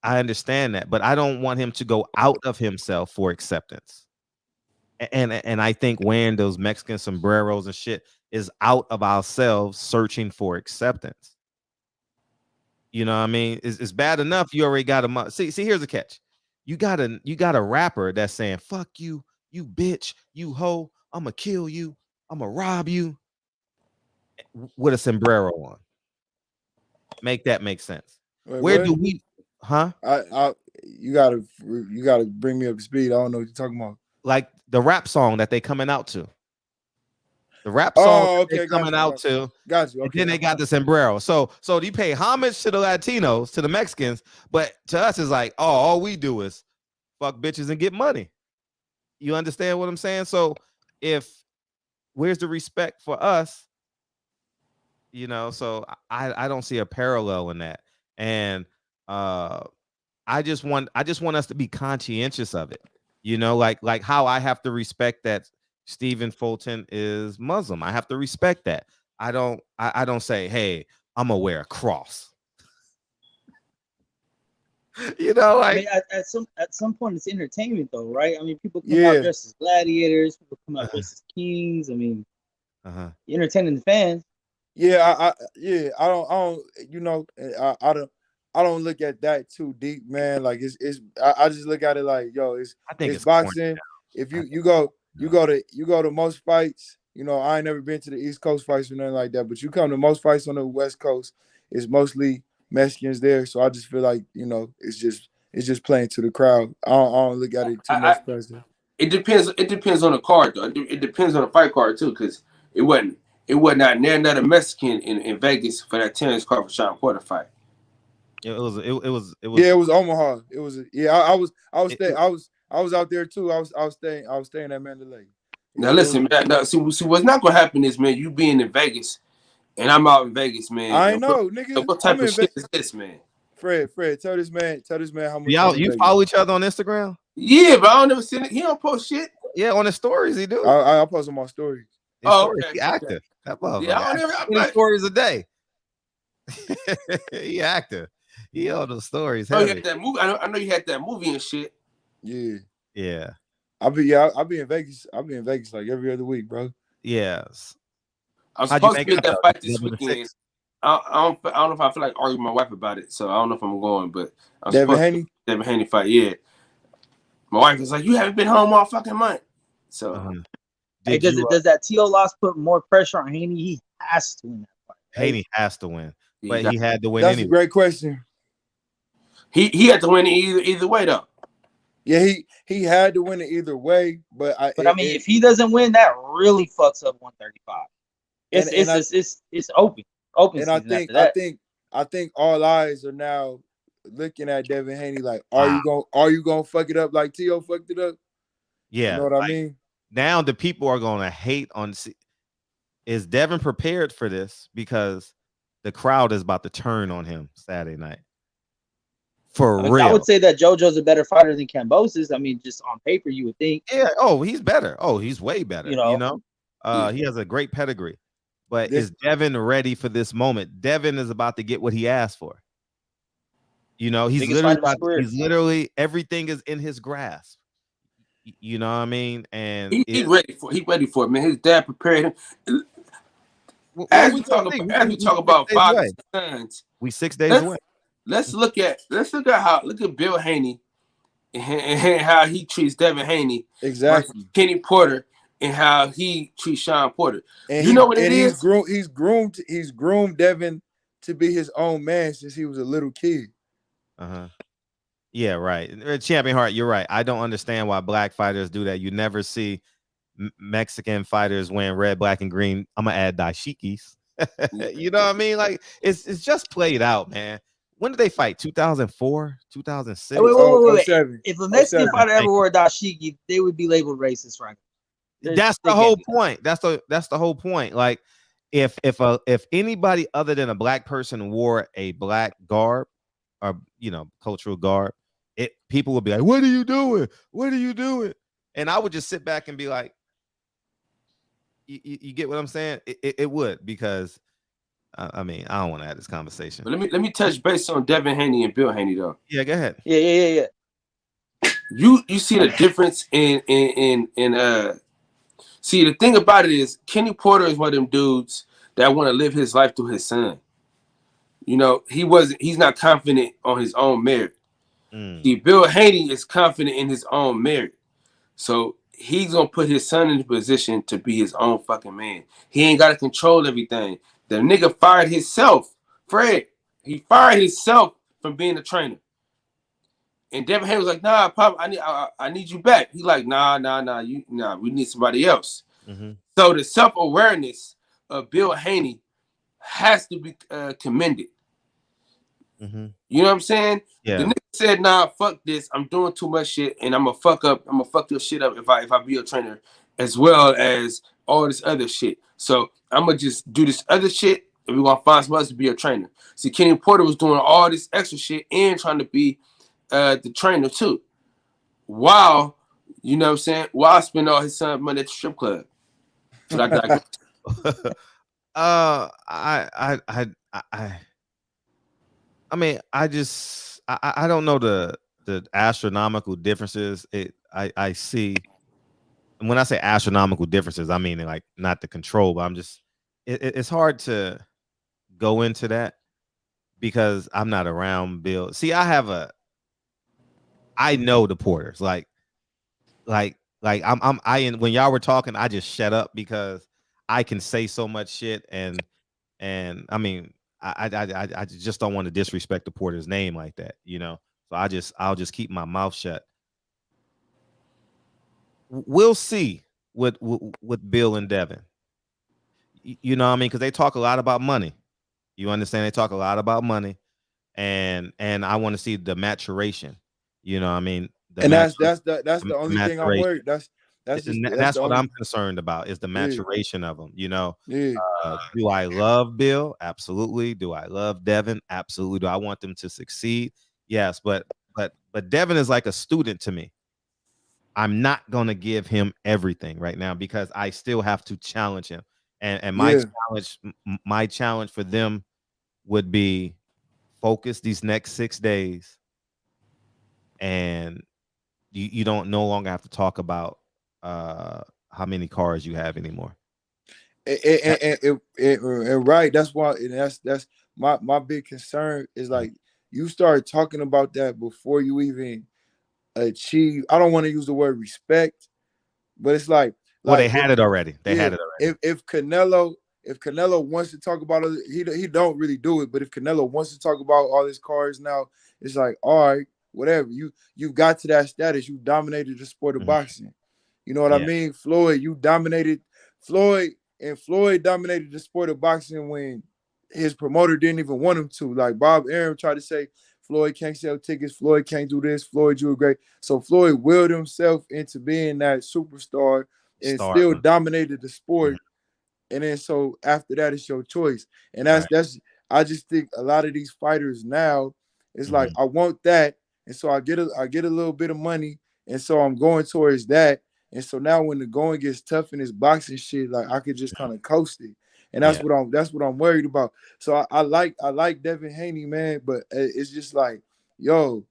[SPEAKER 3] I understand that. But I don't want him to go out of himself for acceptance. And I think wearing those Mexican sombreros and shit is out of ourselves searching for acceptance. You know what I mean? It's bad enough you already got a see. Here's the catch. You got a rapper that's saying fuck you, you bitch, you hoe, I'ma kill you, I'ma rob you with a sombrero on. Make that make sense.
[SPEAKER 7] Wait,
[SPEAKER 3] Where
[SPEAKER 7] what?
[SPEAKER 3] do we
[SPEAKER 7] You gotta bring me up to speed. I don't know what you're talking about.
[SPEAKER 3] like the rap song that they coming out to? The rap song they're coming out to.
[SPEAKER 7] Got you. Okay.
[SPEAKER 3] And then they got the sombrero. So you pay homage to the Latinos, to the Mexicans, but to us it's like, oh, all we do is fuck bitches and get money. You understand what I'm saying? So where's the respect for us? You know, so I don't see a parallel in that. And I just want us to be conscientious of it. You know, like how I have to respect that Teofimo is Muslim. I have to respect that. I don't say, hey, I'm gonna wear a cross. You know, like
[SPEAKER 9] at some point it's entertainment though, right? I mean, people come out dressed as gladiators, people come out dressed as kings. I mean, you're entertaining the fans.
[SPEAKER 7] Yeah, I don't, you know, I don't look at that too deep, man. Like I just look at it like, yo, it's boxing. If you go to most fights, you know, I ain't never been to the East Coast fights or nothing like that, but you come to most fights on the West Coast, it's mostly Mexicans there. So I just feel like, you know, it's just playing to the crowd. I don't look at it too much personally.
[SPEAKER 8] It depends on the card though. It depends on the fight card too, because it wasn't not near another Mexican in Vegas for that Terrence Crawford Sean Porter fight.
[SPEAKER 3] It was
[SPEAKER 7] Yeah, it was Omaha. It was I was out there too. I was staying at Mandalay.
[SPEAKER 8] Now listen, man. See what's not gonna happen is, man, you being in Vegas and I'm out in Vegas, man.
[SPEAKER 7] I know, nigga.
[SPEAKER 8] What type of shit is this, man?
[SPEAKER 7] Fred, tell this man how much.
[SPEAKER 3] You follow each other on Instagram?
[SPEAKER 8] Yeah, but I don't never see it. He don't post shit.
[SPEAKER 3] Yeah, on his stories he do.
[SPEAKER 7] I post on my stories.
[SPEAKER 3] Okay. He active. That
[SPEAKER 8] yeah, I don't ever.
[SPEAKER 3] Stories a day. He active. He on those stories.
[SPEAKER 8] Oh, you had that movie. I know you had that movie and shit.
[SPEAKER 3] Yeah.
[SPEAKER 7] I'll be in Vegas. I'll be in Vegas like every other week, bro.
[SPEAKER 3] Yes.
[SPEAKER 8] I'm supposed to be at that fight this weekend. I don't know if I feel like arguing with my wife about it, so I don't know if I'm going. But I'm
[SPEAKER 7] Devin Haney
[SPEAKER 8] fight, yeah. My wife was like, "You haven't been home all fucking month." So,
[SPEAKER 9] does that T.O. loss put more pressure on Haney? He has to win that fight. Right?
[SPEAKER 3] Haney has to win, but he had to win.
[SPEAKER 7] That's
[SPEAKER 3] anyway.
[SPEAKER 7] a great question.
[SPEAKER 8] He had to win it either way though.
[SPEAKER 7] Yeah, he had to win it either way, but I mean,
[SPEAKER 9] if he doesn't win, that really fucks up 135. It's open.
[SPEAKER 7] And I think all eyes are now looking at Devin Haney like, are you gonna fuck it up like T.O. fucked it up?
[SPEAKER 3] Yeah,
[SPEAKER 7] you know what I mean.
[SPEAKER 3] Now the people are gonna hate on. Is Devin prepared for this? Because the crowd is about to turn on him Saturday night. For real,
[SPEAKER 9] I would say that JoJo's a better fighter than Kambosos. I mean, just on paper, you would think.
[SPEAKER 3] Yeah. Oh, he's better. Oh, he's way better. You know? He has a great pedigree. But is Devin ready for this moment? Devin is about to get what he asked for. You know, he's literally everything is in his grasp. You know what I mean? And
[SPEAKER 8] he's ready for it, man. His dad prepared him. As we talk about fathers and sons,
[SPEAKER 3] we 6 days away.
[SPEAKER 8] Let's look at Bill Haney and how he treats Devin Haney,
[SPEAKER 7] exactly.
[SPEAKER 8] Kenny Porter and how he treats Sean Porter.
[SPEAKER 7] And
[SPEAKER 8] you know what it is?
[SPEAKER 7] He's groomed Devin to be his own man since he was a little kid.
[SPEAKER 3] Yeah, right. Champion Heart, you're right. I don't understand why black fighters do that. You never see Mexican fighters wearing red, black, and green. I'm gonna add dashikis. You know what I mean? Like it's just played out, man. When did they fight? 2004, 2006?
[SPEAKER 9] Wait. If a Mexican fighter ever wore a dashiki, they would be labeled racist, right?
[SPEAKER 3] That's the whole point. That's the whole point. Like if anybody other than a black person wore a black garb or cultural garb, people would be like, "What are you doing? What are you doing?" And I would just sit back and be like, "You get what I'm saying?" It would, because I mean, I don't want to have this conversation.
[SPEAKER 8] But let me touch base on Devin Haney and Bill Haney though.
[SPEAKER 3] Yeah, go ahead.
[SPEAKER 9] Yeah.
[SPEAKER 8] You see the difference in see, the thing about it is Kenny Porter is one of them dudes that want to live his life through his son. You know, he's not confident on his own merit. See, Bill Haney is confident in his own merit. So he's gonna put his son in a position to be his own fucking man. He ain't gotta control everything. The nigga fired himself, Fred. He fired himself from being a trainer. And Devin Haney was like, "Nah, Pop, I need you back." He like, "Nah, we need somebody else." So the self-awareness of Bill Haney has to be commended. You know what I'm saying?
[SPEAKER 3] Yeah.
[SPEAKER 8] The nigga said, "Nah, fuck this. I'm doing too much shit, and I'm gonna fuck your shit up if I be a trainer, as well as all this other shit. So I'm gonna just do this other shit, and we're gonna find somebody else to be a trainer." See, Kenny Porter was doing all this extra shit and trying to be the trainer too, while, you know what I'm saying, while spending all his son money at the strip club. But I digress.
[SPEAKER 3] I mean, I don't know the astronomical differences. I see, and when I say astronomical differences, I mean like not the control, but I'm just it's hard to go into that because I'm not around Bill. See, I know the Porters. Like when y'all were talking, I just shut up because I can say so much shit, and I mean, I just don't want to disrespect the Porter's name like that, you know. So I'll just keep my mouth shut. We'll see with Bill and Devin. You know what I mean? Because they talk a lot about money. You understand? They talk a lot about money, and I want to see the maturation. You know what I mean?
[SPEAKER 7] That's the only thing I'm worried. That's
[SPEAKER 3] what I'm concerned about is the maturation of them. You know, do I love Bill? Absolutely. Do I love Devin? Absolutely. Do I want them to succeed? Yes, but Devin is like a student to me. I'm not gonna give him everything right now because I still have to challenge him. And my challenge for them would be focus these next 6 days, and you don't no longer have to talk about how many cars you have anymore.
[SPEAKER 7] And right, that's why, and that's my big concern is like you start talking about that before you even achieve. I don't want to use the word respect, but it's like
[SPEAKER 3] they had it already. They had it already.
[SPEAKER 7] If Canelo wants to talk about it, he don't really do it. But if Canelo wants to talk about all his cars now, it's like, all right, whatever. You got to that status. You dominated the sport of boxing. You know what I mean? Floyd dominated the sport of boxing when his promoter didn't even want him to. Like Bob Arum tried to say, Floyd can't sell tickets, Floyd can't do this, Floyd, you were great. So Floyd willed himself into being that superstar and still dominated the sport. And then so after that, it's your choice. And that's I just think a lot of these fighters now, it's like I want that. And so I get a little bit of money. And so I'm going towards that. And so now when the going gets tough in this boxing shit, like I could just kind of coast it. And that's what I'm worried about. So I like Devin Haney, man, but it's just like, yo,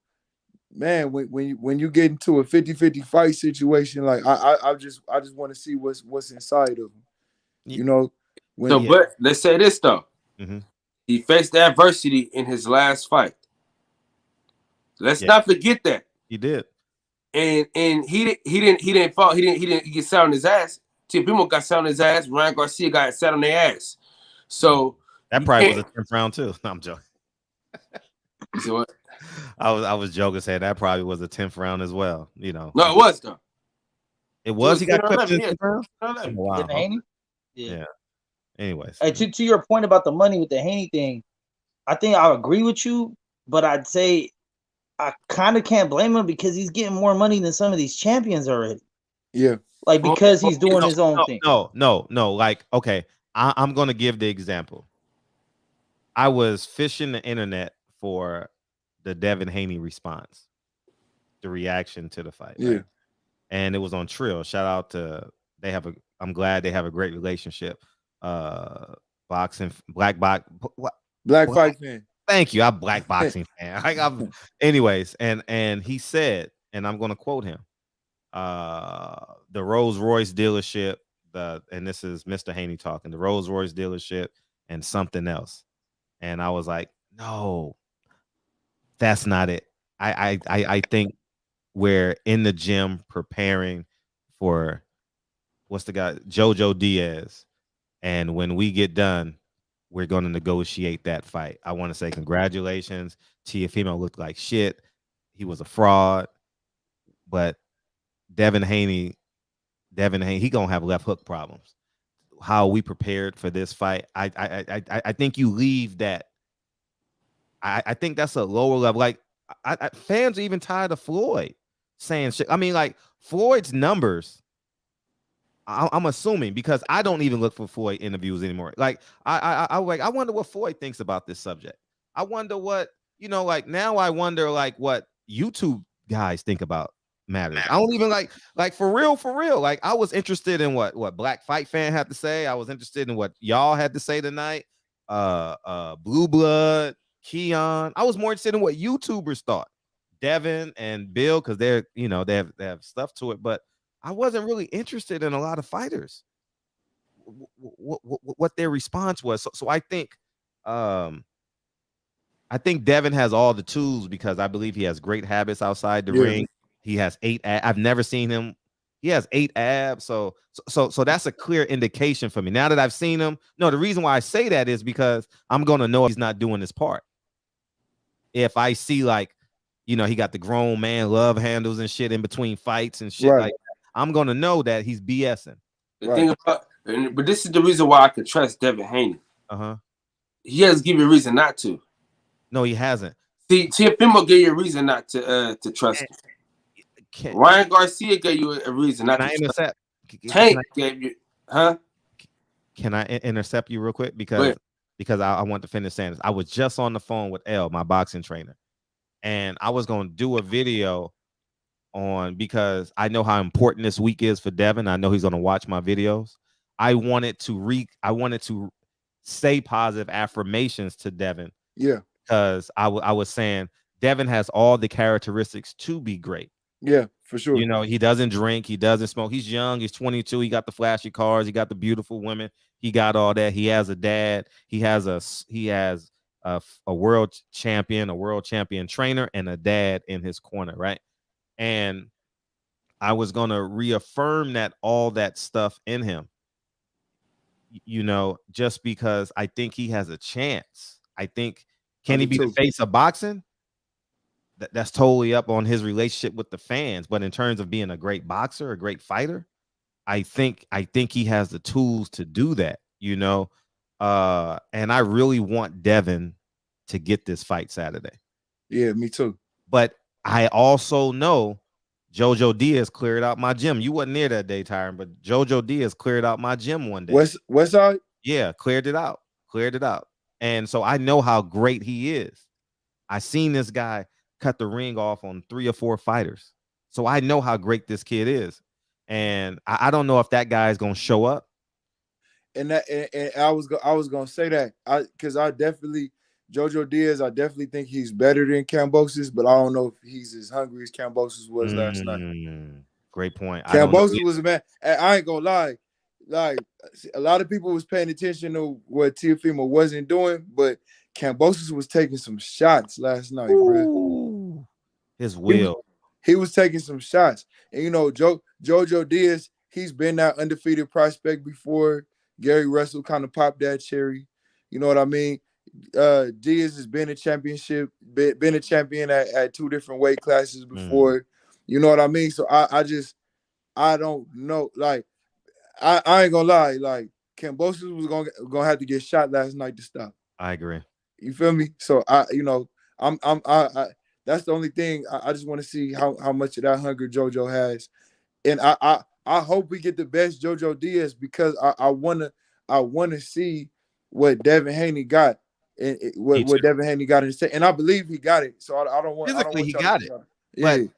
[SPEAKER 7] man, when you get into a 50-50 fight situation, like I just want to see what's inside of him. You know,
[SPEAKER 8] but let's say this though. He faced adversity in his last fight. Let's not forget that.
[SPEAKER 3] He did.
[SPEAKER 8] And he didn't fall. He didn't get sat on his ass. Teofimo got sat on his ass. Ryan Garcia got sat on their ass. So
[SPEAKER 3] that probably was a 10th round too. No, I'm joking.
[SPEAKER 8] So what?
[SPEAKER 3] I was joking saying that probably was a 10th round as well. You know.
[SPEAKER 8] No, it was though.
[SPEAKER 3] It was. He got clipped in the 10th
[SPEAKER 9] round. Wow. Haney?
[SPEAKER 3] Yeah. Anyways.
[SPEAKER 9] Hey, to your point about the money with the Haney thing, I think I agree with you, but I'd say I kind of can't blame him because he's getting more money than some of these champions already.
[SPEAKER 7] Yeah.
[SPEAKER 9] Like because he's doing his own thing.
[SPEAKER 3] No. Like, okay, I'm gonna give the example. I was fishing the internet for the Devin Haney response, the reaction to the fight.
[SPEAKER 7] Yeah.
[SPEAKER 3] Right? And it was on Trill. Shout out to I'm glad they have a great relationship. Boxing, black fight fan. Thank you. I'm black boxing fan. Anyways, and he said, and I'm going to quote him. The Rolls Royce dealership, and this is Mr. Haney talking, the Rolls Royce dealership and something else. And I was like, no, that's not it. I think we're in the gym preparing for what's the guy, Jojo Diaz. And when we get done, we're going to negotiate that fight. I want to say congratulations. Teofimo looked like shit. He was a fraud. But Devin Haney, he gonna have left hook problems. How we prepared for this fight, I think you leave that. I think that's a lower level. Like fans are even tired of Floyd saying shit. I mean, like Floyd's numbers. I'm assuming, because I don't even look for Floyd interviews anymore. Like I wonder what Floyd thinks about this subject. I wonder what, like now I wonder like what YouTube guys think about matters. I don't even like for real. Like I was interested in what Black Fight Fan had to say. I was interested in what y'all had to say tonight. Blue Blood, Keon. I was more interested in what YouTubers thought. Devin and Bill, because they're they have stuff to it, but I wasn't really interested in a lot of fighters. What their response was. So I think Devin has all the tools, because I believe he has great habits outside the ring. He has 8 abs. I've never seen him. He has 8 abs. So that's a clear indication for me. Now that I've seen him, no, the reason why I say that is because I'm going to know if he's not doing his part. If I see like, he got the grown man love handles and shit in between fights and shit like that, I'm going to know that he's BSing.
[SPEAKER 8] The thing about, but this is the reason why I could trust Devin Haney. He has given a reason not to.
[SPEAKER 3] No, he hasn't.
[SPEAKER 8] See, Teofimo gave you a reason not to trust him. Ryan Garcia gave you a reason not to trust him. Tank gave you,
[SPEAKER 3] Can I intercept you real quick? Because I want to finish saying this. I was just on the phone with L, my boxing trainer, and I was going to do a video because I know how important this week is for Devin. I know he's going to watch my videos. I wanted to say positive affirmations to Devin.
[SPEAKER 7] Yeah.
[SPEAKER 3] Because I was saying Devin has all the characteristics to be great.
[SPEAKER 7] Yeah, for sure.
[SPEAKER 3] He doesn't drink, he doesn't smoke. He's young, he's 22, he got the flashy cars, he got the beautiful women, he got all that. He has a dad, he has a world champion trainer, and a dad in his corner, right? And I was gonna reaffirm all that stuff in him, just because I think he has a chance. I think, can he be the face of boxing? That's totally up on his relationship with the fans. But in terms of being a great boxer, a great fighter, I think he has the tools to do that, and I really want Devin to get this fight Saturday.
[SPEAKER 7] Yeah, me too.
[SPEAKER 3] But I also know Jojo Diaz cleared out my gym. You wasn't there that day, Tyron, but Jojo Diaz cleared out my gym one day.
[SPEAKER 7] West Side?
[SPEAKER 3] Yeah, cleared it out. And so I know how great he is. I seen this guy cut the ring off on 3 or 4 fighters. So I know how great this kid is. And I don't know if that guy is going to show up.
[SPEAKER 7] And I was going to say that because I definitely, Jojo Diaz, I definitely think he's better than Kambosos, but I don't know if he's as hungry as Kambosos was last night.
[SPEAKER 3] Great point.
[SPEAKER 7] Kambosos was a man. I ain't going to lie. Like, a lot of people was paying attention to what Teofimo wasn't doing, but Kambosos was taking some shots last night, bro.
[SPEAKER 3] His will.
[SPEAKER 7] He was taking some shots. And, Jojo Diaz, he's been that undefeated prospect before. Gary Russell kind of popped that cherry. You know what I mean? Diaz has been a been a champion at 2 different weight classes before. You know what I mean? So I don't know. Like, I ain't gonna lie. Like, Kambosos was gonna have to get shot last night to stop.
[SPEAKER 3] I agree.
[SPEAKER 7] You feel me? So I'm that's the only thing. I just want to see how much of that hunger JoJo has, and I hope we get the best JoJo Diaz, because I wanna see what Devin Haney got, and what Devin Haney got in his and I believe he got it. So I don't want
[SPEAKER 3] physically he got it.
[SPEAKER 7] Yeah.
[SPEAKER 3] But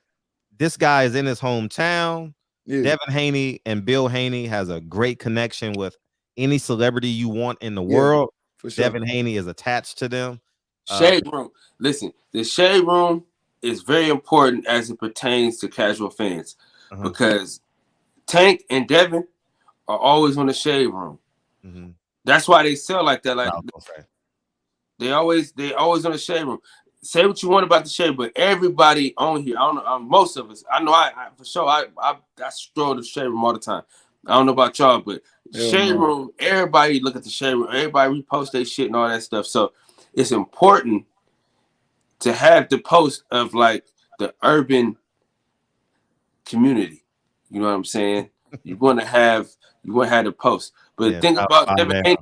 [SPEAKER 3] this guy is in his hometown.
[SPEAKER 7] Yeah.
[SPEAKER 3] Devin Haney and Bill Haney has a great connection with any celebrity you want in the world.
[SPEAKER 7] For sure.
[SPEAKER 3] Devin Haney is attached to them.
[SPEAKER 8] Shade Room. Listen, the Shade Room is very important as it pertains to casual fans, because Tank and Devin are always on the shade room. That's why they sell like that. Like they always on the shade room. Say what you want about the shade, but everybody on here, I don't know, most of us, I know, I for sure, I stroll the shade room all the time. I don't know about y'all, but shade room, everybody look at the shade room, everybody repost their shit and all that stuff. So it's important to have the post of like the urban community. You know what I'm saying? You want to have the post. But think about Devin Haney.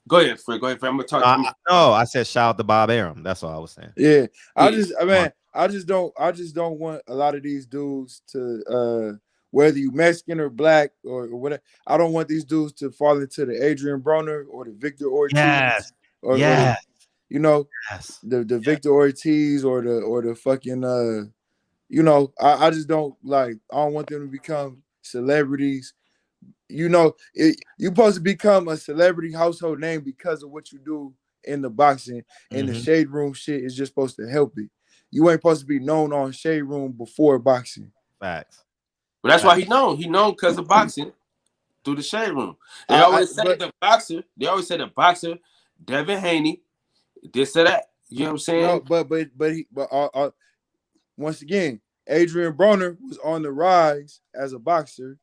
[SPEAKER 8] Go ahead, Fred. I'm gonna talk to him.
[SPEAKER 3] No, I said shout out to Bob Arum. That's all I was saying.
[SPEAKER 7] Yeah, I just don't want a lot of these dudes to whether you Mexican or black or whatever. I don't want these dudes to fall into the Adrian Broner or the Victor Ortiz. Or the, you know, the Victor Ortiz or the fucking you know, I just don't like. I don't want them to become celebrities. You know, you're supposed to become a celebrity household name because of what you do in the boxing, and the shade room shit is just supposed to help it. You ain't supposed to be known on shade room before boxing.
[SPEAKER 3] Facts.
[SPEAKER 8] But that's why he known because of boxing through the shade room. They always say the boxer, Devin Haney, this or that. You know what I'm saying?
[SPEAKER 7] No, but once again, Adrian Broner was on the rise as a boxer.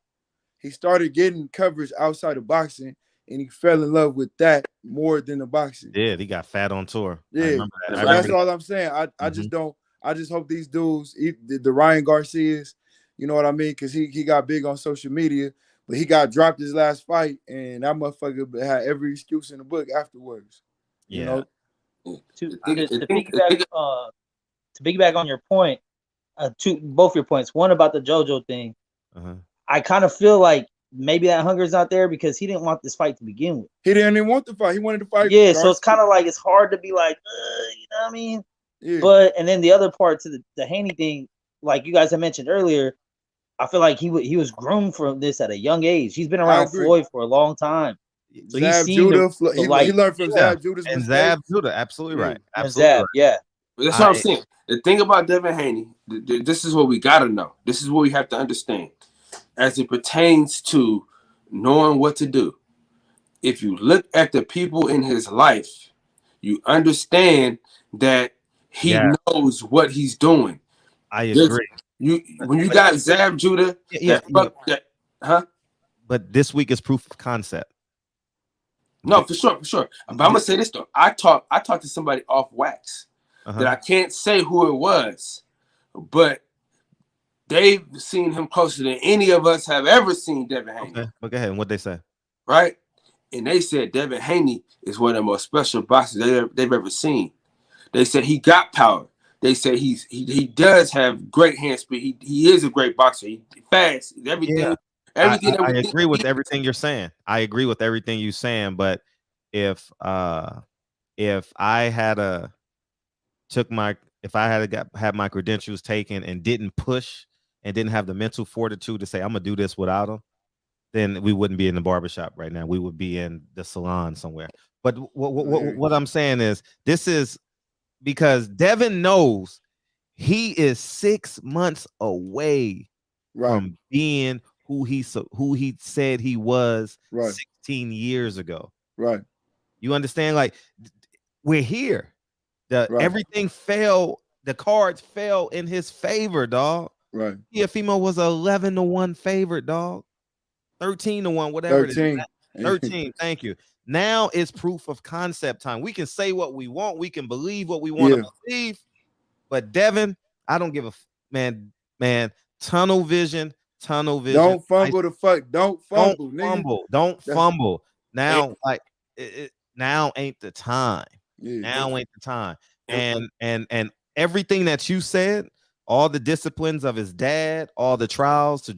[SPEAKER 7] He started getting coverage outside of boxing, and he fell in love with that more than the boxing.
[SPEAKER 3] Yeah, he got fat on tour.
[SPEAKER 7] Yeah, that's all I'm saying. I just don't. I just hope these dudes, the Ryan Garcias, you know what I mean? Because he got big on social media, but he got dropped his last fight, and that motherfucker had every excuse in the book afterwards.
[SPEAKER 3] Yeah.
[SPEAKER 7] You know?
[SPEAKER 9] To piggyback on your point, both your points. One about the JoJo thing. I kind of feel like maybe that hunger's not there because he didn't want this fight to begin with.
[SPEAKER 7] He didn't even want the fight. He wanted to fight.
[SPEAKER 9] Yeah, so it's kind of like it's hard to be like, you know what I mean? Yeah. But and then the other part to the Haney thing, like you guys had mentioned earlier, I feel like he was groomed for this at a young age. He's been around Floyd for a long time. So
[SPEAKER 7] Zab Judah, he learned from Zab Judah's
[SPEAKER 3] and
[SPEAKER 7] mistakes.
[SPEAKER 3] Zab Judah, absolutely right. Absolutely
[SPEAKER 9] Zab,
[SPEAKER 3] right.
[SPEAKER 9] yeah.
[SPEAKER 8] That's what I'm saying. The thing about Devin Haney, this is what we gotta know. This is what we have to understand. As it pertains to knowing what to do. If you look at the people in his life, you understand that he knows what he's doing.
[SPEAKER 3] I agree.
[SPEAKER 8] When you got Zab Judah,
[SPEAKER 3] but this week is proof of concept.
[SPEAKER 8] No, for sure. But I'm gonna say this though. I talked to somebody off wax that I can't say who it was, but they've seen him closer than any of us have ever seen Devin Haney.
[SPEAKER 3] Okay, but go ahead. What'd they say?
[SPEAKER 8] Right? And they said Devin Haney is one of the most special boxers they've ever seen. They said he got power. They said he does have great hand speed. He is a great boxer. He fast. Everything.
[SPEAKER 3] Yeah.
[SPEAKER 8] Everything.
[SPEAKER 3] I agree with everything you're saying. I agree with everything you're saying. But if I had had my credentials taken and didn't push and didn't have the mental fortitude to say I'm gonna do this without him, then we wouldn't be in the barbershop right now. We would be in the salon somewhere. But what I'm saying is this is because Devin knows he is 6 months away from being who he said he was 16 years ago.
[SPEAKER 7] Right.
[SPEAKER 3] You understand? Like we're here. Everything fell. The cards fell in his favor, dog.
[SPEAKER 7] Right.
[SPEAKER 3] Teofimo was 11-1 favorite, dog. 13-1, whatever
[SPEAKER 7] 13.
[SPEAKER 3] it is. 13. Thank you. Now it's proof of concept time. We can say what we want. We can believe what we want to believe. But Devin, I don't give a man. Tunnel vision.
[SPEAKER 7] Don't fumble the fuck. Don't fumble.
[SPEAKER 3] Don't fumble. Now, now ain't the time. Now ain't the time. And everything that you said, all the disciplines of his dad, all the trials and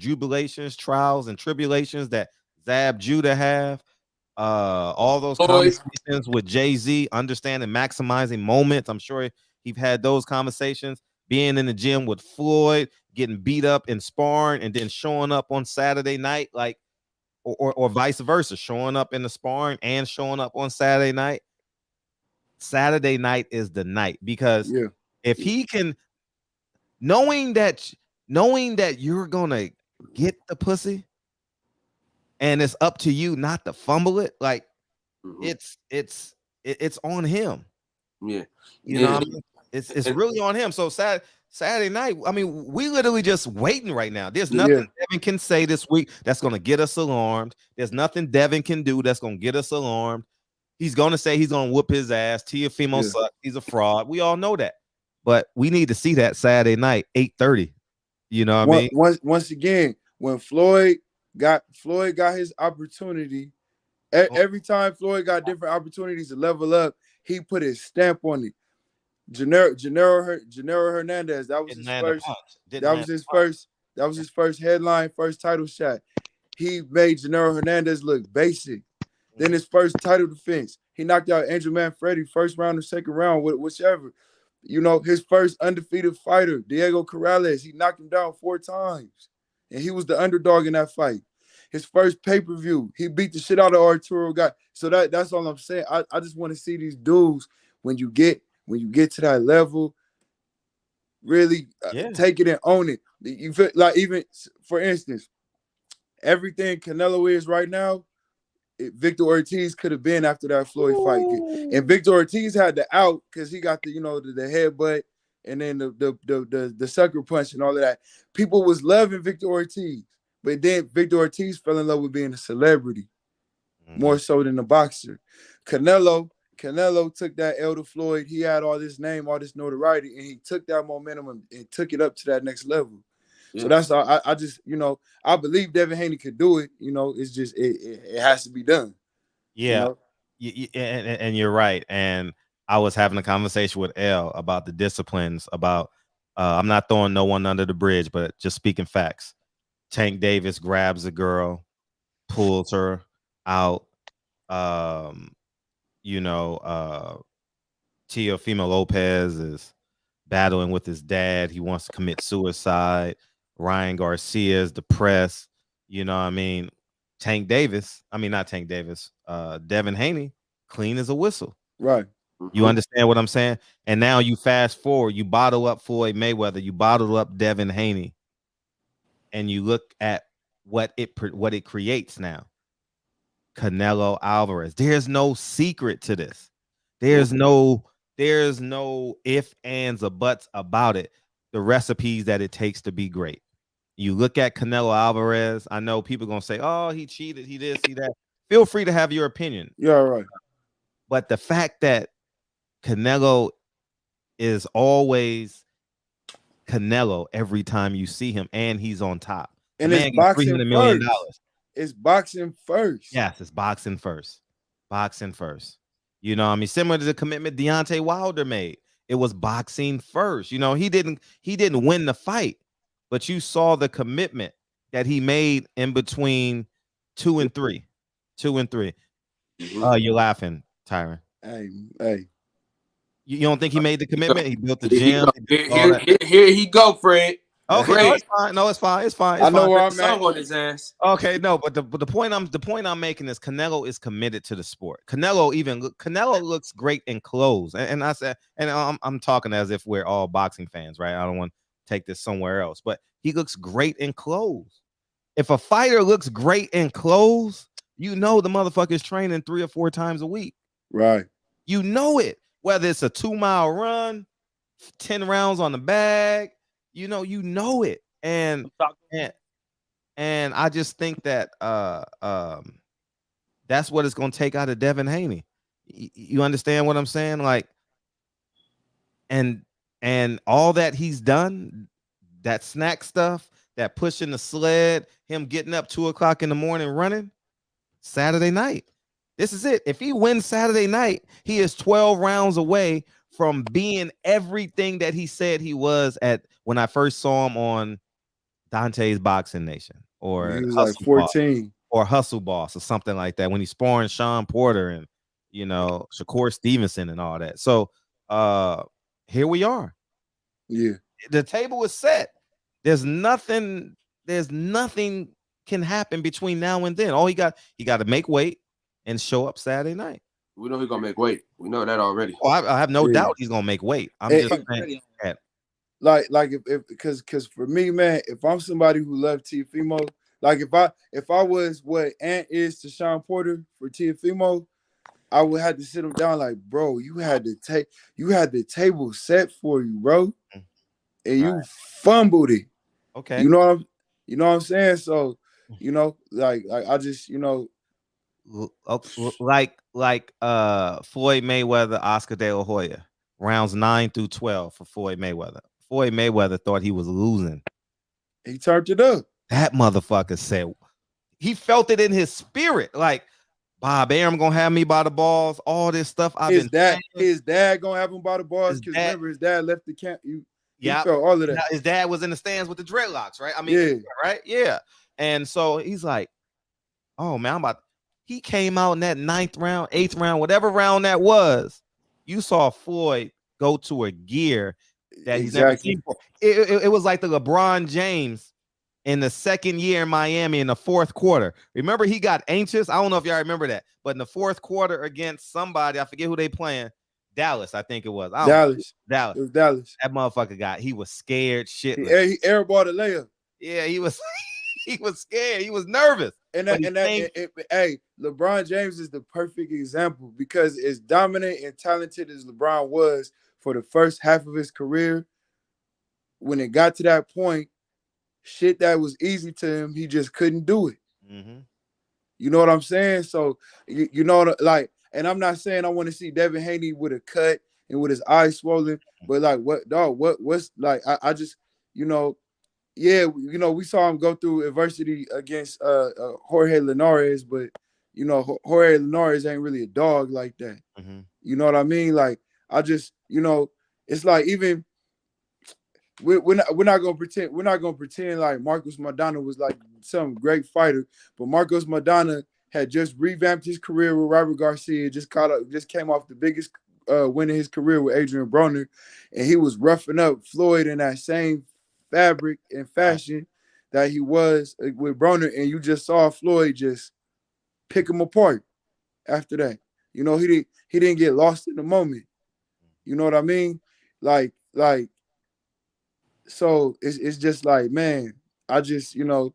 [SPEAKER 3] tribulations that Zab Judah have, all those conversations with Jay-Z, understanding, maximizing moments. I'm sure he's had those conversations, being in the gym with Floyd, getting beat up in sparring, and then showing up on Saturday night, like, or vice versa, showing up in the sparring and showing up on Saturday night. Saturday night is the night because If he can, knowing that you're gonna get the pussy, and it's up to you not to fumble it, like it's on him.
[SPEAKER 8] Yeah,
[SPEAKER 3] you know what I mean? It's really on him. So Saturday night, I mean, we literally just waiting right now. There's nothing Devin can say this week that's gonna get us alarmed. There's nothing Devin can do that's gonna get us alarmed. He's gonna say he's gonna whoop his ass. Teofimo sucks. He's a fraud. We all know that. But we need to see that Saturday night, 8:30. You know what I mean?
[SPEAKER 7] Once again, when Floyd got his opportunity, every time Floyd got different opportunities to level up, he put his stamp on it. Gennaro Hernandez, that was his first. That was his first headline, first title shot. He made Gennaro Hernandez look basic. Then his first title defense, he knocked out Angel Manfredi first round or second round, whichever. You know, his first undefeated fighter, Diego Corrales, he knocked him down 4 times, and he was the underdog in that fight. His first pay-per-view, he beat the shit out of Arturo Guy. So that's all I'm saying. I just want to see these dudes when you get to that level, really take it and own it. You feel like, even for instance, everything Canelo is right now, Victor Ortiz could have been after that Floyd fight. And Victor Ortiz had the out because he got the headbutt and then the sucker punch and all of that. People was loving Victor Ortiz, but then Victor Ortiz fell in love with being a celebrity more so than the boxer. Canelo took that L to Floyd. He had all this name, all this notoriety, and he took that momentum and took it up to that next level. Yeah. So that's all. I just, I believe Devin Haney could do it. It's just it has to be done.
[SPEAKER 3] Yeah, and you're right. And I was having a conversation with L about the disciplines. About I'm not throwing no one under the bridge, but just speaking facts. Tank Davis grabs a girl, pulls her out. Teofimo Lopez is battling with his dad. He wants to commit suicide. Ryan Garcia is depressed. You know what I mean? Devin Haney, clean as a whistle.
[SPEAKER 7] Right.
[SPEAKER 3] You understand what I'm saying? And now you fast forward, you bottle up Floyd Mayweather, you bottle up Devin Haney, and you look at what it creates now. Canelo Alvarez. There's no secret to this. There's no ifs, ands, or buts about it. The recipes that it takes to be great. You look at Canelo Alvarez. I know people are gonna say, "Oh, he cheated. He this, he that." Feel free to have your opinion.
[SPEAKER 7] Yeah, right.
[SPEAKER 3] But the fact that Canelo is always Canelo every time you see him, and he's on top.
[SPEAKER 7] And it's boxing $300 million. It's boxing first.
[SPEAKER 3] Yes, it's boxing first. Boxing first. You know, I mean, similar to the commitment Deontay Wilder made. It was boxing first. You know, he didn't win the fight, but you saw the commitment that he made in between 2 and 3. 2 and 3. You're laughing, Tyron.
[SPEAKER 7] Hey.
[SPEAKER 3] You don't think he made the commitment? He built the gym.
[SPEAKER 8] Here he go, Fred.
[SPEAKER 3] Okay, no, it's fine. It's fine.
[SPEAKER 7] I know where I'm at.
[SPEAKER 8] On his ass.
[SPEAKER 3] Okay, no, but the point I'm making is Canelo is committed to the sport. Canelo looks great in clothes, and I said, and I'm talking as if we're all boxing fans, right? I don't want to take this somewhere else, but he looks great in clothes. If a fighter looks great in clothes, you know the motherfucker's training 3 or 4 times a week.
[SPEAKER 7] Right.
[SPEAKER 3] You know it. Whether it's a 2-mile run, 10 rounds on the bag. You know it, and I just think that that's what it's going to take out of Devin Haney. You understand what I'm saying? Like, and all that he's done, that snack stuff, that pushing the sled, him getting up 2 o'clock in the morning running, Saturday night. This is it. If he wins Saturday night, he is 12 rounds away from being everything that he said he was at when I first saw him on Dante's Boxing Nation or
[SPEAKER 7] he was like 14
[SPEAKER 3] or Hustle Boss or something like that when he's sparring Sean Porter and Shakur Stevenson and all that. So here we are.
[SPEAKER 7] Yeah,
[SPEAKER 3] the table is set. There's nothing can happen between now and then. All he got to make weight and show up Saturday night.
[SPEAKER 8] We know he's gonna make weight. We know that already.
[SPEAKER 3] Oh, I have no doubt he's gonna make weight. I'm just saying.
[SPEAKER 7] Like if because for me, man, if I'm somebody who loves Teofimo, like if I was what Ant is to Sean Porter for Teofimo, I would have to sit him down like, bro, you had the table set for you, bro, and you fumbled it.
[SPEAKER 3] Okay,
[SPEAKER 7] you know what I'm saying? So, like I just,
[SPEAKER 3] like Floyd Mayweather, Oscar De La Hoya, rounds 9 through 12 for Floyd Mayweather. Floyd Mayweather thought he was losing.
[SPEAKER 7] He turned it up.
[SPEAKER 3] That motherfucker said he felt it in his spirit, like Bob Arum gonna have me by the balls. All this stuff.
[SPEAKER 7] His dad gonna have him by the balls because remember his dad left the camp. He felt all of that.
[SPEAKER 3] His dad was in the stands with the dreadlocks, right? I mean, right? Yeah. And so he's like, "Oh man, He came out in that 9th round, 8th round, whatever round that was. You saw Floyd go to a gear that he's never seen before. It was like the LeBron James in the second year in Miami in the 4th quarter. Remember, he got anxious. I don't know if y'all remember that, but in the 4th quarter against somebody, I forget who they playing. Dallas, I think it was.
[SPEAKER 7] Dallas.
[SPEAKER 3] Dallas.
[SPEAKER 7] It was Dallas.
[SPEAKER 3] That motherfucker he was scared shitless.
[SPEAKER 7] He airballed a layup.
[SPEAKER 3] Yeah, he was he was scared. He was nervous.
[SPEAKER 7] Hey, LeBron James is the perfect example because as dominant and talented as LeBron was for the first half of his career, when it got to that point, shit that was easy to him, he just couldn't do it.
[SPEAKER 3] Mm-hmm.
[SPEAKER 7] You know what I'm saying? So, you know, like, and I'm not saying I want to see Devin Haney with a cut and with his eyes swollen, but like, what's like, I just, you know, yeah, you know, we saw him go through adversity against Jorge Linares, but you know, Jorge Linares ain't really a dog like that.
[SPEAKER 3] Mm-hmm.
[SPEAKER 7] You know what I mean? Like, I just, you know, it's like even we're not gonna pretend like Marcos Maidana was like some great fighter, but Marcos Maidana had just revamped his career with Robert Garcia, just came off the biggest win in his career with Adrian Broner, and he was roughing up Floyd in that same fabric and fashion that he was with Broner, and you just saw Floyd just pick him apart after that. You know, he didn't get lost in the moment. You know what I mean? Like so it's just like, man, I just, you know,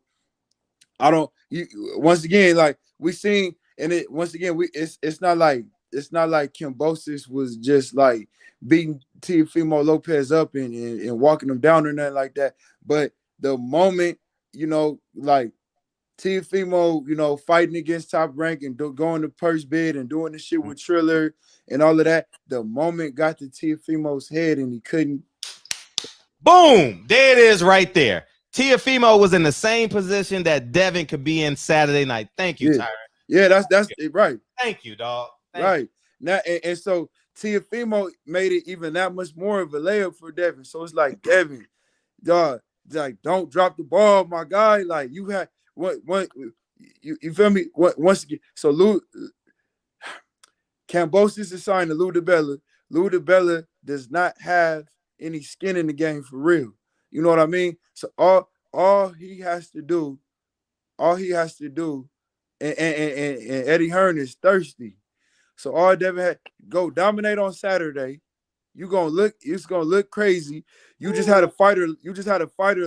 [SPEAKER 7] once again, like we seen, and it once again, it's not like Kambosos was just like beating Teofimo Lopez up and walking him down or nothing like that. But the moment, you know, like Teofimo, you know, fighting against Top Rank and going to purse bid and doing the shit with Triller and all of that, the moment got to Teofimo's head and he couldn't.
[SPEAKER 3] Boom! There it is right there. Teofimo was in the same position that Devin could be in Saturday night. Thank you, Tyron.
[SPEAKER 7] Yeah, that's right.
[SPEAKER 3] Thank you, dog.
[SPEAKER 7] Right. Now, and so Teofimo made it even that much more of a layup for Devin. So it's like, Devin, dog, like, don't drop the ball, my guy. Like, you had you feel me? Once again, so Kambosos is signed to Lou DiBella. Lou DiBella does not have any skin in the game for real. You know what I mean? So all he has to do, and Eddie Hearn is thirsty. So all Devin had, go dominate on Saturday. It's gonna look crazy. You just had a fighter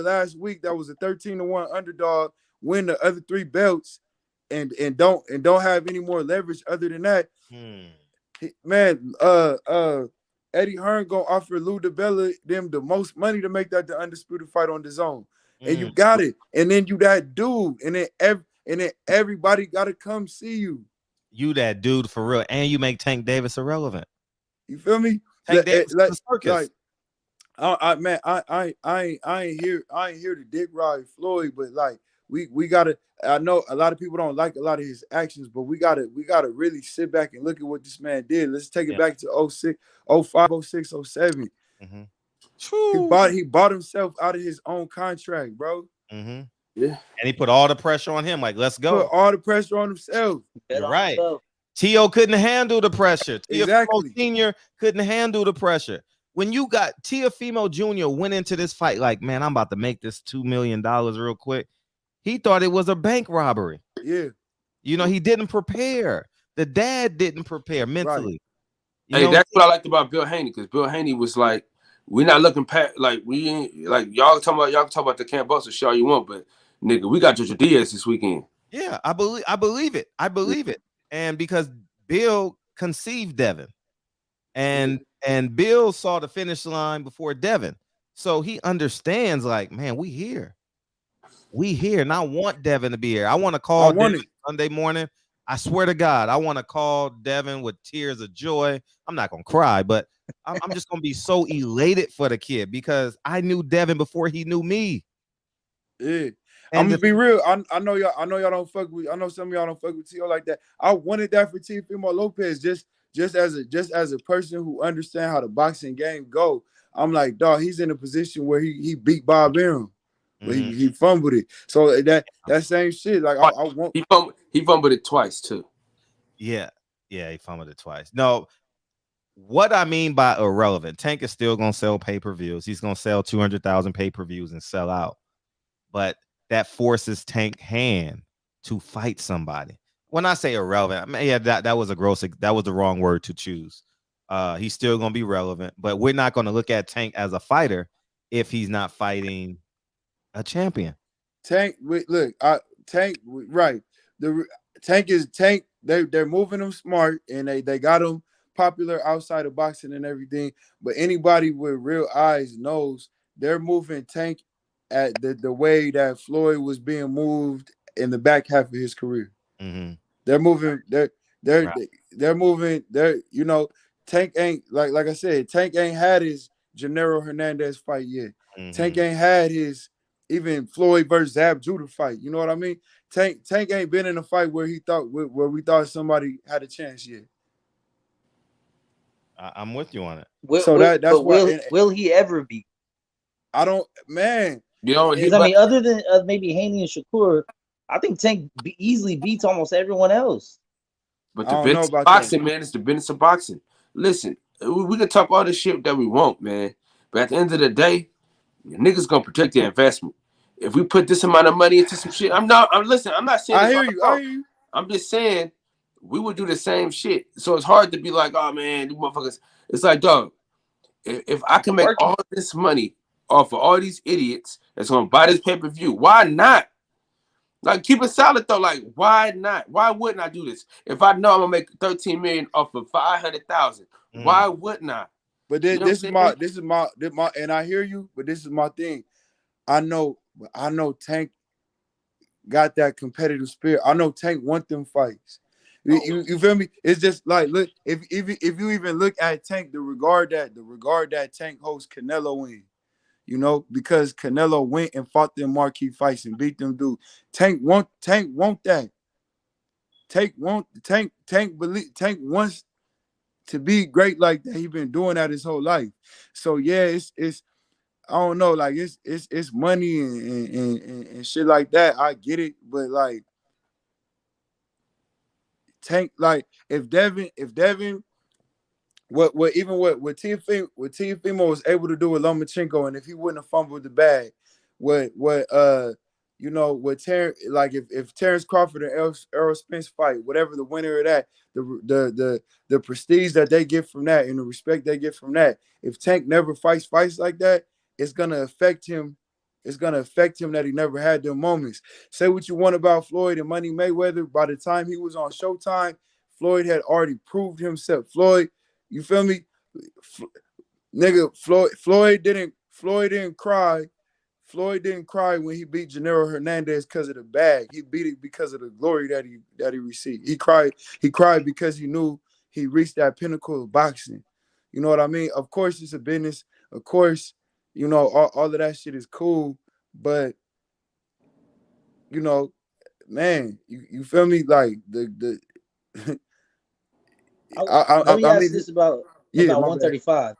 [SPEAKER 7] last week that was a 13-1 underdog, win the other 3 belts, and don't have any more leverage other than that. Man, Eddie Hearn gonna offer Lou DiBella them the most money to make that the undisputed fight on DAZN. And you got it. And then you that dude, and then everybody gotta come see you.
[SPEAKER 3] You that dude for real, and you make Tank Davis irrelevant.
[SPEAKER 7] You feel me?
[SPEAKER 3] Tank Davis
[SPEAKER 7] like,
[SPEAKER 3] circus.
[SPEAKER 7] Like, I ain't here to dick ride Floyd, but like we gotta. I know a lot of people don't like a lot of his actions, but we gotta really sit back and look at what this man did. Let's take it back to 06, 05, 06, 07.
[SPEAKER 3] Mm-hmm.
[SPEAKER 7] He bought himself out of his own contract, bro.
[SPEAKER 3] Mm-hmm.
[SPEAKER 7] Yeah,
[SPEAKER 3] and he put all the pressure on him. Like, let's go.
[SPEAKER 7] Put all the pressure on himself.
[SPEAKER 3] You're right. T.O. couldn't handle the pressure.
[SPEAKER 7] Exactly.
[SPEAKER 3] Teofimo Sr. couldn't handle the pressure. When you got Teofimo Jr. went into this fight like, man, I'm about to make this $2 million real quick. He thought it was a bank robbery.
[SPEAKER 7] Yeah.
[SPEAKER 3] You know, he didn't prepare. The dad didn't prepare mentally.
[SPEAKER 8] Right. Hey, that's what I liked about Bill Haney, because Bill Haney was like, we're not looking past, like, we ain't, like, y'all can talk about the Kambosos show all you want, but nigga, we got Jojo Diaz this weekend.
[SPEAKER 3] Yeah, I believe it. And because Bill conceived Devin, and Bill saw the finish line before Devin, so he understands, like, man, we here, and I want Devin to be here. I want to call Devin Sunday morning. I swear to God, I want to call Devin with tears of joy. I'm not gonna cry, but I'm just gonna be so elated for the kid, because I knew Devin before he knew me.
[SPEAKER 7] Yeah. And I'm gonna be real. I know y'all don't fuck with. I know some of y'all don't fuck with Tio like that. I wanted that for Teofimo Lopez, just as a person who understands how the boxing game go. I'm like, dog, he's in a position where he beat Bob Arum, but he fumbled it. So that same shit. Like I want.
[SPEAKER 8] He fumbled it twice too.
[SPEAKER 3] Yeah, he fumbled it twice. No. What I mean by irrelevant, Tank is still gonna sell pay-per-views. He's gonna sell 200,000 pay-per-views and sell out. But that forces Tank hand to fight somebody. When I say irrelevant, I mean, yeah, that was the wrong word to choose. He's still gonna be relevant, but we're not gonna look at Tank as a fighter if he's not fighting a champion.
[SPEAKER 7] Tank, Tank, right? Tank. They're moving him smart, and they got him popular outside of boxing and everything. But anybody with real eyes knows they're moving Tank at the way that Floyd was being moved in the back half of his career. They're moving. They're moving. You know, Tank ain't like I said. Tank ain't had his Gennaro Hernandez fight yet. Tank ain't had his even Floyd versus Zab Judah fight. You know what I mean? Tank ain't been in a fight where we thought somebody had a chance yet.
[SPEAKER 3] I'm with you on it.
[SPEAKER 9] That's why. Will he ever be?
[SPEAKER 7] I don't, man.
[SPEAKER 8] You know,
[SPEAKER 9] I mean, other than maybe Haney and Shakur, I think Tank easily beats almost everyone else.
[SPEAKER 8] But the business of boxing, man, it's the business of boxing. Listen, we can talk all the shit that we want, man. But at the end of the day, niggas gonna protect their investment. If we put this amount of money into some shit, I'm not saying
[SPEAKER 7] I hear you.
[SPEAKER 8] I'm just saying we would do the same shit. So it's hard to be like, oh man, these motherfuckers. It's like, dog, if I can make all this money off of all these idiots that's gonna buy this pay-per-view, why not? Like, keep it solid though. Like, why not? Why wouldn't I do this? If I know I'm gonna make 13 million off of 500,000, why wouldn't I?
[SPEAKER 7] But this is my, and I hear you, but this is my thing. I know Tank got that competitive spirit. I know Tank want them fights. You feel me? It's just like, look, if you even look at Tank, the regard that Tank hosts Canelo in, you know, because Canelo went and fought them marquee fights and beat them dudes. Tank want that. Tank wants to be great like that. He been doing that his whole life. So yeah, it's I don't know, like it's money and shit like that. I get it, but like Tank, like if Devin, what Teofimo was able to do with Lomachenko, and if he wouldn't have fumbled the bag, if Terrence Crawford and Errol Spence fight, whatever the winner of that, the prestige that they get from that and the respect they get from that, if Tank never fights like that, it's gonna affect him. It's gonna affect him that he never had them moments. Say what you want about Floyd and Money Mayweather. By the time he was on Showtime, Floyd had already proved himself. Floyd, you feel me? Nigga, Floyd didn't cry. Floyd didn't cry when he beat Gennaro Hernandez because of the bag. He beat it because of the glory that he received. He cried because he knew he reached that pinnacle of boxing. You know what I mean? Of course, it's a business. Of course, you know, all of that shit is cool. But, you know, man, you feel me? Like the
[SPEAKER 9] let me ask this about 135.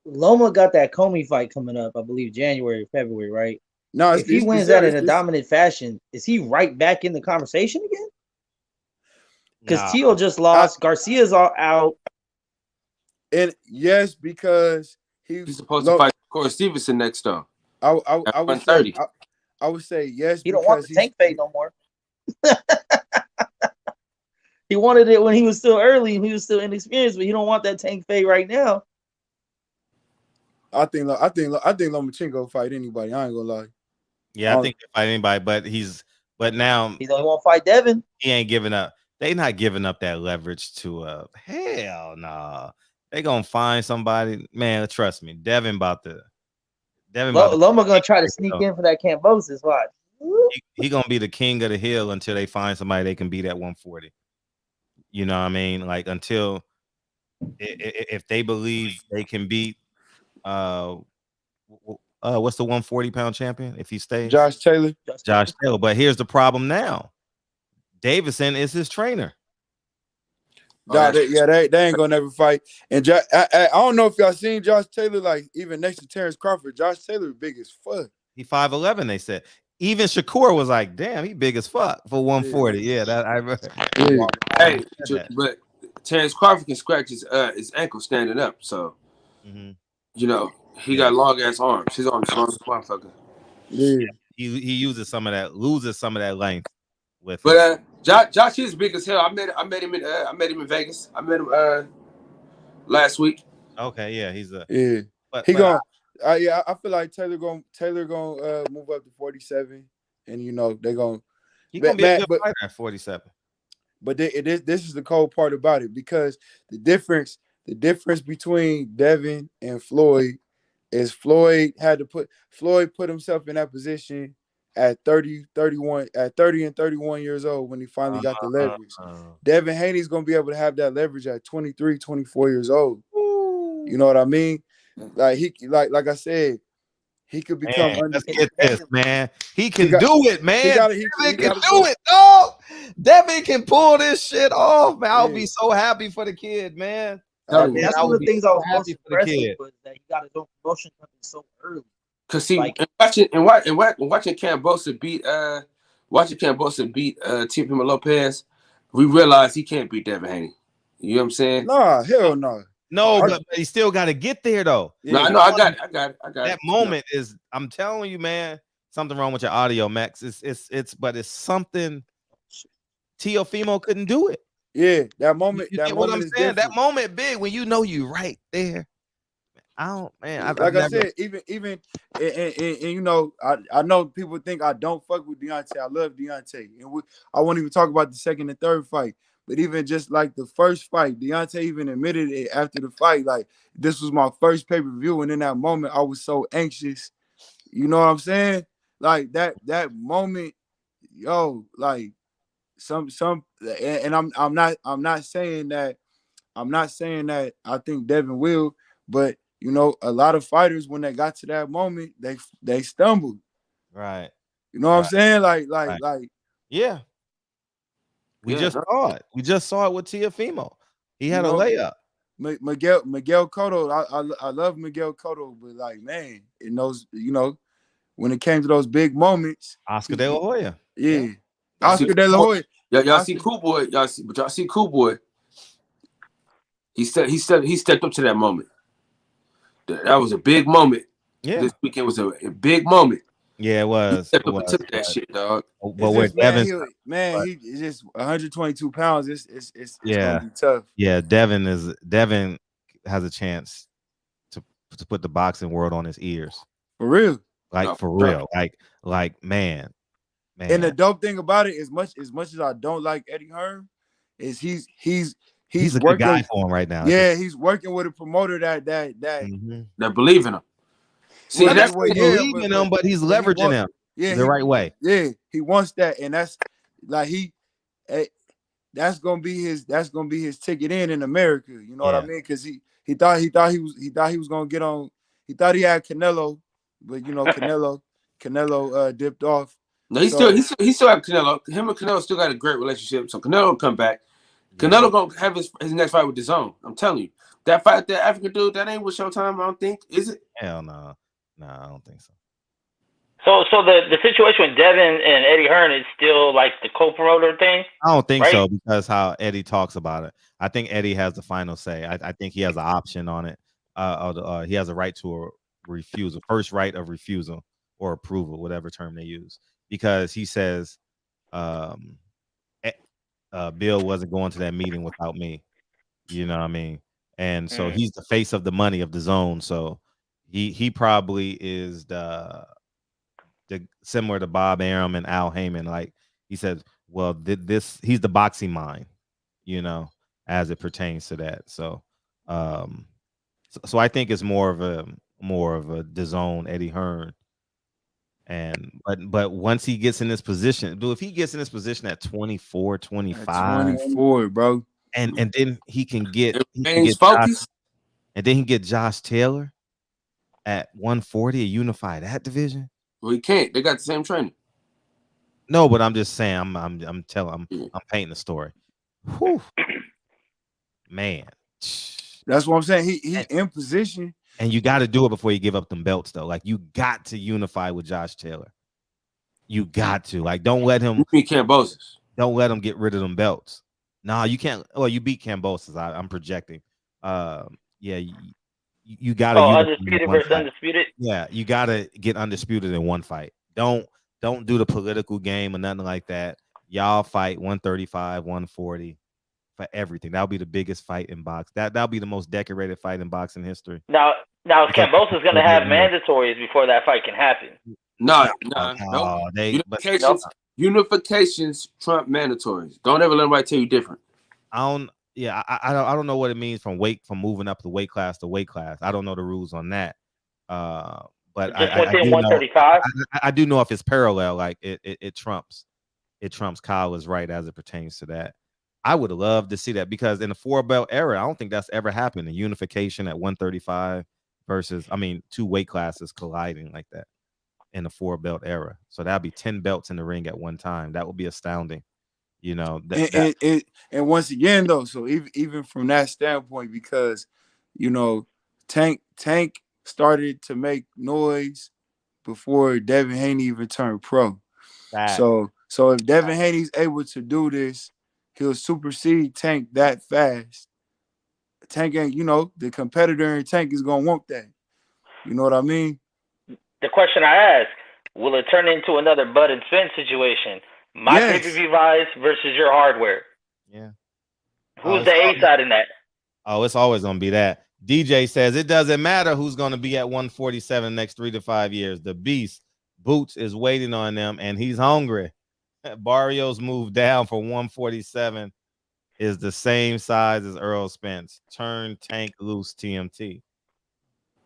[SPEAKER 9] Loma got that Comey fight coming up, I believe January, February, right?
[SPEAKER 7] No,
[SPEAKER 9] if he wins that in a dominant fashion, is he right back in the conversation again? Because Teo just lost, Garcia's all out.
[SPEAKER 7] And yes, because
[SPEAKER 8] he's supposed to fight Corey Stevenson next though.
[SPEAKER 7] I would say yes.
[SPEAKER 9] He don't want the Tank fade no more. He wanted it when he was still early, he was still inexperienced, but he don't want that Tank fade right now.
[SPEAKER 7] I think Lomachenko fight anybody. I ain't gonna lie.
[SPEAKER 3] Yeah, I think they fight anybody, but now
[SPEAKER 9] he don't want to fight Devin.
[SPEAKER 3] He ain't giving up. They not giving up that leverage to hell nah. They gonna find somebody, man. Trust me, Devin about to.
[SPEAKER 9] Loma gonna try to sneak in for that Kambosos. Watch.
[SPEAKER 3] He gonna be the king of the hill until they find somebody they can beat at 140. You know what I mean? Like until if they believe they can beat what's the 140-pound champion if he stays?
[SPEAKER 7] Josh Taylor.
[SPEAKER 3] Josh Taylor. But here's the problem now. Davison is his trainer.
[SPEAKER 7] They ain't gonna never fight. And I don't know if y'all seen Josh Taylor, like even next to Terrence Crawford. Josh Taylor big as fuck.
[SPEAKER 3] He 5'11", they said. Even Shakur was like, "Damn, he big as fuck for 140." Yeah,
[SPEAKER 8] Hey, but Terrence Crawford can scratch his ankle standing up, so you know he got long ass arms. His arms strong as motherfucker.
[SPEAKER 7] Yeah,
[SPEAKER 3] he loses some of that length with.
[SPEAKER 8] But Josh is big as hell. I met him in Vegas. I met him last week.
[SPEAKER 3] Okay, yeah, he's
[SPEAKER 7] But I feel like Taylor gonna move up to 47, and you know they're gonna.
[SPEAKER 3] He gonna be a good fighter at 47.
[SPEAKER 7] But this is the cold part about it, because the difference between Devin and Floyd is Floyd put himself in that position at 30 and 31 years old when he finally got the leverage. Devin Haney's gonna be able to have that leverage at 23, 24 years old. You know what I mean? Like like I said, he could become.
[SPEAKER 3] Let's get this, man. He can do it, man. Devin can do it, dog. Devin can pull this shit off, man. I'll be so happy for the kid, man.
[SPEAKER 9] That's one of the things I was most impressed with, was that he got his own promotion company so early.
[SPEAKER 8] Cause see, watching Kambosos beat Teofimo Lopez, we realized he can't beat Devin Haney. You know what I'm saying?
[SPEAKER 7] Nah, hell no.
[SPEAKER 3] No, but he still got to get there though.
[SPEAKER 8] No, I know. I got it.
[SPEAKER 3] That moment is, I'm telling you, man, something wrong with your audio, Max. It's something. Teofimo couldn't do it.
[SPEAKER 7] Yeah, that moment.
[SPEAKER 3] You get what I'm saying? That moment big when you know you right there. I said, even and you know, I know people think I don't fuck with Deontay. I love Deontay, and I won't even talk about the second and third fight. But even just like the first fight, Deontay even admitted it after the fight. Like, this was my first pay-per-view, and in that moment, I was so anxious. You know what I'm saying? Like that moment, yo, like and I'm not saying that I think Devin will, but you know, a lot of fighters when they got to that moment, they stumbled. Right.
[SPEAKER 7] You know what I'm saying? Like
[SPEAKER 3] yeah. We just saw it. We just saw it with Teofimo. He had a layup.
[SPEAKER 7] Miguel Cotto. I love Miguel Cotto, but like, man, in those, you know, when it came to those big moments,
[SPEAKER 3] Oscar De La Hoya.
[SPEAKER 7] Yeah. Oscar De La Hoya.
[SPEAKER 8] Y'all see Cool Boy. Y'all see Cool Boy. He stepped up to that moment. That was a big moment.
[SPEAKER 3] Yeah.
[SPEAKER 8] This weekend was a big moment.
[SPEAKER 3] Yeah, it was.
[SPEAKER 8] He stepped up and took that shit, dog.
[SPEAKER 3] But with Devin,
[SPEAKER 7] he's just 122 pounds. It's gonna be tough.
[SPEAKER 3] Yeah, Devin has a chance to put the boxing world on his ears.
[SPEAKER 7] For real.
[SPEAKER 3] For real. Like man.
[SPEAKER 7] And the dope thing about it, as much as I don't like Eddie Hearn, is he's
[SPEAKER 3] a good guy for him right now.
[SPEAKER 7] Yeah, he's working with a promoter that
[SPEAKER 8] believe in him. See,
[SPEAKER 3] that's believing in him, but he's leveraging him the right way.
[SPEAKER 7] Yeah, he wants that, and that's like that's gonna be his ticket in America. You know what I mean? Because he thought he was gonna get on. He thought he had Canelo, but you know Canelo dipped off.
[SPEAKER 8] No, he still have Canelo. Him and Canelo still got a great relationship. So Canelo will come back. Canelo gonna have his next fight with DAZN. I'm telling you, that fight, that African dude, that ain't with Showtime. I don't think, is it?
[SPEAKER 3] Hell no. No, I don't think so.
[SPEAKER 6] So the situation with Devin and Eddie Hearn is still like the co-promoter thing?
[SPEAKER 3] I don't think so, because how Eddie talks about it. I think Eddie has the final say. I think he has an option on it. He has a right to a refusal, first right of refusal or approval, whatever term they use, because he says Bill wasn't going to that meeting without me. You know what I mean? And so he's the face of the money of the zone. So he probably is the similar to Bob Arum and Al Heyman. Like he said, well, he's the boxing mind, you know, as it pertains to that. So so I think it's more of a DAZN Eddie Hearn. And but once he gets in this position, dude, if he gets in this position at 24, 25,
[SPEAKER 7] 24, bro.
[SPEAKER 3] And then he can get
[SPEAKER 8] focused.
[SPEAKER 3] And then he can get Josh Taylor at 140 a unify that division.
[SPEAKER 8] Well, he can't. They got the same training.
[SPEAKER 3] No, but I'm just saying. I'm painting the story. Whew. Man,
[SPEAKER 7] that's what I'm saying. He in position,
[SPEAKER 3] and you got to do it before you give up them belts, though. Like you got to unify with Josh Taylor. You got to don't let him.
[SPEAKER 8] beat Kambosos.
[SPEAKER 3] Don't let him get rid of them belts. No, you can't. Well, you beat Kambosos. I'm projecting. Yeah, you got to.
[SPEAKER 6] Undisputed versus undisputed.
[SPEAKER 3] Yeah, you got to get undisputed in one fight. Don't do the political game or nothing like that. Y'all fight 135, 140 for everything. That'll be the biggest fight in boxing. That'll be the most decorated fight in boxing history.
[SPEAKER 6] Now is Kambosos going to have mandatories before that fight can happen?
[SPEAKER 8] No. Unifications trump mandatories. Don't ever let anybody tell you different.
[SPEAKER 3] I don't know what it means from moving up the weight class to weight class. I don't know the rules on that. But I do know if it's parallel, like it trumps Kyle is right as it pertains to that. I would love to see that because in the 4-belt era, I don't think that's ever happened. A unification at 135 versus, two weight classes colliding like that in the 4-belt era. So that'd be 10 belts in the ring at one time. That would be astounding. You know,
[SPEAKER 7] and once again though, so even from that standpoint, because Tank started to make noise before Devin Haney even turned pro. So if Devin Haney's able to do this, he'll supersede Tank that fast. Tank ain't, the competitor in Tank is gonna want that. You know what I mean?
[SPEAKER 6] The question I ask, will it turn into another Bud and Spence situation? My pay-per-view buys versus your hardware.
[SPEAKER 3] Yeah.
[SPEAKER 6] Who's the A side in that?
[SPEAKER 3] Oh, it's always gonna be that. DJ says it doesn't matter who's gonna be at 147 next 3 to 5 years. The beast Boots is waiting on them, and he's hungry. Barrios moved down for 147 is the same size as Earl Spence. Turn Tank loose, TMT.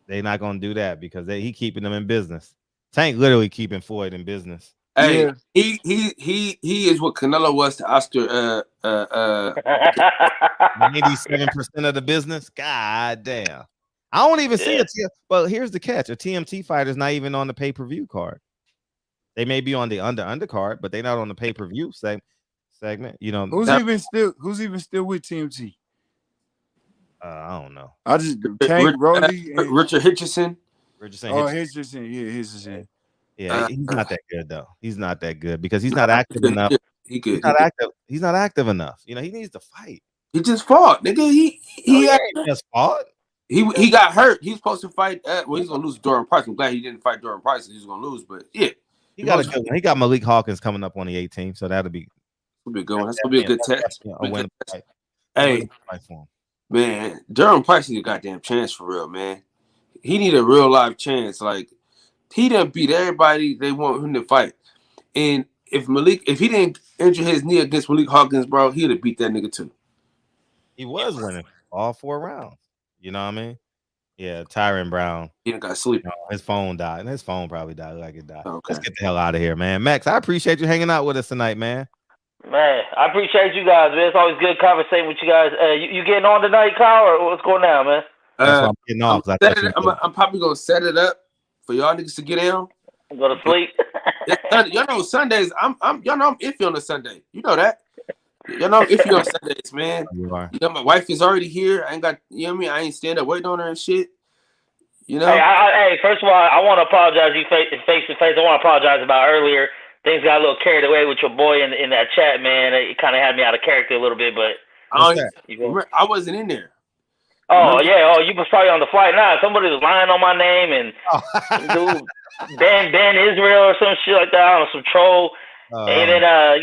[SPEAKER 3] They're not gonna do that because he keeping them in business. Tank literally keeping Floyd in business.
[SPEAKER 8] Hey, he is what Canelo was to Oscar.
[SPEAKER 3] 87% of the business. God damn. I don't even see it. But here's the catch: a TMT fighter is not even on the pay-per-view card. They may be on the undercard, but they're not on the pay-per-view segment.
[SPEAKER 7] Who's even still with TMT?
[SPEAKER 3] I don't know.
[SPEAKER 7] I just Tank Brody,
[SPEAKER 8] Richard Hitchison.
[SPEAKER 7] Hitchison. Yeah, Hitchison.
[SPEAKER 3] Yeah, he's not that good though. He's not that good because he's not active enough. He's not active enough. He needs to fight.
[SPEAKER 8] He just fought, nigga. He
[SPEAKER 3] just fought.
[SPEAKER 8] He got hurt. He was supposed to fight. He's gonna lose Doran Price. I'm glad he didn't fight Doran Price. He was gonna lose, but yeah,
[SPEAKER 3] he got a good one. He got Malik Hawkins coming up on the 18th, so that'll be
[SPEAKER 8] a good one. That's gonna be a good test. Hey, man, Doran Price needs a goddamn chance for real, man. He need a real life chance. Like he done beat everybody they want him to fight, and if he didn't injure his knee against Malik Hawkins, bro, he'd have beat that nigga too.
[SPEAKER 3] He was winning all 4 rounds. You know what I mean? Yeah, Tyron Brown.
[SPEAKER 8] He got sleep.
[SPEAKER 3] His phone died, and his phone probably died like it died. Okay. Let's get the hell out of here, man. Max, I appreciate you hanging out with us tonight, man.
[SPEAKER 6] Man, I appreciate you guys, man. It's always good conversating with you guys. You getting on tonight, Kyle, or what's going on, man?
[SPEAKER 3] I'm getting off.
[SPEAKER 8] I'm probably gonna set it up for y'all niggas to get in.
[SPEAKER 6] Go to sleep.
[SPEAKER 8] Y'all know Sundays. I'm iffy on a Sunday. You know that. Y'all know I'm iffy on Sundays, man.
[SPEAKER 3] You are.
[SPEAKER 8] My wife is already here. I ain't got. You know what I mean? I ain't stand up waiting on her and shit. You know.
[SPEAKER 6] Hey, first of all, I want to apologize. You face to face. I want to apologize about earlier. Things got a little carried away with your boy in that chat, man. It kind of had me out of character a little bit, but
[SPEAKER 8] I wasn't in there.
[SPEAKER 6] Oh, yeah. Oh, you was probably on the flight now. Somebody was lying on my name and dude, Ben Israel or some shit like that. I don't know, some troll. And then I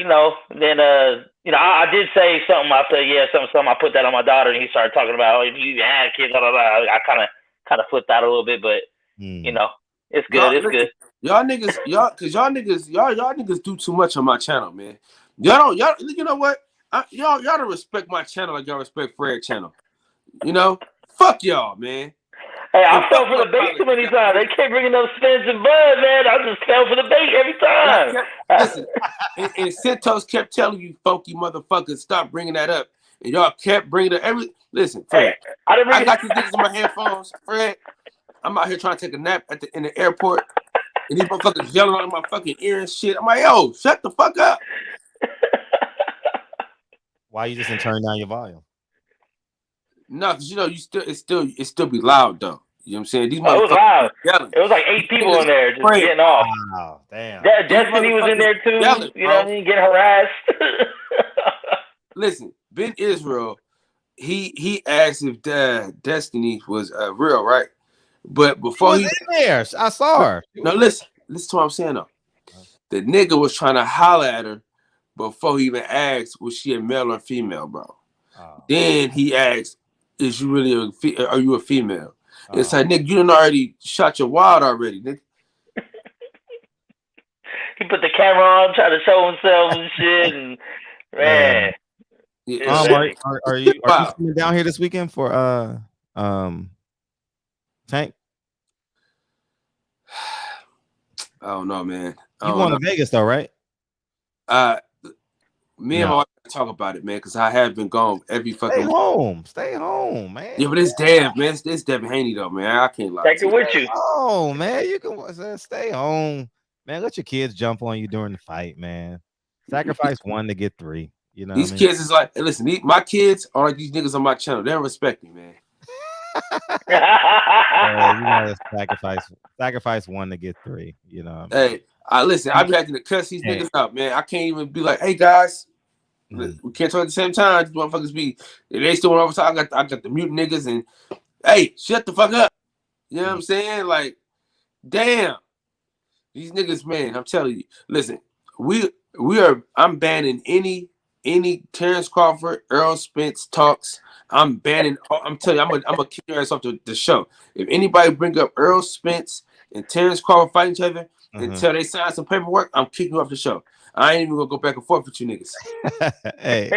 [SPEAKER 6] did say something. I said something. I put that on my daughter, and he started talking about if you had kids, blah blah blah. I kind of flipped out a little bit, but it's good. It's good.
[SPEAKER 8] Y'all niggas do too much on my channel, man. Y'all you know what? Y'all don't respect my channel like y'all respect Fred's channel. Fuck y'all, man.
[SPEAKER 6] Hey, I fell for the bait too many times. They kept bringing up Spence and Bud, man. I just fell for the bait every time.
[SPEAKER 8] Listen, and Santos kept telling you, funky motherfuckers, stop bringing that up. And y'all kept bringing it Listen, Fred, I got these niggas in my headphones. Fred, I'm out here trying to take a nap in the airport. And these motherfuckers yelling on my fucking ear and shit. I'm like, yo, shut the fuck up.
[SPEAKER 3] Why you just didn't turn down your volume?
[SPEAKER 8] No, because it still be loud though. You know what I'm saying? These
[SPEAKER 6] it was loud.
[SPEAKER 8] Yelling.
[SPEAKER 6] It was like 8 people in there just getting off.
[SPEAKER 3] Wow, damn.
[SPEAKER 6] Destiny was in there too.
[SPEAKER 8] Yelling,
[SPEAKER 6] you know what I mean? Getting harassed.
[SPEAKER 8] Listen, Ben Israel, he asked if Destiny was real, right? But before
[SPEAKER 3] he was in there, I saw her.
[SPEAKER 8] No, listen to what I'm saying though. The nigga was trying to holler at her before he even asked was she a male or female, bro. Then he asked, "Is you really are you a female?" It's like, nigga, you done already shot your wad already, nigga.
[SPEAKER 6] He put the camera on, trying to show himself and shit, and man.
[SPEAKER 3] Are you coming down here this weekend for Tank?
[SPEAKER 8] I don't know, man.
[SPEAKER 3] You going to Vegas though, right?
[SPEAKER 8] Me and my wife talk about it, man, because I have been gone every fucking
[SPEAKER 3] Stay home, man.
[SPEAKER 8] Yeah, but it's Dev, man. It's Devin Haney though, man. I can't lie.
[SPEAKER 6] Take it with you.
[SPEAKER 3] Oh, man, you can stay home, man. Let your kids jump on you during the fight, man. Sacrifice 1 to get 3. You know,
[SPEAKER 8] these kids is like, listen, my kids are like these niggas on my channel. They don't respect me, man.
[SPEAKER 3] You gotta sacrifice 1 to get 3. You know. What I mean?
[SPEAKER 8] Hey, listen. I be having to cuss these niggas out, man. I can't even be like, hey guys, we can't talk at the same time. These motherfuckers they still want to talk. I got the mute niggas and hey, shut the fuck up. You know what I'm saying? Like, damn, these niggas, man. I'm telling you. Listen, I'm banning any Terrence Crawford, Earl Spence talks. I'm banning. I'm telling you, I'm gonna kick your ass off the show. If anybody bring up Earl Spence and Terrence Crawford fighting each other until they sign some paperwork, I'm kicking you off the show. I ain't even gonna go back and forth with you niggas.
[SPEAKER 3] hey,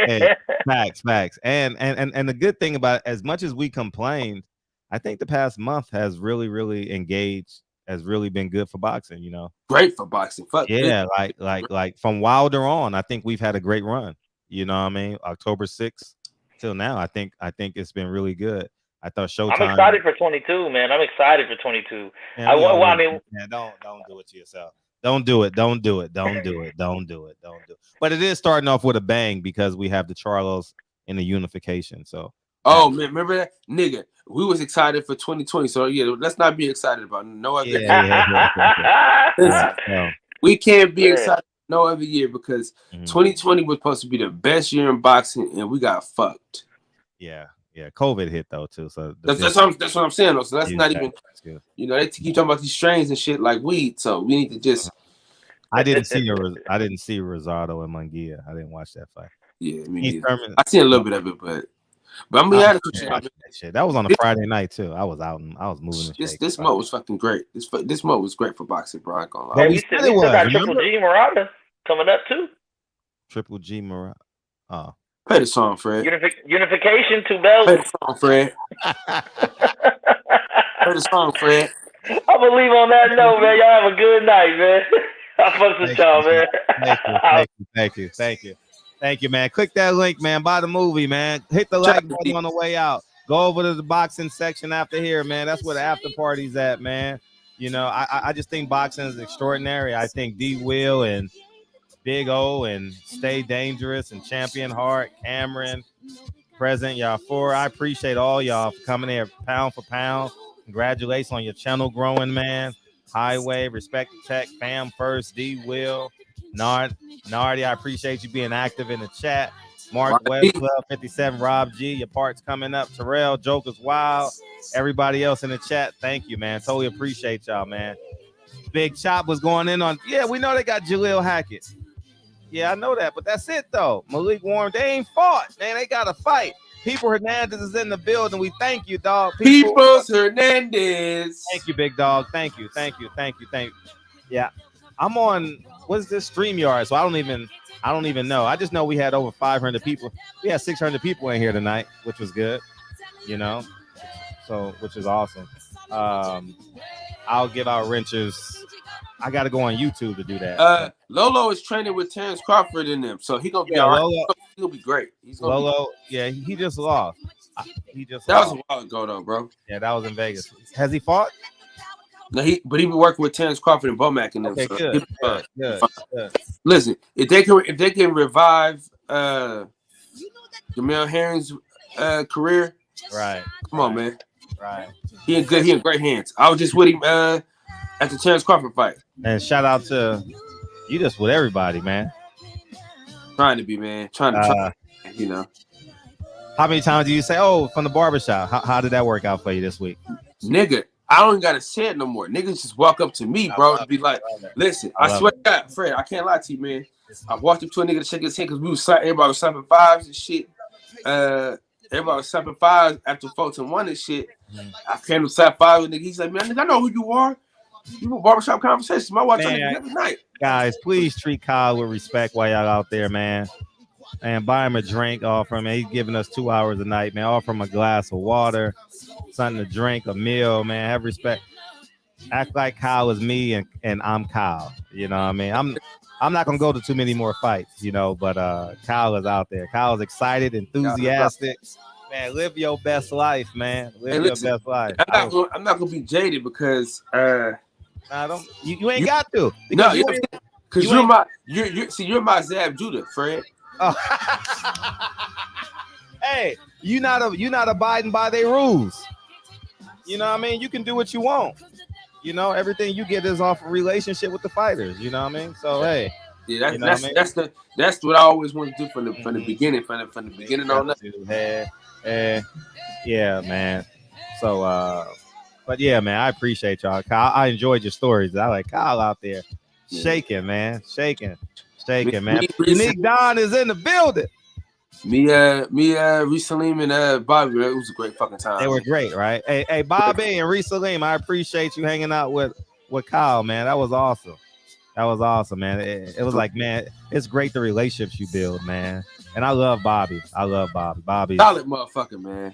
[SPEAKER 3] facts. And the good thing about it, as much as we complained, I think the past month has really engaged. Has really been good for boxing. You know,
[SPEAKER 8] great for boxing. Fuck
[SPEAKER 3] yeah, like from Wilder on, I think we've had a great run. You know what I mean? October 6th till now, I think it's been really good. I thought Showtime.
[SPEAKER 6] I'm excited for 22, man. I'm excited for 22.
[SPEAKER 3] Man, I mean, don't do it to yourself. Don't do it. But it is starting off with a bang because we have the Charlos in the unification. So.
[SPEAKER 8] Oh man, remember that, nigga? We was excited for 2020. So yeah, let's not be excited about no other. We can't be excited no other year because 2020 was supposed to be the best year in boxing, and we got fucked.
[SPEAKER 3] Yeah. COVID hit though too. So
[SPEAKER 8] that's what I'm saying though. So that's not even. They keep talking about these strains and shit like weed. So we need to just.
[SPEAKER 3] I didn't see Rosado and Munguia. I didn't watch that fight.
[SPEAKER 8] Yeah, I seen a little bit of it, but I'm gonna be honest with you.
[SPEAKER 3] That was on a Friday night too. I was out and I was moving.
[SPEAKER 8] This month was fucking great. This month was great for boxing, bro. I ain't gonna lie.
[SPEAKER 6] But we still got Triple G Murata coming up too.
[SPEAKER 3] Triple G Murata. Oh.
[SPEAKER 8] Play the song, Fred.
[SPEAKER 6] Unification, 2 belts.
[SPEAKER 8] Play the song, Fred. Play the song, Fred.
[SPEAKER 6] I'm gonna leave on that note, man. Y'all have a good night, man. I fucks with y'all, man.
[SPEAKER 3] Thank you, man. Click that link, man. Buy the movie, man. Hit the like button on the way out. Go over to the boxing section after here, man. That's where the after party's at, man. You know, I just think boxing is extraordinary. I think D. Will and Big O and Stay Dangerous and Champion Heart, Cameron, Present, y'all 4. I appreciate all y'all for coming here pound for pound. Congratulations on your channel growing, man. Highway, Respect the Tech, Fam First, D. Will, Nardi, I appreciate you being active in the chat. Mark West, 1257, Rob G, your part's coming up. Terrell, Joker's Wild, everybody else in the chat, thank you, man. Totally appreciate y'all, man. Big Chop was going in on, we know they got Jaleel Hackett. Yeah, I know that, but that's it though. Malik Warren, they ain't fought, man. They got to fight. People Hernandez is in the building. We thank you, dog.
[SPEAKER 8] Peoples Hernandez.
[SPEAKER 3] Thank you, big dog. Thank you. Yeah, I'm on. What's this StreamYard? So I don't even know. I just know we had over 500 people. We had 600 people in here tonight, which was good. You know, so which is awesome. I'll give out wrenches. I got to go on YouTube to do that.
[SPEAKER 8] Lolo is training with Terrence Crawford in them, so he gonna be all right. He'll be great.
[SPEAKER 3] Lolo, yeah, he just lost.
[SPEAKER 8] That was a while ago, though, bro.
[SPEAKER 3] Yeah, that was in Vegas. Has he fought?
[SPEAKER 8] No, but he been working with Terrence Crawford and Bomac in them.
[SPEAKER 3] Okay,
[SPEAKER 8] so
[SPEAKER 3] good.
[SPEAKER 8] Listen, if they can revive Jamel Herring's career,
[SPEAKER 3] right?
[SPEAKER 8] Come on, man.
[SPEAKER 3] Right.
[SPEAKER 8] He in great hands. I was just with him at the Terrence Crawford fight.
[SPEAKER 3] And shout out to you, just with everybody, man.
[SPEAKER 8] Trying to be, man. Trying to, you know.
[SPEAKER 3] How many times do you say, "Oh, from the barbershop"? How did that work out for you this week?
[SPEAKER 8] Nigga, I don't even gotta say it no more. Niggas just walk up to me, bro, and be like, "Listen, I swear to God, Fred, I can't lie to you, man. I walked up to a nigga to shake his hand because everybody was slapping fives and shit. Everybody was slapping fives after Fulton won and shit. I came to slap fives with nigga. He's like, man, nigga, I know who you are. You a barbershop conversation. I watch nigga every night.
[SPEAKER 3] Guys, please treat Kyle with respect while y'all out there, man. And buy him a drink, offer him. He's giving us 2 hours a night, man. Offer him a glass of water, something to drink, a meal, man. Have respect. Act like Kyle is me and I'm Kyle. You know what I mean? I'm not gonna go to too many more fights, you know, but Kyle is out there. Kyle's excited, enthusiastic. Man, live your best life, man. Live your best life.
[SPEAKER 8] I'm not gonna be jaded because
[SPEAKER 3] you ain't got to.
[SPEAKER 8] No, because you're my Zab Judah, Fred.
[SPEAKER 3] Oh. Hey, you not abiding by their rules. You know what I mean? You can do what you want. You know, everything you get is off a relationship with the fighters. You know what I mean? So hey,
[SPEAKER 8] yeah, that's what I always want to do from the beginning, from the beginning on that.
[SPEAKER 3] Yeah, man. So, but yeah, man, I appreciate y'all. Kyle, I enjoyed your stories. I like Kyle out there shaking, man, shaking, man. Unique Don is in the building.
[SPEAKER 8] Me, Reese Salim and Bobby, it was a great fucking time.
[SPEAKER 3] They were great, right? Hey, Bobby and Reese Salim, I appreciate you hanging out with Kyle, man. That was awesome. Man. It was like, man, it's great the relationships you build, man. And I love Bobby. Bobby,
[SPEAKER 8] solid motherfucker, man.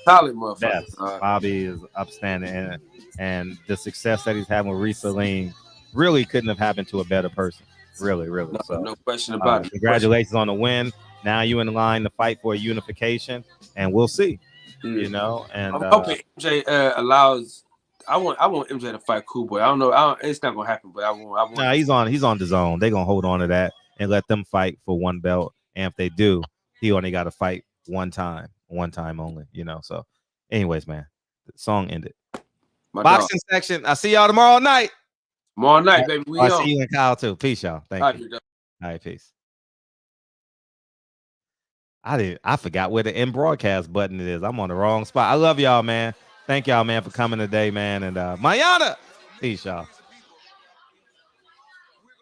[SPEAKER 8] Solid motherfucker.
[SPEAKER 3] Yes, Bobby is upstanding, and the success that he's having with Reese Salim really couldn't have happened to a better person. Really.
[SPEAKER 8] No question about it.
[SPEAKER 3] Congratulations on the win. Now you in line to fight for a unification, and we'll see. You know, and
[SPEAKER 8] I'm hoping MJ allows. I want MJ to fight Cool Boy. I don't know. It's not gonna happen, but I want.
[SPEAKER 3] Nah, he's on the zone. They're gonna hold on to that and let them fight for one belt. And if they do, he only got to fight one time only. You know. So, anyways, man, the song ended. Boxing section. I see y'all tomorrow night.
[SPEAKER 8] Tomorrow night, baby.
[SPEAKER 3] I see you and Kyle too. Peace, y'all. Thank you. All right, peace. I forgot where the end broadcast button is. I'm on the wrong spot. I love y'all, man. Thank y'all, man, for coming today, man. And Mayana. Peace, y'all.